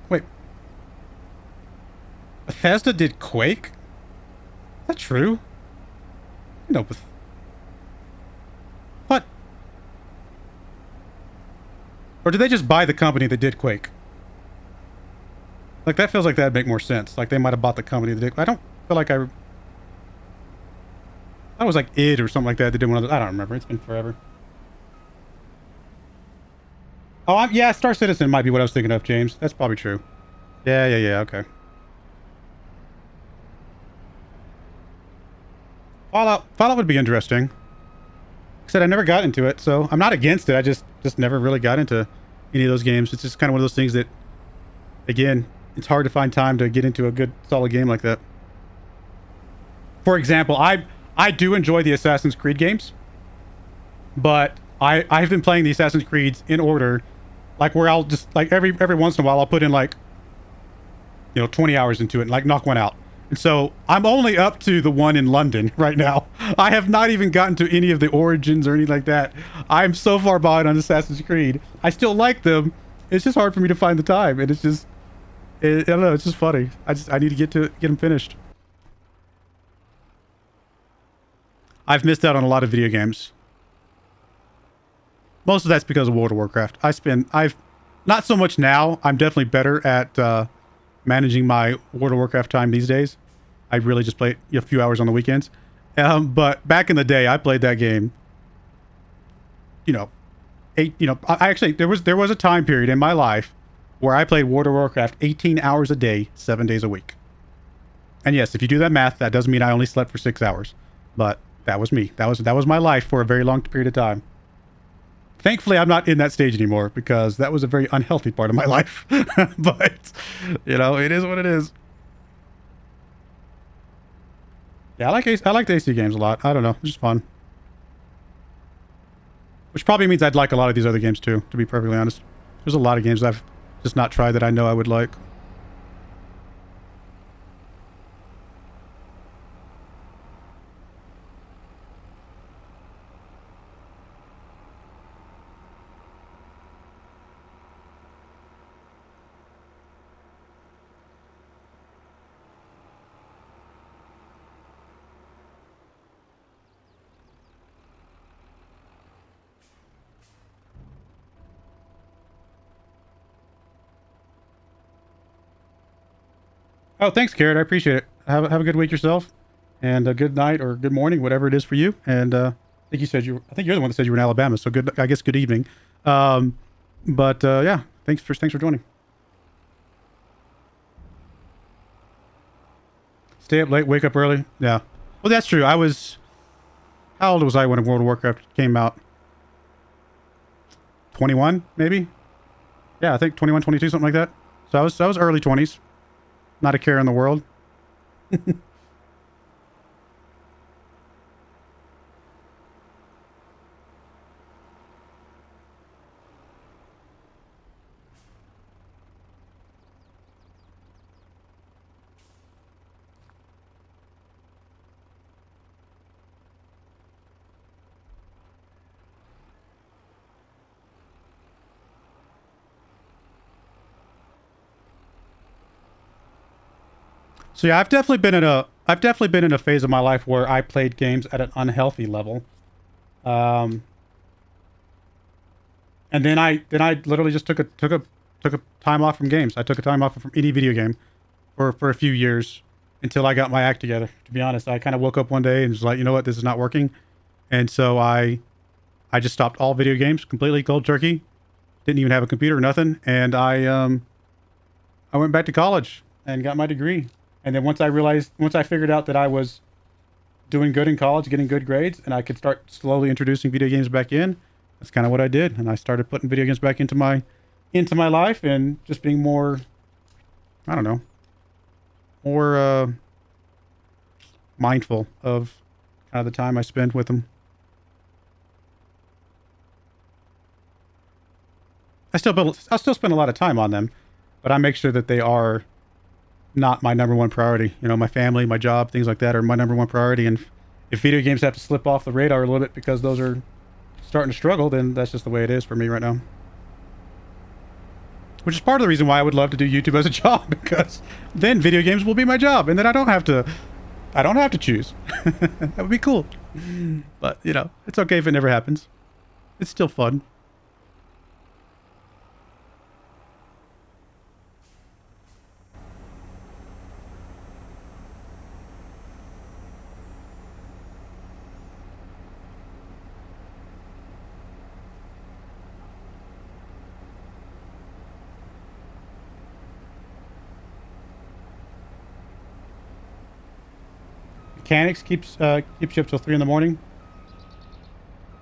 A: Wait. Bethesda did Quake? Is that true? No, what? Or did they just buy the company that did Quake? Like, that feels like that'd make more sense. Like, they might have bought the company that did... I don't feel like I... That was like id or something like that. They did one of those. I don't remember. It's been forever. Oh, yeah, Star Citizen might be what I was thinking of, James. That's probably true. Yeah, okay. Fallout would be interesting. Like I said, I never got into it, so I'm not against it. I just never really got into any of those games. It's just kind of one of those things that, again, it's hard to find time to get into a good, solid game like that. For example, I do enjoy the Assassin's Creed games, but I've been playing the Assassin's Creeds in order, like where I'll just, like every once in a while I'll put in like, 20 hours into it and like knock one out. And so I'm only up to the one in London right now. I have not even gotten to any of the Origins or anything like that. I'm so far behind on Assassin's Creed. I still like them. It's just hard for me to find the time, and it's just, I don't know, it's just funny. I need to get them finished. I've missed out on a lot of video games. Most of that's because of World of Warcraft. I've not so much now. I'm definitely better at managing my World of Warcraft time these days. I really just play a few hours on the weekends. But back in the day, I played that game. There was a time period in my life where I played World of Warcraft 18 hours a day, 7 days a week. And yes, if you do that math, that does mean I only slept for 6 hours. But that was me. That was my life for a very long period of time. Thankfully, I'm not in that stage anymore because that was a very unhealthy part of my life. But, it is what it is. Yeah, I like the AC games a lot. I don't know. It's just fun. Which probably means I'd like a lot of these other games too, to be perfectly honest. There's a lot of games I've just not tried that I know I would like. Oh, thanks, Carrot. I appreciate it. Have a good week yourself, and a good night or good morning, whatever it is for you. And I think you're the one that said you were in Alabama. So good. I guess good evening. Yeah, thanks for joining. Stay up late, wake up early. Yeah. Well, that's true. I was... How old was I when World of Warcraft came out? 21, maybe? Yeah, I think 21, 22, something like that. So I was early 20s. Not a care in the world. So yeah, I've definitely been in a phase of my life where I played games at an unhealthy level. And then I literally just took a time off from games. I took a time off from any video game for a few years until I got my act together. To be honest, I kind of woke up one day and was like, you know what, this is not working. And so I just stopped all video games completely, cold turkey. Didn't even have a computer or nothing. And I went back to college and got my degree. And then once I figured out that I was doing good in college, getting good grades, and I could start slowly introducing video games back in, that's kind of what I did. And I started putting video games back into my life and just being more, I don't know, more mindful of kind of the time I spend with them. I still spend a lot of time on them, but I make sure that they are not my number one priority. You know, my family, my job, things like that are my number one priority. And if video games have to slip off the radar a little bit because those are starting to struggle, then that's just the way it is for me right now. Which is part of the reason why I would love to do YouTube as a job, because then video games will be my job, and then I don't have to choose. That would be cool. But, you know, it's okay if it never happens. It's still fun. Mechanics keeps you up till 3 in the morning.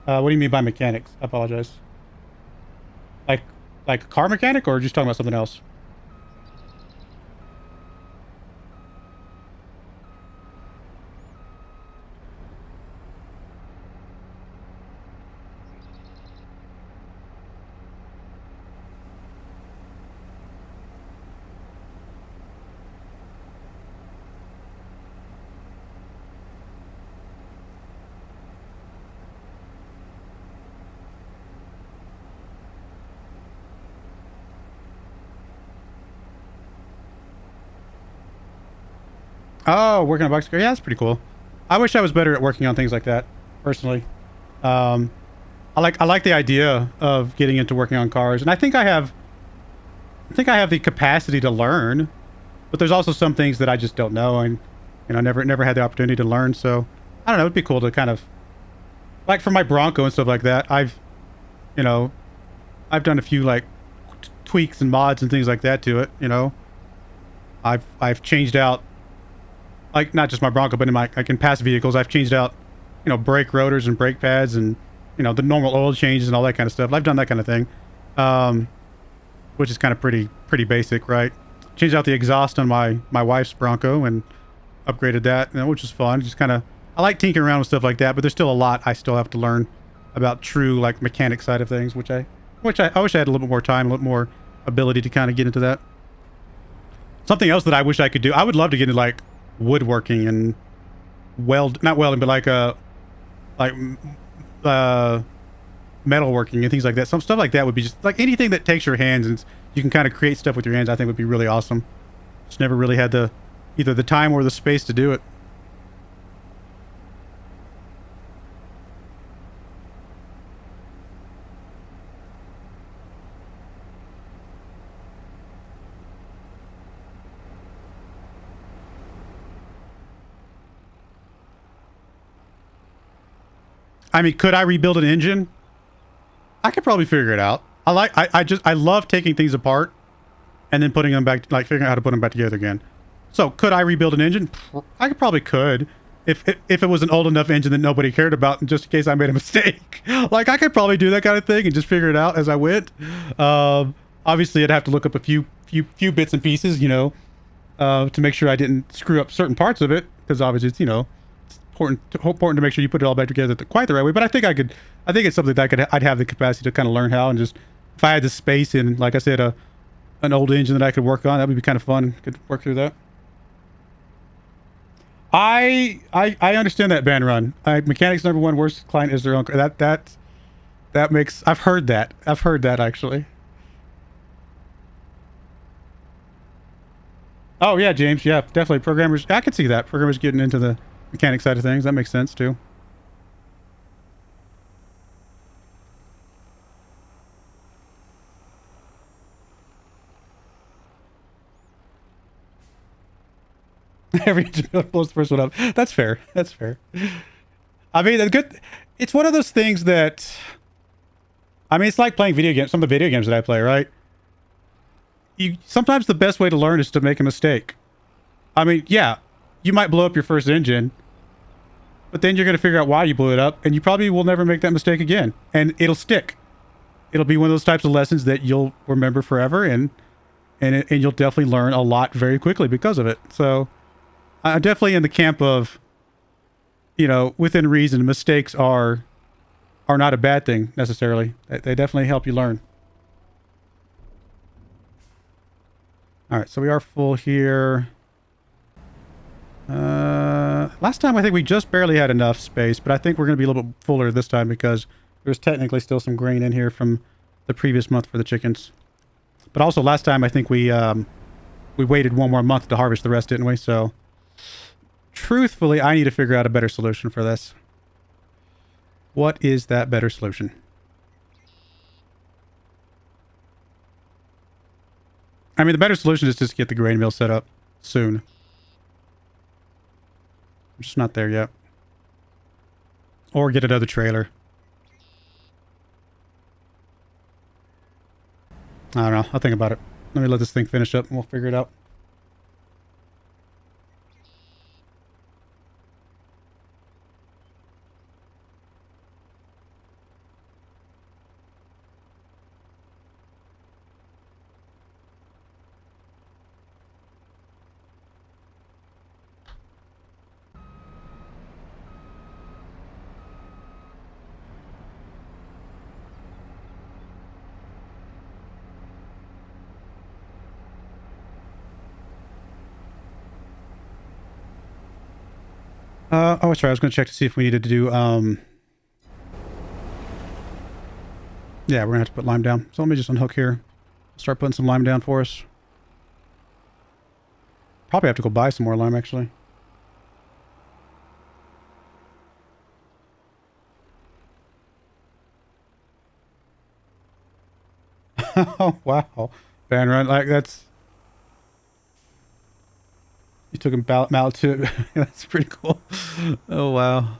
A: What do you mean by mechanics? I apologize. Like a car mechanic, or just talking about something else? Oh, working on box car. Yeah, that's pretty cool. I wish I was better at working on things like that, personally. I like the idea of getting into working on cars, and I think I have the capacity to learn, but there's also some things that I just don't know, and you know, never had the opportunity to learn. So I don't know. It'd be cool to kind of, like for my Bronco and stuff like that. I've done a few like tweaks and mods and things like that to it. You know, I've changed out, like, not just my Bronco, but in past vehicles, I've changed out, you know, brake rotors and brake pads and, you know, the normal oil changes and all that kind of stuff. I've done that kind of thing, which is kind of pretty basic, right? Changed out the exhaust on my wife's Bronco and upgraded that, you know, which was fun. Just kind of, I like tinkering around with stuff like that, but there's still a lot I still have to learn about true, like, mechanic side of things, which I wish I had a little bit more time, a little more ability to kind of get into that. Something else that I wish I could do, I would love to get into, like, woodworking and not welding, but like metalworking and things like that. Some stuff like that would be just like anything that takes your hands and you can kind of create stuff with your hands. I think would be really awesome. Just never really had either the time or the space to do it. I mean, could I rebuild an engine? I could probably figure it out. I love taking things apart and then putting them back, like figuring out how to put them back together again. So could I rebuild an engine? I probably could. If it was an old enough engine that nobody cared about, just in case I made a mistake. Like, I could probably do that kind of thing and just figure it out as I went. Obviously, I'd have to look up a few bits and pieces, you know, to make sure I didn't screw up certain parts of it, because obviously it's, you know, it's important to make sure you put it all back together quite the right way. But I think I could. I think it's something that I'd have the capacity to kind of learn how, and just if I had the space and, like I said, an old engine that I could work on, that would be kind of fun. Could work through that. I understand that, Ban Run. Mechanics #1 worst client is their own. That makes. I've heard that. I've heard that actually. Oh yeah, James. Yeah, definitely. Programmers. I could see that. Programmers getting into the mechanic side of things. That makes sense too. Every blows the first one up. That's fair. That's fair. I mean, that's good. It's one of those things that. I mean, it's like playing video games. Some of the video games that I play, right? Sometimes the best way to learn is to make a mistake. I mean, yeah, you might blow up your first engine, but then you're going to figure out why you blew it up, and you probably will never make that mistake again, and it'll stick. It'll be one of those types of lessons that you'll remember forever, and you'll definitely learn a lot very quickly because of it. So I'm definitely in the camp of, you know, within reason, mistakes are not a bad thing necessarily. They definitely help you learn. All right, so we are full here. Last time I think we just barely had enough space, but I think we're going to be a little bit fuller this time because there's technically still some grain in here from the previous month for the chickens. But also last time I think we waited one more month to harvest the rest, didn't we? So truthfully, I need to figure out a better solution for this. What is that better solution? I mean, the better solution is just to get the grain mill set up soon. I'm just not there yet. Or get another trailer. I don't know. I'll think about it. Let me let this thing finish up and we'll figure it out. Oh, sorry. I was going to check to see if we needed to do, yeah, we're going to have to put lime down. So let me just unhook here. Start putting some lime down for us. Probably have to go buy some more lime, actually. Oh, wow. Van Run, like, that's... You took him mallet to it. That's pretty cool. Oh, wow.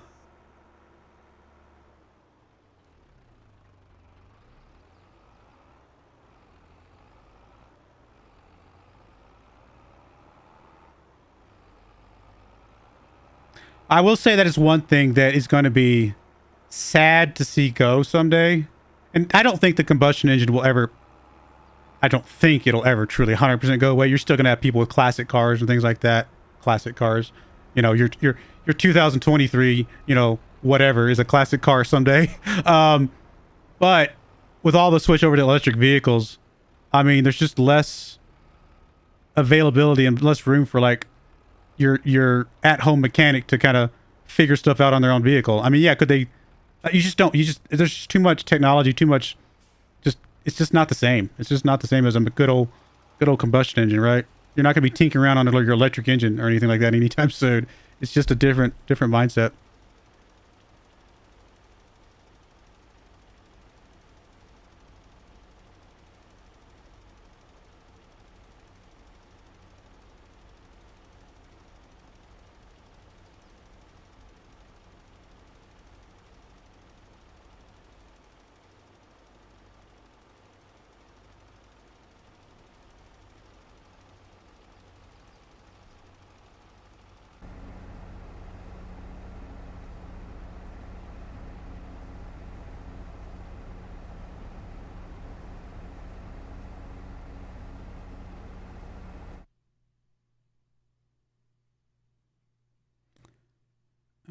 A: I will say that is one thing that is going to be sad to see go someday. And I don't think the combustion engine will ever... I don't think it'll ever truly 100% go away. You're still going to have people with classic cars and things like that. Classic cars. You know, your 2023, you know, whatever is a classic car someday. But with all the switch over to electric vehicles, I mean, there's just less availability and less room for like your at-home mechanic to kind of figure stuff out on their own vehicle. I mean, yeah, could they... there's just too much technology, too much... It's just not the same. It's just not the same as a good old combustion engine, right? You're not going to be tinkering around on your electric engine or anything like that anytime soon. It's just a different mindset.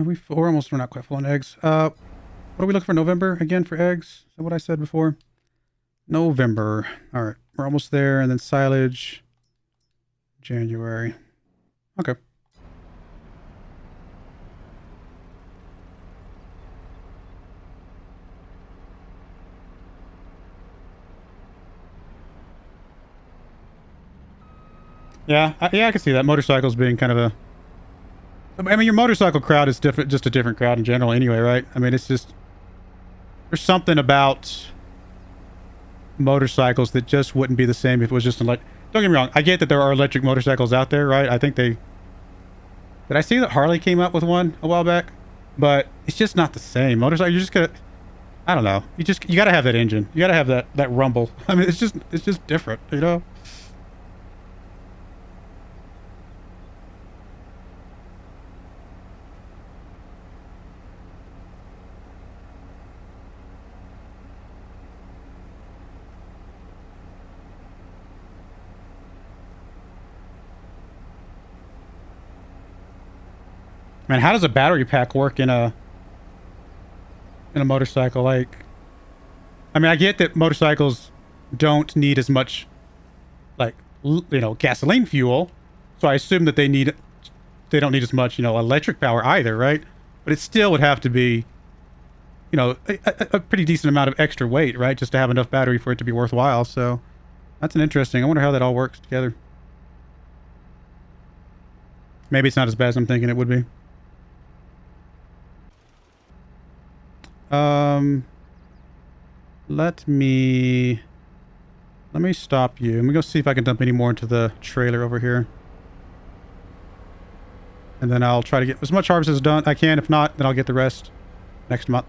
A: We're almost, we're not quite full on eggs. What are we looking for? November again for eggs? Is that what I said before? November. All right, we're almost there. And then silage, January. Okay. Yeah, I can see that. Motorcycles being kind of a... I mean, your motorcycle crowd is different, just a different crowd in general anyway, right? I mean, it's just... There's something about motorcycles that just wouldn't be the same if it was just like... Don't get me wrong, I get that there are electric motorcycles out there, right? I think they... Did I see that Harley came up with one a while back? But it's just not the same. Motorcycle, you're just gonna... I don't know. You gotta have that engine. You gotta have that rumble. I mean, it's just different, you know? Man, how does a battery pack work in a motorcycle? Like, I mean, I get that motorcycles don't need as much, like, you know, gasoline fuel, so I assume that they don't need as much, you know, electric power either, right? But it still would have to be, you know, a pretty decent amount of extra weight, right, just to have enough battery for it to be worthwhile. So that's an interesting. I wonder how that all works together. Maybe it's not as bad as I'm thinking it would be. Let me stop you. Let me go see if I can dump any more into the trailer over here. And then I'll try to get as much harvest as done I can. If not, then I'll get the rest next month.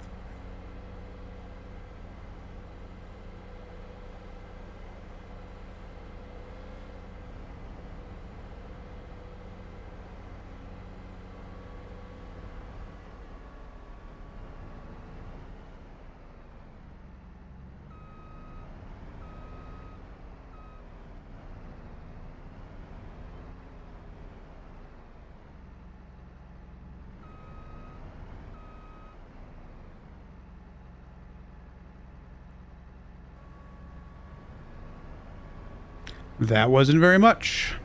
A: That wasn't very much.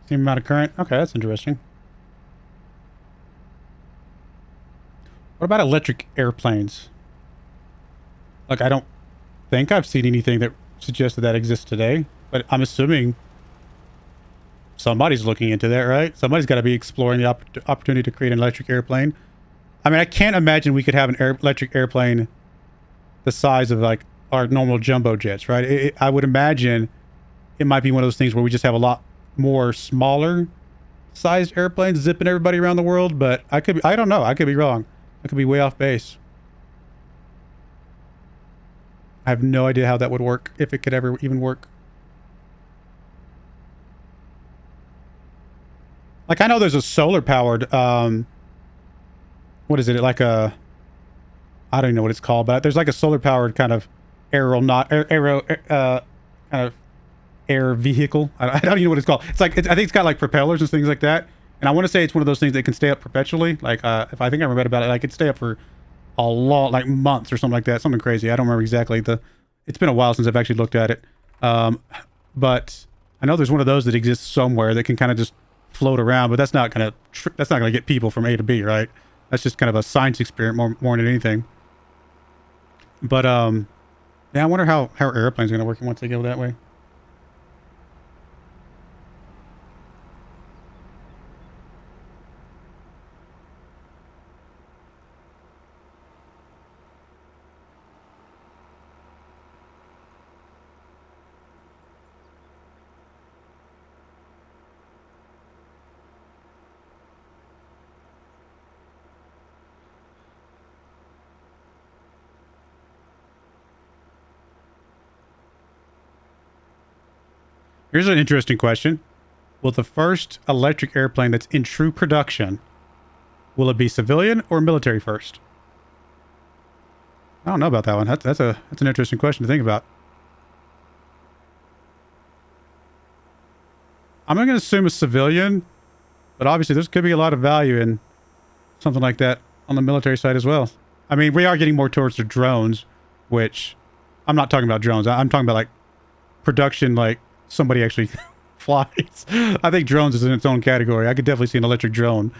A: Same amount of current? Okay, that's interesting. What about electric airplanes? Like, I don't think I've seen anything that suggests that exists today, but I'm assuming somebody's looking into that, right? Somebody's got to be exploring the opportunity to create an electric airplane. I mean, I can't imagine we could have an electric airplane the size of, like, our normal jumbo jets, right? I would imagine it might be one of those things where we just have a lot more smaller sized airplanes zipping everybody around the world, but I don't know. I could be wrong. I could be way off base. I have no idea how that would work, if it could ever even work. Like, I know there's a solar powered, what is it? Like I don't even know what it's called, but there's like a solar powered kind of kind of air vehicle. I don't even know what it's called. It's like, I think it's got like propellers and things like that. And I want to say it's one of those things that can stay up perpetually. Like, if I think I read about it, like, it stay up for a long, like, months or something like that. Something crazy. I don't remember exactly it's been a while since I've actually looked at it. But I know there's one of those that exists somewhere that can kind of just float around, but that's not gonna get people from A to B, right? That's just kind of a science experiment more than anything. But yeah, I wonder how airplanes are gonna work once they go that way. Here's an interesting question. Will the first electric airplane that's in true production, will it be civilian or military first? I don't know about that one. That's an interesting question to think about. I'm going to assume a civilian, but obviously there could be a lot of value in something like that on the military side as well. I mean, we are getting more towards the drones, which I'm not talking about drones. I'm talking about like production, like somebody actually flies. I think drones is in its own category. I could definitely see an electric drone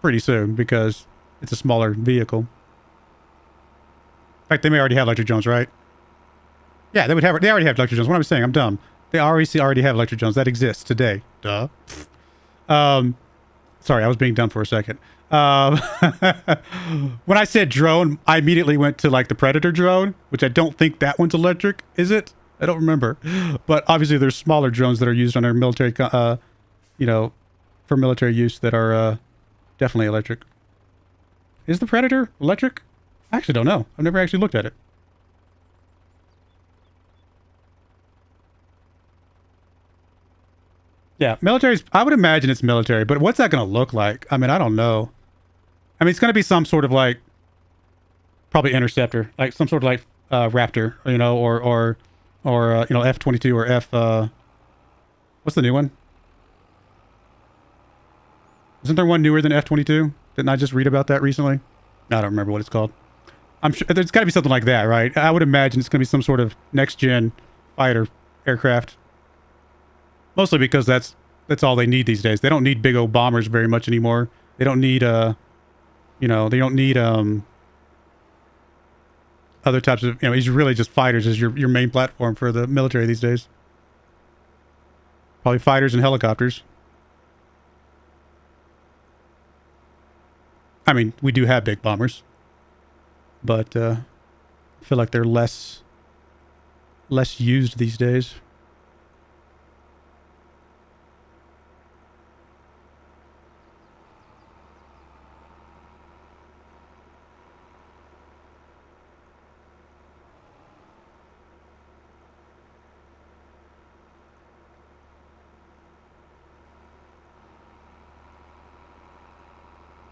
A: pretty soon because it's a smaller vehicle. In fact, they may already have electric drones, right? Yeah, they already have electric drones. What am I saying? I'm dumb. They already have electric drones. That exists today. Duh. Sorry, I was being dumb for a second. When I said drone, I immediately went to like the Predator drone, which I don't think that one's electric, is it? I don't remember. But obviously there's smaller drones that are used on our military, you know, for military use that are definitely electric. Is the Predator electric? I actually don't know. I've never actually looked at it. Yeah, military's, I would imagine it's military, but what's that going to look like? I mean, I don't know. I mean, it's going to be some sort of like, probably interceptor, like some sort of like Raptor, you know, or you know, F22 or what's the new one? Isn't there one newer than F22? Didn't I just read about that recently? I don't remember what it's called. I'm sure there's got to be something like that, right? I would imagine it's going to be some sort of next-gen fighter aircraft. Mostly because that's all they need these days. They don't need big old bombers very much anymore. They don't need you know, they don't need other types of, you know, it's really just fighters as your main platform for the military these days. Probably fighters and helicopters. I mean, we do have big bombers, but I feel like they're less used these days.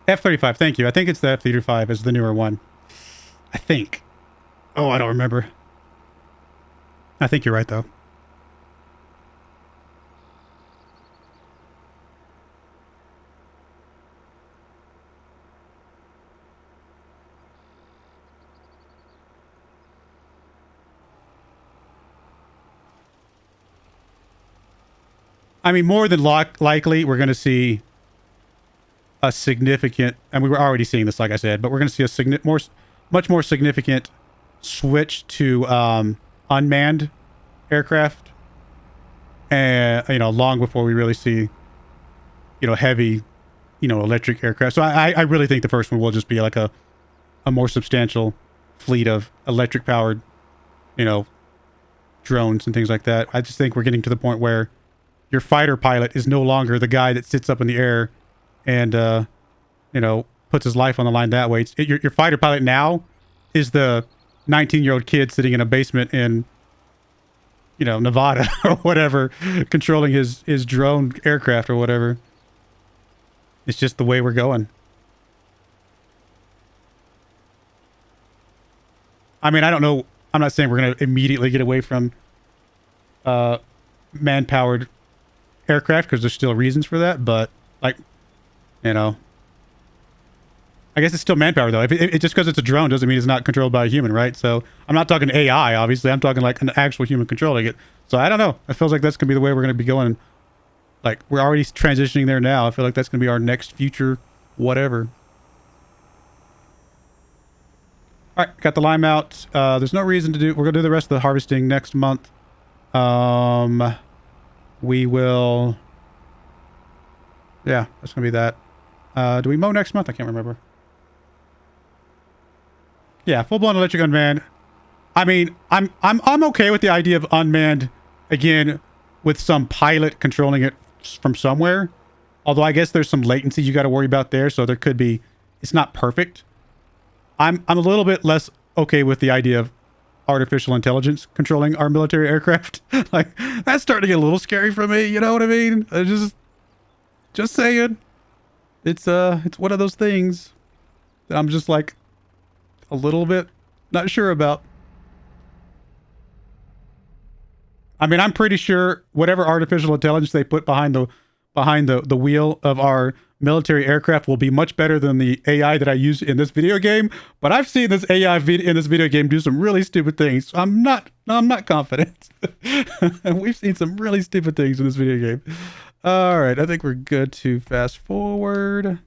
A: F-35, thank you. I think it's the F-35 is the newer one. I think. Oh, I don't remember. I think you're right, though. I mean, more than likely, we're going to see a significant, and we were already seeing this, like I said, but we're going to see a much more significant switch to unmanned aircraft, and you know, long before we really see, you know, heavy, you know, electric aircraft. So I really think the first one will just be like a more substantial fleet of electric powered, you know, drones and things like that. I just think we're getting to the point where your fighter pilot is no longer the guy that sits up in the air and you know, puts his life on the line that way. Your fighter pilot now is the 19-year-old kid sitting in a basement in, you know, Nevada or whatever, controlling his drone aircraft or whatever. It's just the way we're going. I mean, I don't know. I'm not saying we're going to immediately get away from man-powered aircraft, because there's still reasons for that, but like, you know, I guess it's still manpower though. If it just because it's a drone doesn't mean it's not controlled by a human, right? So I'm not talking AI, obviously. I'm talking like an actual human controlling it. So I don't know. It feels like that's gonna be the way we're gonna be going. Like, we're already transitioning there now. I feel like that's gonna be our next future, whatever. All right, got the lime out. There's no reason to do. We're gonna do the rest of the harvesting next month. We will. Yeah, that's gonna be that. Do we mow next month? I can't remember. Yeah, full-blown electric unmanned. I mean, I'm okay with the idea of unmanned again, with some pilot controlling it from somewhere. Although I guess there's some latency you got to worry about there, so there could be. It's not perfect. I'm a little bit less okay with the idea of artificial intelligence controlling our military aircraft. Like, that's starting to get a little scary for me. You know what I mean? Just saying. It's one of those things that I'm just like a little bit not sure about. I mean, I'm pretty sure whatever artificial intelligence they put behind the wheel of our military aircraft will be much better than the AI that I use in this video game. But I've seen this AI in this video game do some really stupid things. So I'm not confident. We've seen some really stupid things in this video game. All right, I think we're good to fast forward.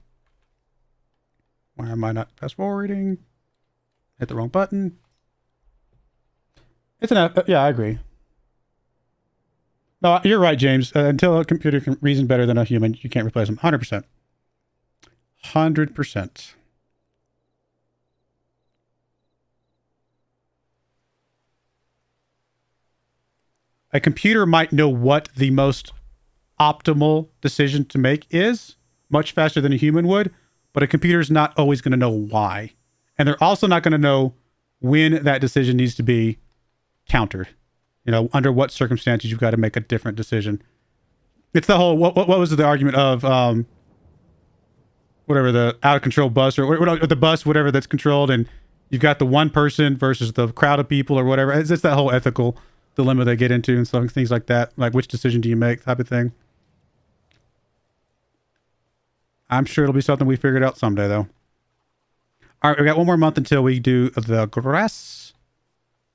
A: Why am I not fast forwarding? Hit the wrong button. It's an yeah, I agree. No, you're right, James. Until a computer can reason better than a human, you can't replace them. 100%. 100%. A computer might know what the most optimal decision to make is much faster than a human would, but a computer is not always going to know why. And they're also not going to know when that decision needs to be countered. You know, under what circumstances you've got to make a different decision. It's the whole, what was the argument of, whatever, the out of control bus or the bus, whatever that's controlled, and you've got the one person versus the crowd of people or whatever. It's just that whole ethical dilemma they get into and some things like that. Like, which decision do you make type of thing. I'm sure it'll be something we figured out someday, though. All right, we got one more month until we do the grass.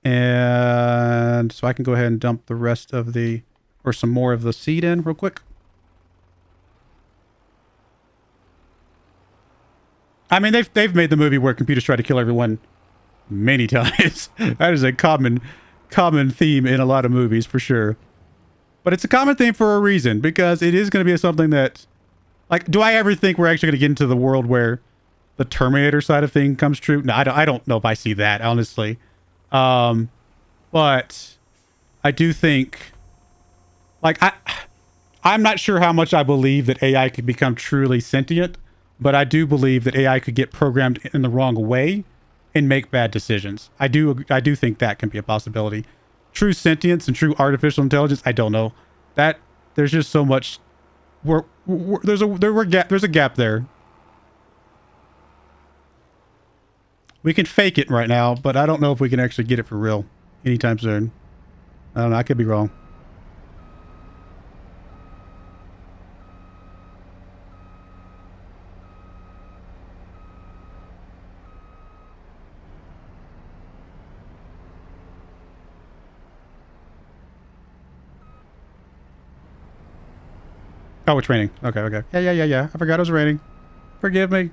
A: And so I can go ahead and dump the rest of the, or some more of the seed in real quick. I mean, they've made the movie where computers try to kill everyone many times. That is a common theme in a lot of movies, for sure. But it's a common theme for a reason, because it is going to be something that, like, do I ever think we're actually going to get into the world where the Terminator side of thing comes true? No, I don't know if I see that, honestly. But I do think, like, I'm not sure how much I believe that AI could become truly sentient, but I do believe that AI could get programmed in the wrong way and make bad decisions. I do think that can be a possibility. True sentience and true artificial intelligence, I don't know. That there's just so much. There's a gap there. We can fake it right now, but I don't know if we can actually get it for real anytime soon. I don't know. I could be wrong. Oh, it's raining. Okay. Yeah. I forgot it was raining. Forgive me.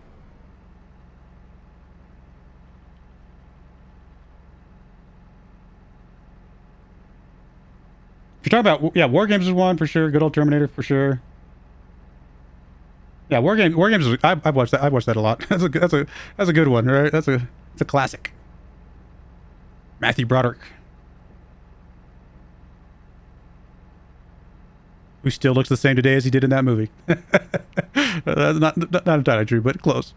A: If you're talking about, yeah, War Games is one for sure. Good old Terminator for sure. Yeah, War Games is, I've watched that. I've watched that a lot. That's a good one, right? It's a classic. Matthew Broderick, who still looks the same today as he did in that movie. That's not entirely true, but close.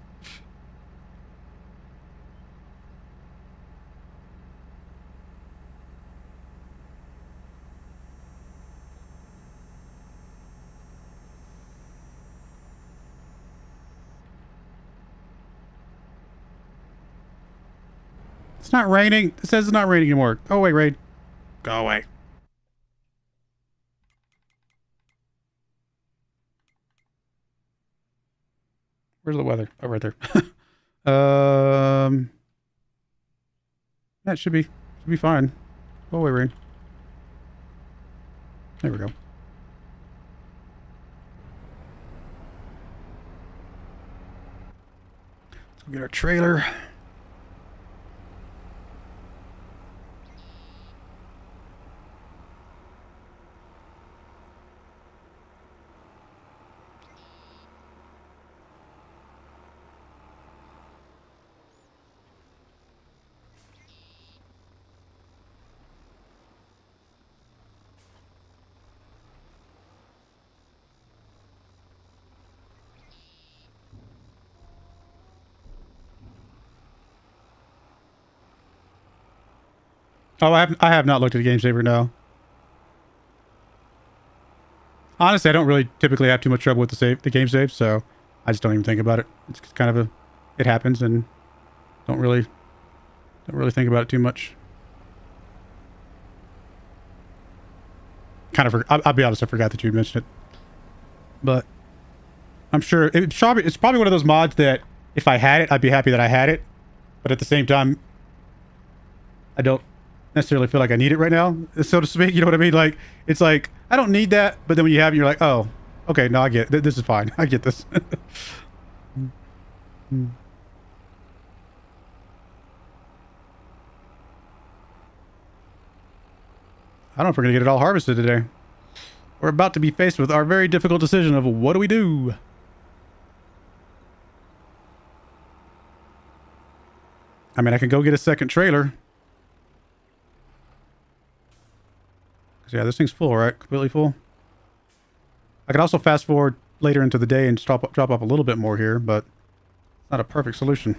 A: It's not raining. It says it's not raining anymore. Go away, rain. Go away. Where's the weather? Oh, right there. That should be fine. Go away, rain. There we go. Let's go get our trailer. Oh, I have not looked at the game saver, no. Honestly, I don't really typically have too much trouble with the game save, so I just don't even think about it. It's kind of it happens, and don't really think about it too much. I'll be honest, I forgot that you mentioned it, but I'm sure it's probably one of those mods that if I had it, I'd be happy that I had it, but at the same time, I don't necessarily feel like I need it right now, so to speak. You know what I mean? Like, it's like, I don't need that, but then when you have it, you're like, oh, okay, no, I get it. This is fine. I get this. I don't know if we're going to get it all harvested today. We're about to be faced with our very difficult decision of what do we do? I mean, I can go get a second trailer. Yeah, this thing's full, right? Completely full. I could also fast forward later into the day and drop off a little bit more here, but it's not a perfect solution.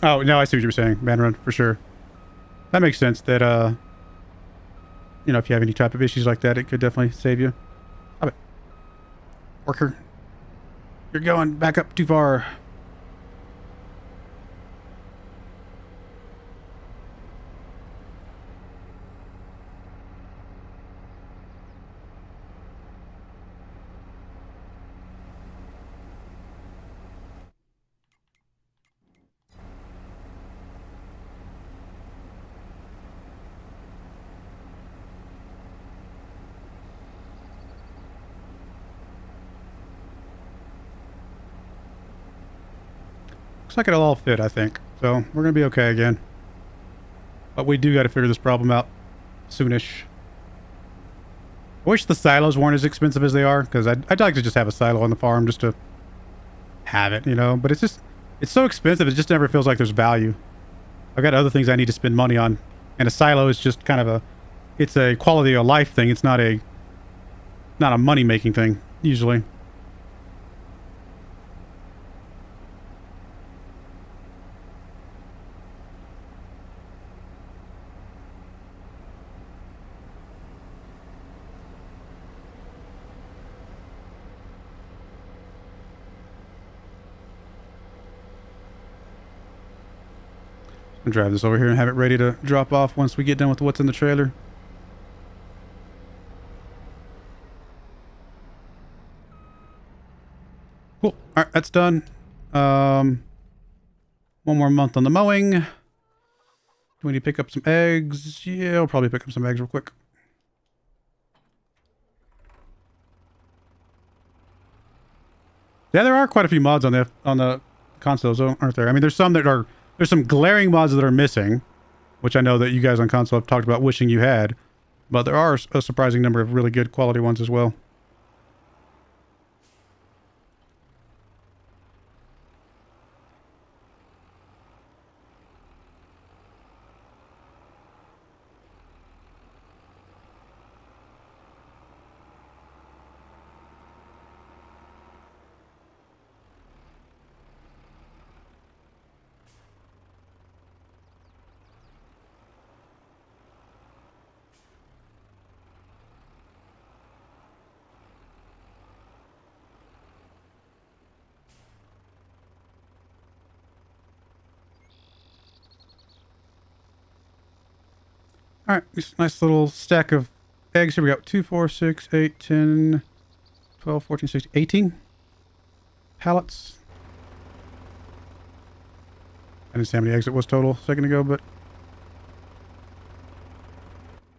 A: Oh, no, I see what you were saying. Man run, for sure. That makes sense that, you know, if you have any type of issues like that, it could definitely save you. Stop it. Worker. You're going back up too far. Looks like it'll all fit, I think. So we're going to be okay again. But we do got to figure this problem out soonish. I wish the silos weren't as expensive as they are, because I'd like to just have a silo on the farm just to have it, you know? But it's so expensive, it just never feels like there's value. I've got other things I need to spend money on, and a silo is just kind of it's a quality of life thing. It's not a money-making thing, usually. I'll drive this over here and have it ready to drop off once we get done with what's in the trailer. Cool. All right, that's done. One more month on the mowing. Do we need to pick up some eggs? Yeah, I'll probably pick up some eggs real quick. Yeah, there are quite a few mods on the consoles, aren't there? I mean, there's some glaring mods that are missing, which I know that you guys on console have talked about wishing you had, but there are a surprising number of really good quality ones as well. All right, this nice little stack of eggs. Here we go. 2, 4, 6, 8, 10, 12, 14, 16, 18 pallets. I didn't see how many eggs it was total a second ago, but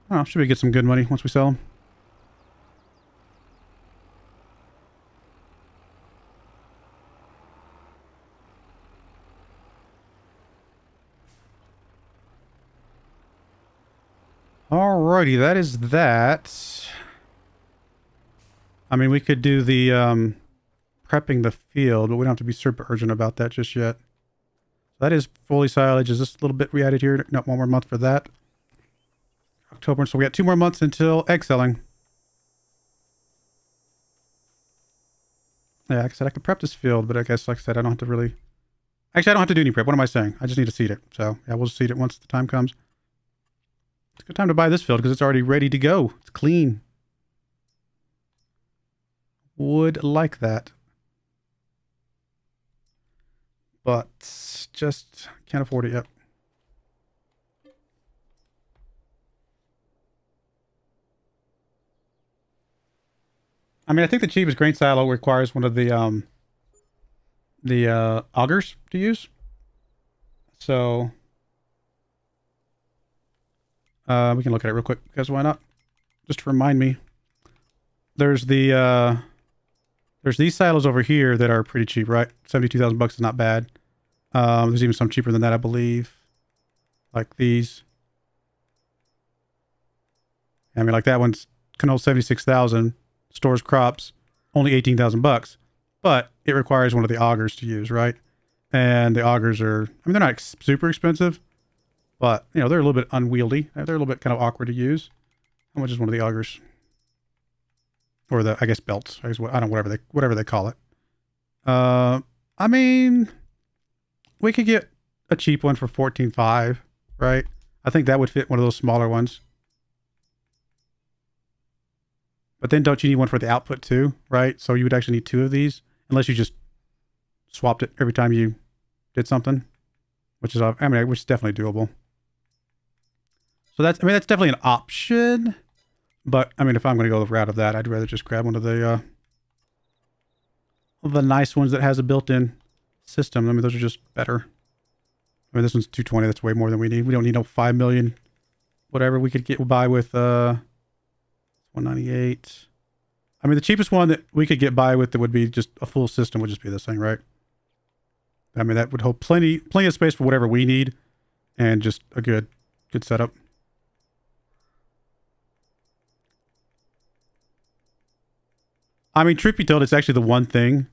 A: oh, should we get some good money once we sell them? Alrighty, that is that. I mean, we could do the prepping the field, but we don't have to be super urgent about that just yet. That is fully silage. Is this a little bit we added here? No, one more month for that. October, so we got 2 more months until egg selling. Yeah, like I said, I could prep this field, but I guess, like I said, I don't have to really... Actually, I don't have to do any prep. What am I saying? I just need to seed it. So, yeah, we'll seed it once the time comes. It's a good time to buy this field because it's already ready to go. It's clean. Would like that. But just can't afford it yet. I mean, I think the cheapest grain silo requires one of the augers to use. So we can look at it real quick because why not? Just to remind me. There's the there's these silos over here that are pretty cheap, right? 72,000 bucks is not bad. There's even some cheaper than that, I believe. Like these. I mean, like that one's can hold 76,000, stores crops, only 18,000 bucks. But it requires one of the augers to use, right? And the augers are, I mean, they're not super expensive, but you know, they're a little bit unwieldy. They're a little bit kind of awkward to use. How much is one of the augers? Or the, I guess, belts. I don't know, whatever they call it. I mean, we could get a cheap one for 14.5, right? I think that would fit one of those smaller ones. But then don't you need one for the output too, right? So you would actually need 2 of these, unless you just swapped it every time you did something, which is, I mean, which is definitely doable. So that's, I mean, that's definitely an option. But I mean, if I'm going to go the route of that, I'd rather just grab one of the nice ones that has a built-in system. I mean, those are just better. I mean, this one's 220. That's way more than we need. We don't need no 5 million, whatever we could get by with 198. I mean, the cheapest one that we could get by with that would be just a full system would just be this thing, right? I mean, that would hold plenty of space for whatever we need, and just a good setup. I mean, truth be told, it's actually the one thing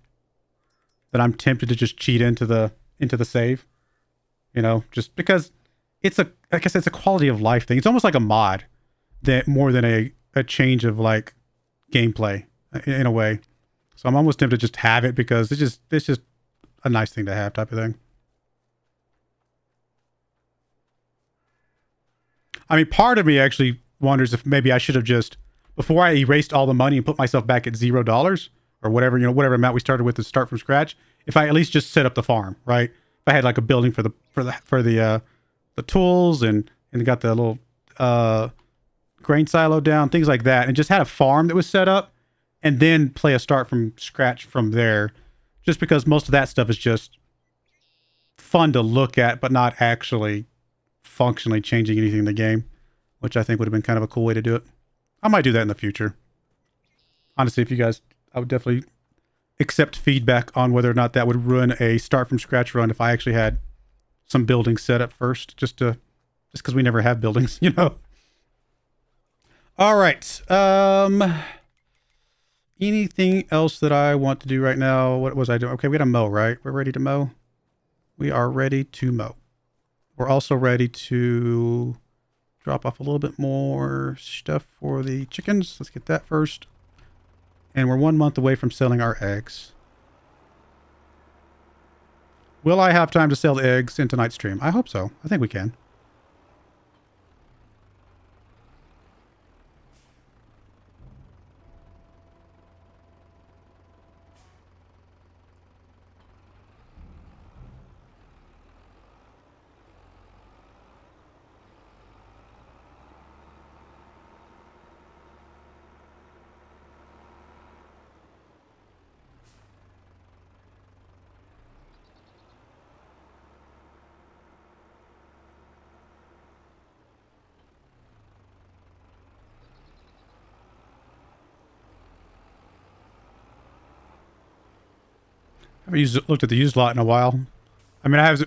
A: that I'm tempted to just cheat into the save. You know, just because it's like I said, it's a quality of life thing. It's almost like a mod that more than a change of like gameplay in a way. So I'm almost tempted to just have it because it's just a nice thing to have type of thing. I mean, part of me actually wonders if maybe I should have just, before I erased all the money and put myself back at $0 or whatever, you know, whatever amount we started with to start from scratch, if I at least just set up the farm, right? If I had like a building for the tools and got the little grain silo down, things like that, and just had a farm that was set up, and then play a start from scratch from there, just because most of that stuff is just fun to look at, but not actually functionally changing anything in the game, which I think would have been kind of a cool way to do it. I might do that in the future. Honestly, if you guys, I would definitely accept feedback on whether or not that would run a start from scratch run if I actually had some buildings set up first, just because we never have buildings, you know. All right. Anything else that I want to do right now? What was I doing? Okay, we got to mow, right? We're ready to mow. We are ready to mow. We're also ready to drop off a little bit more stuff for the chickens. Let's get that first. And we're 1 month away from selling our eggs. Will I have time to sell the eggs in tonight's stream? I hope so. I think we can. I haven't looked at the used lot in a while. I mean,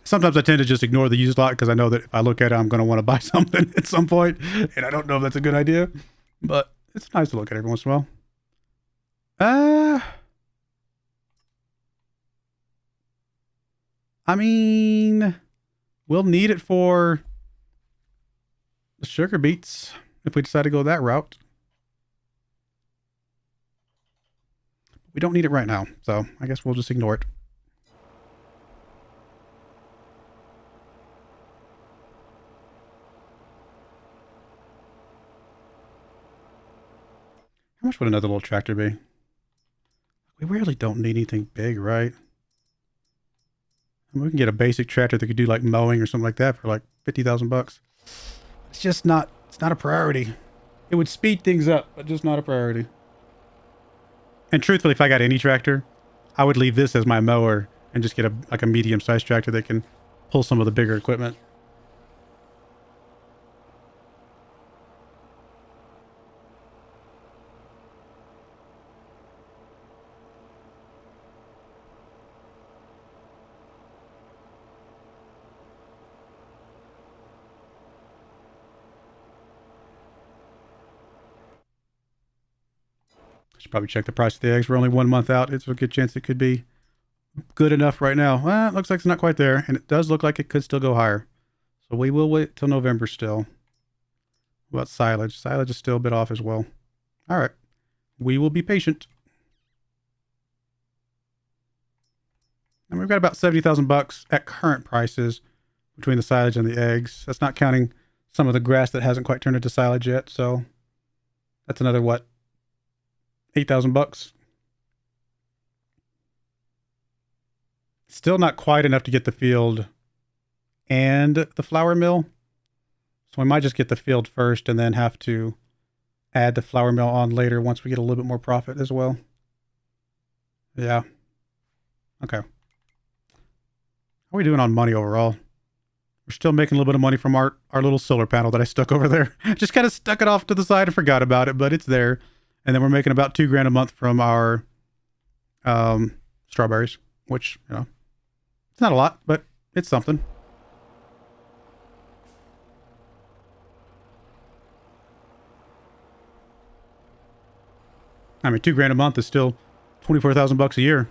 A: sometimes I tend to just ignore the used lot because I know that if I look at it, I'm going to want to buy something at some point, and I don't know if that's a good idea, but it's nice to look at every once in a while. I mean, we'll need it for the sugar beets if we decide to go that route. We don't need it right now, so I guess we'll just ignore it. How much would another little tractor be? We really don't need anything big, right? I mean, we can get a basic tractor that could do like mowing or something like that for like 50,000 bucks. It's just not, it's not a priority. It would speed things up, but just not a priority. And truthfully, if I got any tractor, I would leave this as my mower and just get a medium-sized tractor that can pull some of the bigger equipment. Should probably check the price of the eggs. We're only 1 month out. It's a good chance it could be good enough right now. Well, it looks like it's not quite there, and it does look like it could still go higher. So we will wait till November still. What about silage? Silage is still a bit off as well. All right. We will be patient. And we've got about 70,000 bucks at current prices between the silage and the eggs. That's not counting some of the grass that hasn't quite turned into silage yet. So that's another, what, 8,000 bucks. Still not quite enough to get the field and the flour mill. So we might just get the field first and then have to add the flour mill on later once we get a little bit more profit as well. Yeah. Okay. How are we doing on money overall? We're still making a little bit of money from our little solar panel that I stuck over there. Just kind of stuck it off to the side and forgot about it, but it's there. And then we're making about $2,000 a month from our strawberries, which, you know, it's not a lot, but it's something. I mean, $2,000 a month is still 24,000 bucks a year.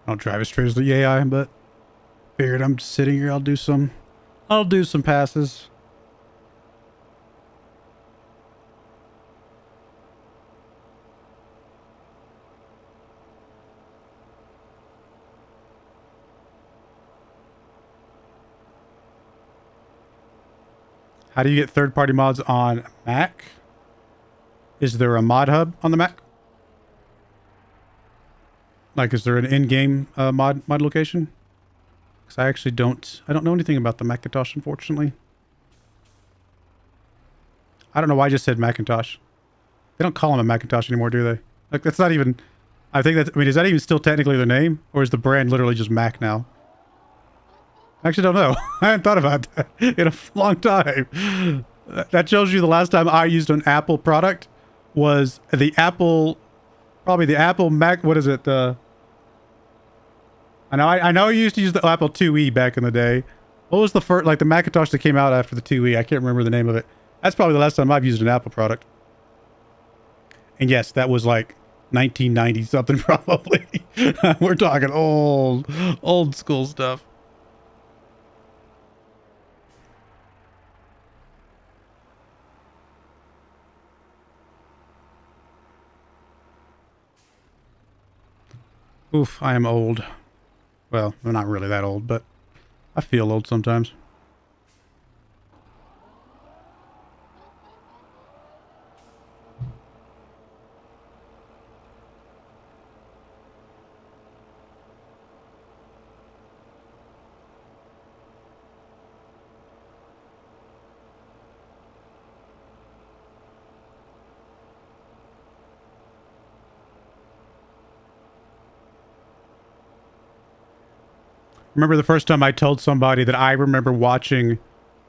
A: I don't drive as straight as the AI, but figured I'm just sitting here. I'll do some passes. How do you get third-party mods on Mac? Is there a mod hub on the Mac? Like, is there an in-game mod location? Because I actually don't know anything about the Macintosh, unfortunately. I don't know why I just said Macintosh. They don't call them a Macintosh anymore, do they? Like, that's not even... I think that's... I mean, is that even still technically their name? Or is the brand literally just Mac now? I actually don't know. I haven't thought about that in a long time. That shows you the last time I used an Apple product was the Apple... Probably the Apple Mac... What is it? I know I used to use the Apple IIe back in the day. What was the first, like the Macintosh that came out after the IIe? I can't remember the name of it. That's probably the last time I've used an Apple product. And yes, that was like 1990 something probably. We're talking old school stuff. Oof, I am old. Well, I'm not really that old, but I feel old sometimes. remember the first time I told somebody that I remember watching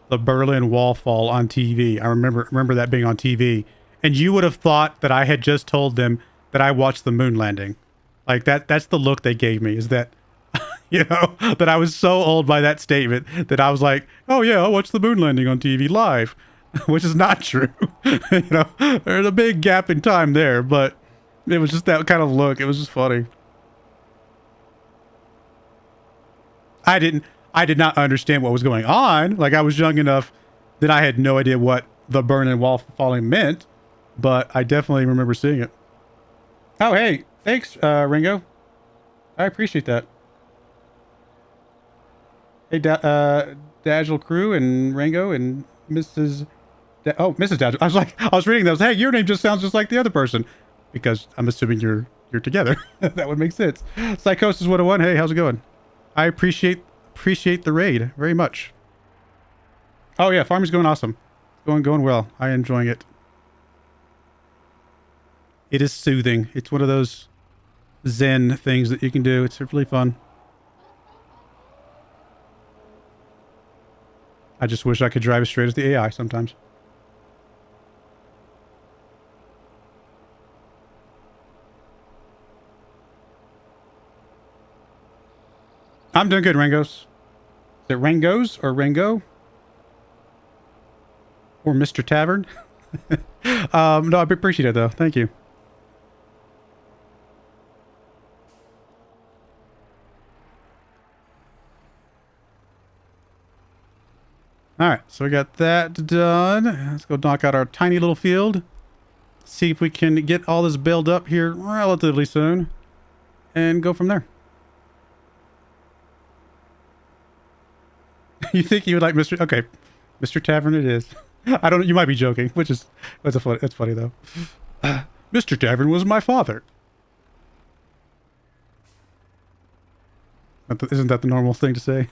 A: the Berlin Wall fall on TV. I remember that being on TV. And you would have thought that I had just told them that I watched the moon landing. Like that's the look they gave me, is that, you know, that I was so old by that statement that I was like, oh yeah, I watched the moon landing on TV live, which is not true. You know, there's a big gap in time there, but it was just that kind of look. It was just funny. I did not understand what was going on. Like, I was young enough that I had no idea what the Berlin Wall falling meant, but I definitely remember seeing it. Oh, hey, thanks, Ringo. I appreciate that. Hey, Dagil Crew and Ringo and Mrs. Mrs. Dagil. I was reading those. Hey, your name just sounds just like the other person, because I'm assuming you're together. That would make sense. Psychosis 101. Hey, how's it going? I appreciate the raid very much. Oh yeah, farming's going awesome. Going well. I'm enjoying it. It is soothing. It's one of those Zen things that you can do. It's really fun. I just wish I could drive as straight as the AI sometimes. I'm doing good, Rangos. Is it Rangos or Rango? Or Mr. Tavern? No, I appreciate it though. Thank you. Alright, so we got that done. Let's go knock out our tiny little field. See if we can get all this built up here relatively soon. And go from there. You think you would like Mr. Okay, Mr. Tavern it is. I don't. You might be joking, which is that's funny though. Mr. Tavern was my father. Isn't that the normal thing to say?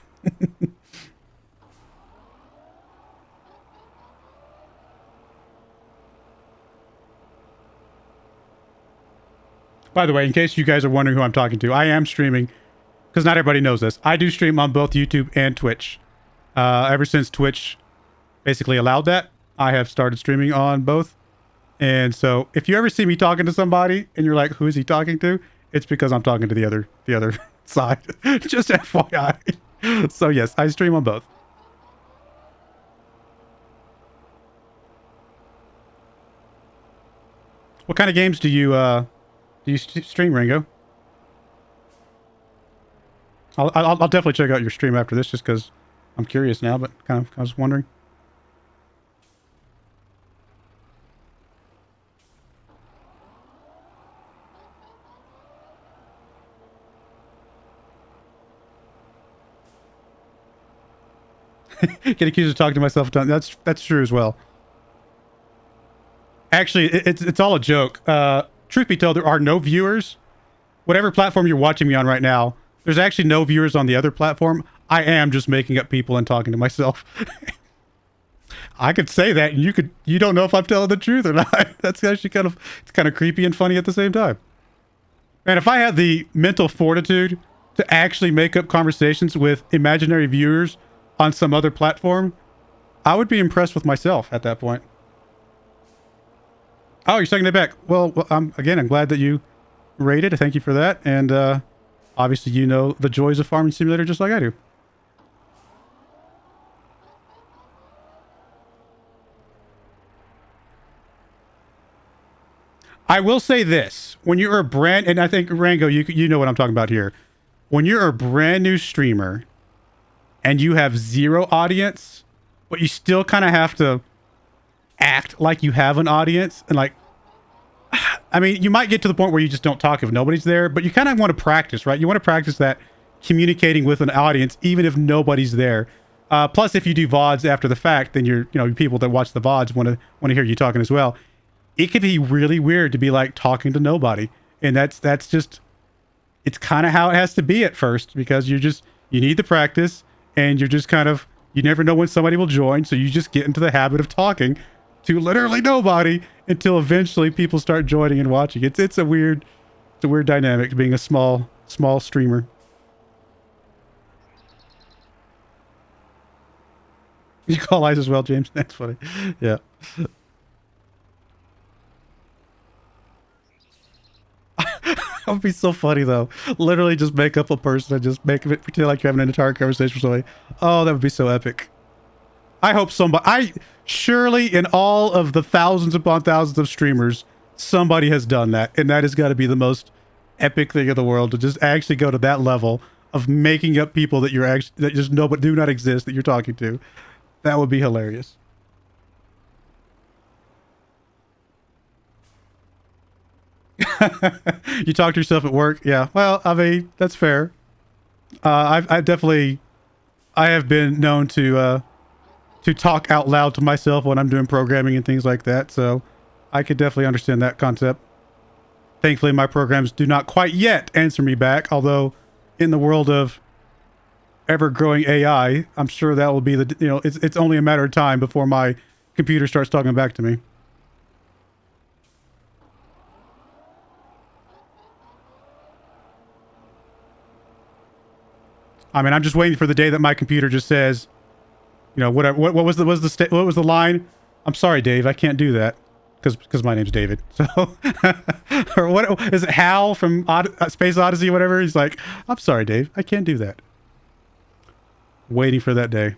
A: By the way, in case you guys are wondering who I'm talking to, I am streaming, because not everybody knows this. I do stream on both YouTube and Twitch. Ever since Twitch basically allowed that, I have started streaming on both. And so if you ever see me talking to somebody and you're like, who is he talking to? It's because I'm talking to the other side. Just FYI. So yes, I stream on both. What kind of games do you stream, Ringo? I'll definitely check out your stream after this, just because I'm curious now, but I was wondering. Get accused of talking to myself. That's true as well. Actually, it's all a joke. Truth be told, there are no viewers. Whatever platform you're watching me on right now, there's actually no viewers on the other platform. I am just making up people and talking to myself. I could say that, and you don't know if I'm telling the truth or not. That's actually it's kind of creepy and funny at the same time. Man, if I had the mental fortitude to actually make up conversations with imaginary viewers on some other platform, I would be impressed with myself at that point. Oh, you're taking it back. Well, again, I'm glad that you rated. Thank you for that. And obviously, you know the joys of Farming Simulator just like I do. I will say this. When you're a and I think, Rango, you know what I'm talking about here. When you're a brand new streamer and you have zero audience, but you still kind of have to act like you have an audience, and like, I mean, you might get to the point where you just don't talk if nobody's there, but you kind of want to practice, right? You want to practice that communicating with an audience, even if nobody's there. Plus, if you do VODs after the fact, then people that watch the VODs want to hear you talking as well. It could be really weird to be like talking to nobody, and that's just, it's kind of how it has to be at first, because you need the practice, and you're just kind of, you never know when somebody will join, so you just get into the habit of talking to literally nobody until eventually people start joining and watching. It's a weird dynamic being a small streamer. You call eyes as well, James? That's funny. Yeah. That would be so funny, though. Literally just make up a person and just make it pretend like you're having an entire conversation with somebody. Oh, that would be so epic. I hope somebody... Surely in all of the thousands upon thousands of streamers, somebody has done that. And that has got to be the most epic thing in the world, to just actually go to that level of making up people that you're actually... that just know but do not exist that you're talking to. That would be hilarious. You talk to yourself at work? Yeah. Well, I mean, that's fair. I've definitely... I have been known to talk out loud to myself when I'm doing programming and things like that, so I could definitely understand that concept. Thankfully, my programs do not quite yet answer me back, although in the world of ever-growing AI, I'm sure that will be the... You know, it's only a matter of time before my computer starts talking back to me. I mean, I'm just waiting for the day that my computer just says, you know, whatever. What was the line? I'm sorry, Dave, I can't do that because my name's David. So, or what is it? Hal from Space Odyssey, whatever. He's like, I'm sorry, Dave, I can't do that. Waiting for that day.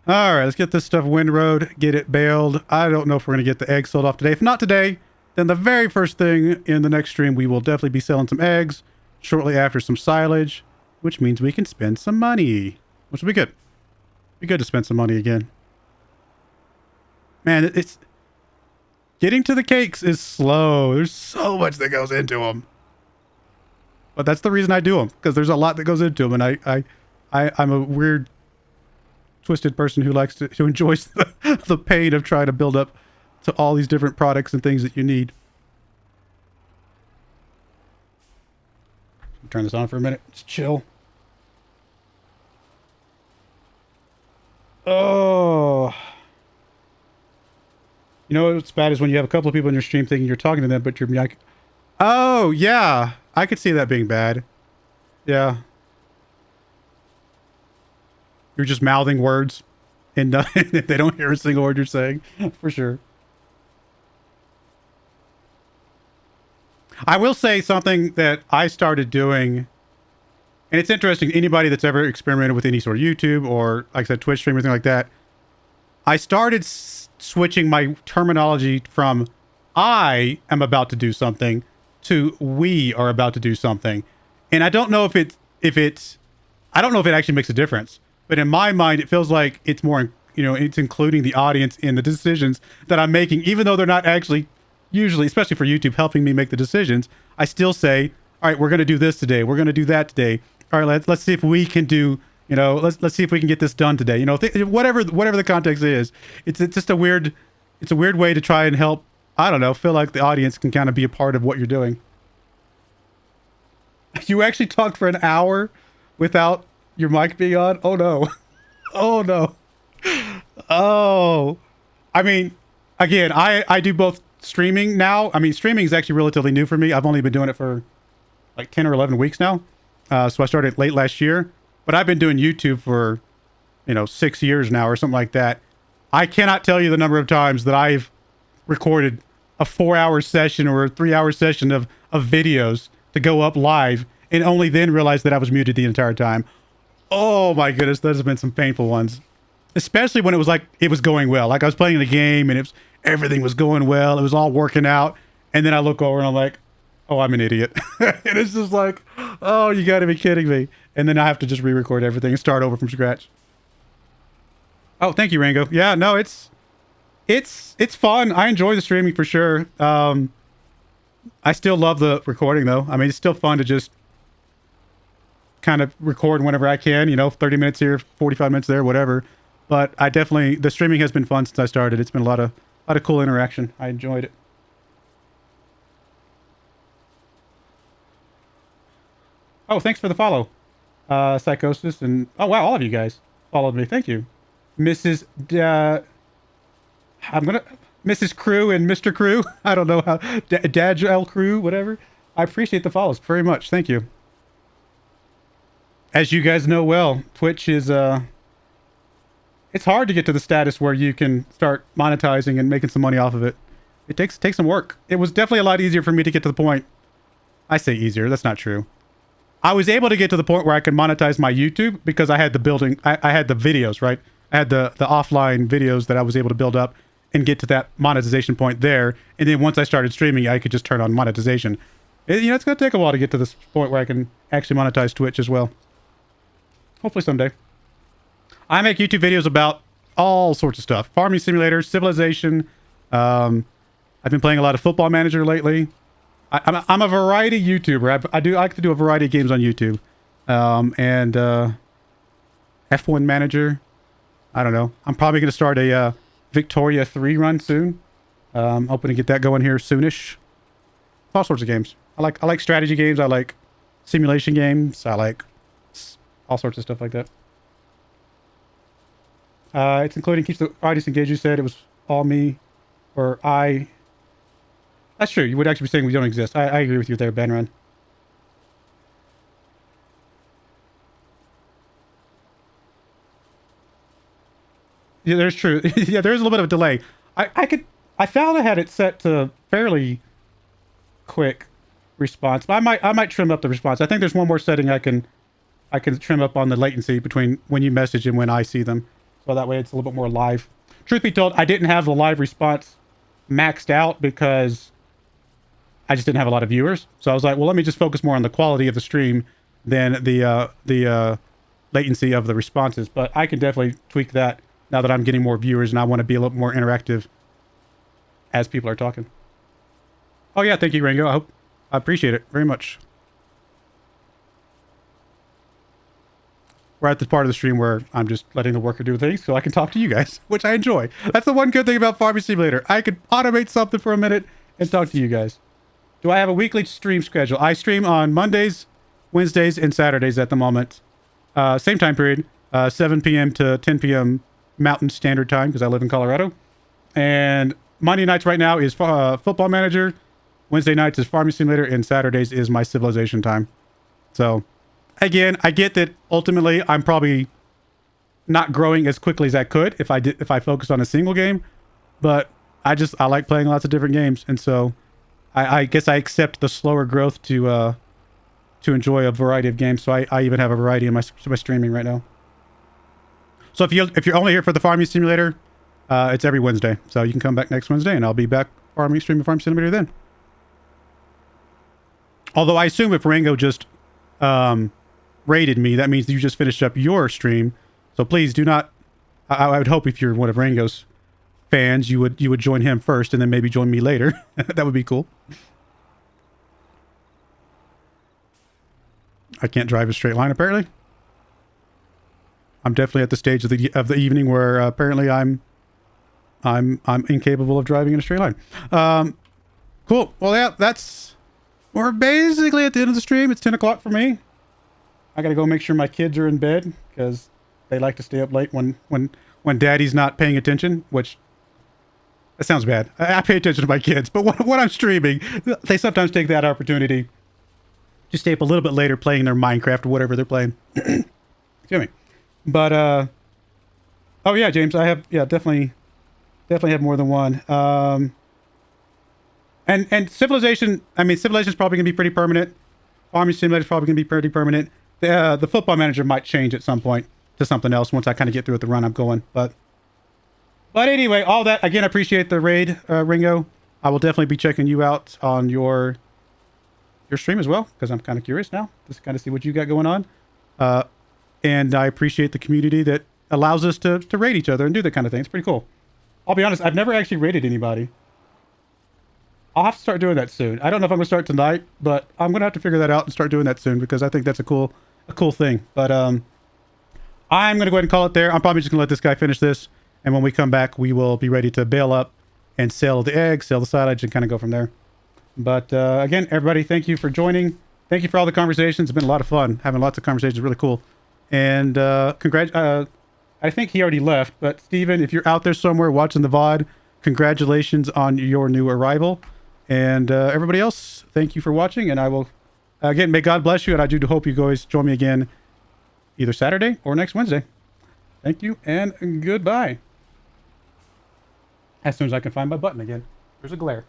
A: All right, let's get this stuff windrowed, get it baled. I don't know if we're going to get the eggs sold off today. If not today, then the very first thing in the next stream, we will definitely be selling some eggs, shortly after some silage, which means we can spend some money, which will be good. Be good to spend some money again. Man, it's... Getting to the cakes is slow. There's so much that goes into them. But that's the reason I do them, because there's a lot that goes into them, and I'm a weird... twisted person who likes who enjoys the pain of trying to build up to all these different products and things that you need. Turn this on for a minute. Just chill. Oh. You know what's bad is when you have a couple of people in your stream thinking you're talking to them, but you're like, oh, yeah. I could see that being bad. Yeah. You're just mouthing words and they don't hear a single word you're saying. For sure. I will say something that I started doing, and it's interesting, anybody that's ever experimented with any sort of YouTube or, like I said, Twitch stream or anything like that, I started switching my terminology from I am about to do something to we are about to do something. And I don't know if I don't know if it actually makes a difference. But in my mind, it feels like it's more, you know, it's including the audience in the decisions that I'm making, even though they're not actually, usually, especially for YouTube, helping me make the decisions. I still say, all right, we're going to do this today. We're going to do that today. All right, let's see if we can do, you know, let's see if we can get this done today. You know, whatever the context is, it's just a weird way to try and help, I don't know, feel like the audience can kind of be a part of what you're doing. You actually talked for an hour without your mic being on? Oh no. Oh no. Oh. I mean, again, I do both streaming now. I mean, streaming is actually relatively new for me. I've only been doing it for like 10 or 11 weeks now. So I started late last year, but I've been doing YouTube for, you know, 6 years now or something like that. I cannot tell you the number of times that I've recorded a 4-hour session or a 3-hour session of videos to go up live and only then realize that I was muted the entire time. Oh my goodness, those have been some painful ones. Especially when it was like, it was going well. Like I was playing the game and everything was going well. It was all working out. And then I look over and I'm like, oh, I'm an idiot. And it's just like, oh, you gotta be kidding me. And then I have to just re-record everything and start over from scratch. Oh, thank you, Rango. Yeah, no, it's fun. I enjoy the streaming for sure. I still love the recording though. I mean, it's still fun to just kind of record whenever I can, you know, 30 minutes here, 45 minutes there, whatever. But I definitely, the streaming has been fun since I started. It's been a lot of cool interaction. I enjoyed it. Oh, thanks for the follow. Psychosis and, oh wow, all of you guys followed me. Thank you. Mrs. Mrs. Crew and Mr. Crew. I don't know how. Dad L Crew, whatever. I appreciate the follows very much. Thank you. As you guys know well, Twitch is it's hard to get to the status where you can start monetizing and making some money off of it. It takes some work. It was definitely a lot easier for me to get to the point. I say easier, that's not true. I was able to get to the point where I could monetize my YouTube because I had the building, I had the videos, right? I had the offline videos that I was able to build up and get to that monetization point there. And then once I started streaming, I could just turn on monetization. You know, it's going to take a while to get to this point where I can actually monetize Twitch as well. Hopefully someday. I make YouTube videos about all sorts of stuff. Farming Simulator, Civilization. I've been playing a lot of Football Manager lately. I'm a variety YouTuber. I like to do a variety of games on YouTube. F1 Manager. I don't know. I'm probably going to start a Victoria 3 run soon. Hoping to get that going here soonish. All sorts of games. I like strategy games. I like simulation games. I like all sorts of stuff like that. It's including keeps the audience engaged. You said it was all me or I. That's true. You would actually be saying we don't exist. I agree with you there, Ben Run. Yeah, there's true. Yeah, there's a little bit of a delay. I found I had it set to fairly quick response, but I might trim up the response. I think there's one more setting I can trim up on the latency between when you message and when I see them. So that way it's a little bit more live. Truth be told, I didn't have the live response maxed out because I just didn't have a lot of viewers. So I was like, well, let me just focus more on the quality of the stream than the latency of the responses. But I can definitely tweak that now that I'm getting more viewers and I want to be a little more interactive as people are talking. Oh yeah, thank you, Rango. I appreciate it very much. We're at the part of the stream where I'm just letting the worker do things so I can talk to you guys, which I enjoy. That's the one good thing about Farming Simulator. I could automate something for a minute and talk to you guys. Do I have a weekly stream schedule? I stream on Mondays, Wednesdays, and Saturdays at the moment. Same time period, 7 p.m. to 10 p.m. Mountain Standard Time because I live in Colorado. And Monday nights right now is Football Manager. Wednesday nights is Farming Simulator, and Saturdays is my Civilization time. So, again, I get that ultimately I'm probably not growing as quickly as I could if I focused on a single game, but I like playing lots of different games, and so I guess I accept the slower growth to enjoy a variety of games. So I even have a variety in my streaming right now. So if you're only here for the Farming Simulator, it's every Wednesday. So you can come back next Wednesday, and I'll be back streaming Farming Simulator then. Although I assume if Rango just rated me, that means you just finished up your stream. So please do not. I would hope if you're one of Rango's fans, you would join him first, and then maybe join me later. That would be cool. I can't drive a straight line apparently. I'm definitely at the stage of the evening where apparently I'm incapable of driving in a straight line. Cool. Well, yeah, we're basically at the end of the stream. It's 10 o'clock for me. I gotta go make sure my kids are in bed because they like to stay up late when daddy's not paying attention, which that sounds bad. I pay attention to my kids, but when I'm streaming, they sometimes take that opportunity to stay up a little bit later playing their Minecraft or whatever they're playing. Excuse me. But, oh yeah, James, I have, yeah, definitely have more than one. And Civilization, I mean, Civilization's probably going to be pretty permanent. Farming Simulator's probably going to be pretty permanent. The Football Manager might change at some point to something else once I kind of get through with the run I'm going. But anyway, all that, again, I appreciate the raid, Ringo. I will definitely be checking you out on your stream as well, because I'm kind of curious now, just kind of see what you got going on. And I appreciate the community that allows us to raid each other and do that kind of thing. It's pretty cool. I'll be honest, I've never actually raided anybody. I'll have to start doing that soon. I don't know if I'm going to start tonight, but I'm going to have to figure that out and start doing that soon because I think that's a cool thing. But I'm going to go ahead and call it there. I'm probably just going to let this guy finish this. And when we come back, we will be ready to bail up and sell the eggs, sell the silage, and kind of go from there. But again, everybody, thank you for joining. Thank you for all the conversations. It's been a lot of fun. Having lots of conversations is really cool. And I think he already left. But Steven, if you're out there somewhere watching the VOD, congratulations on your new arrival. And everybody else, thank you for watching. And I will, again, may God bless you. And I do hope you guys join me again either Saturday or next Wednesday. Thank you and goodbye. As soon as I can find my button again. There's a glare.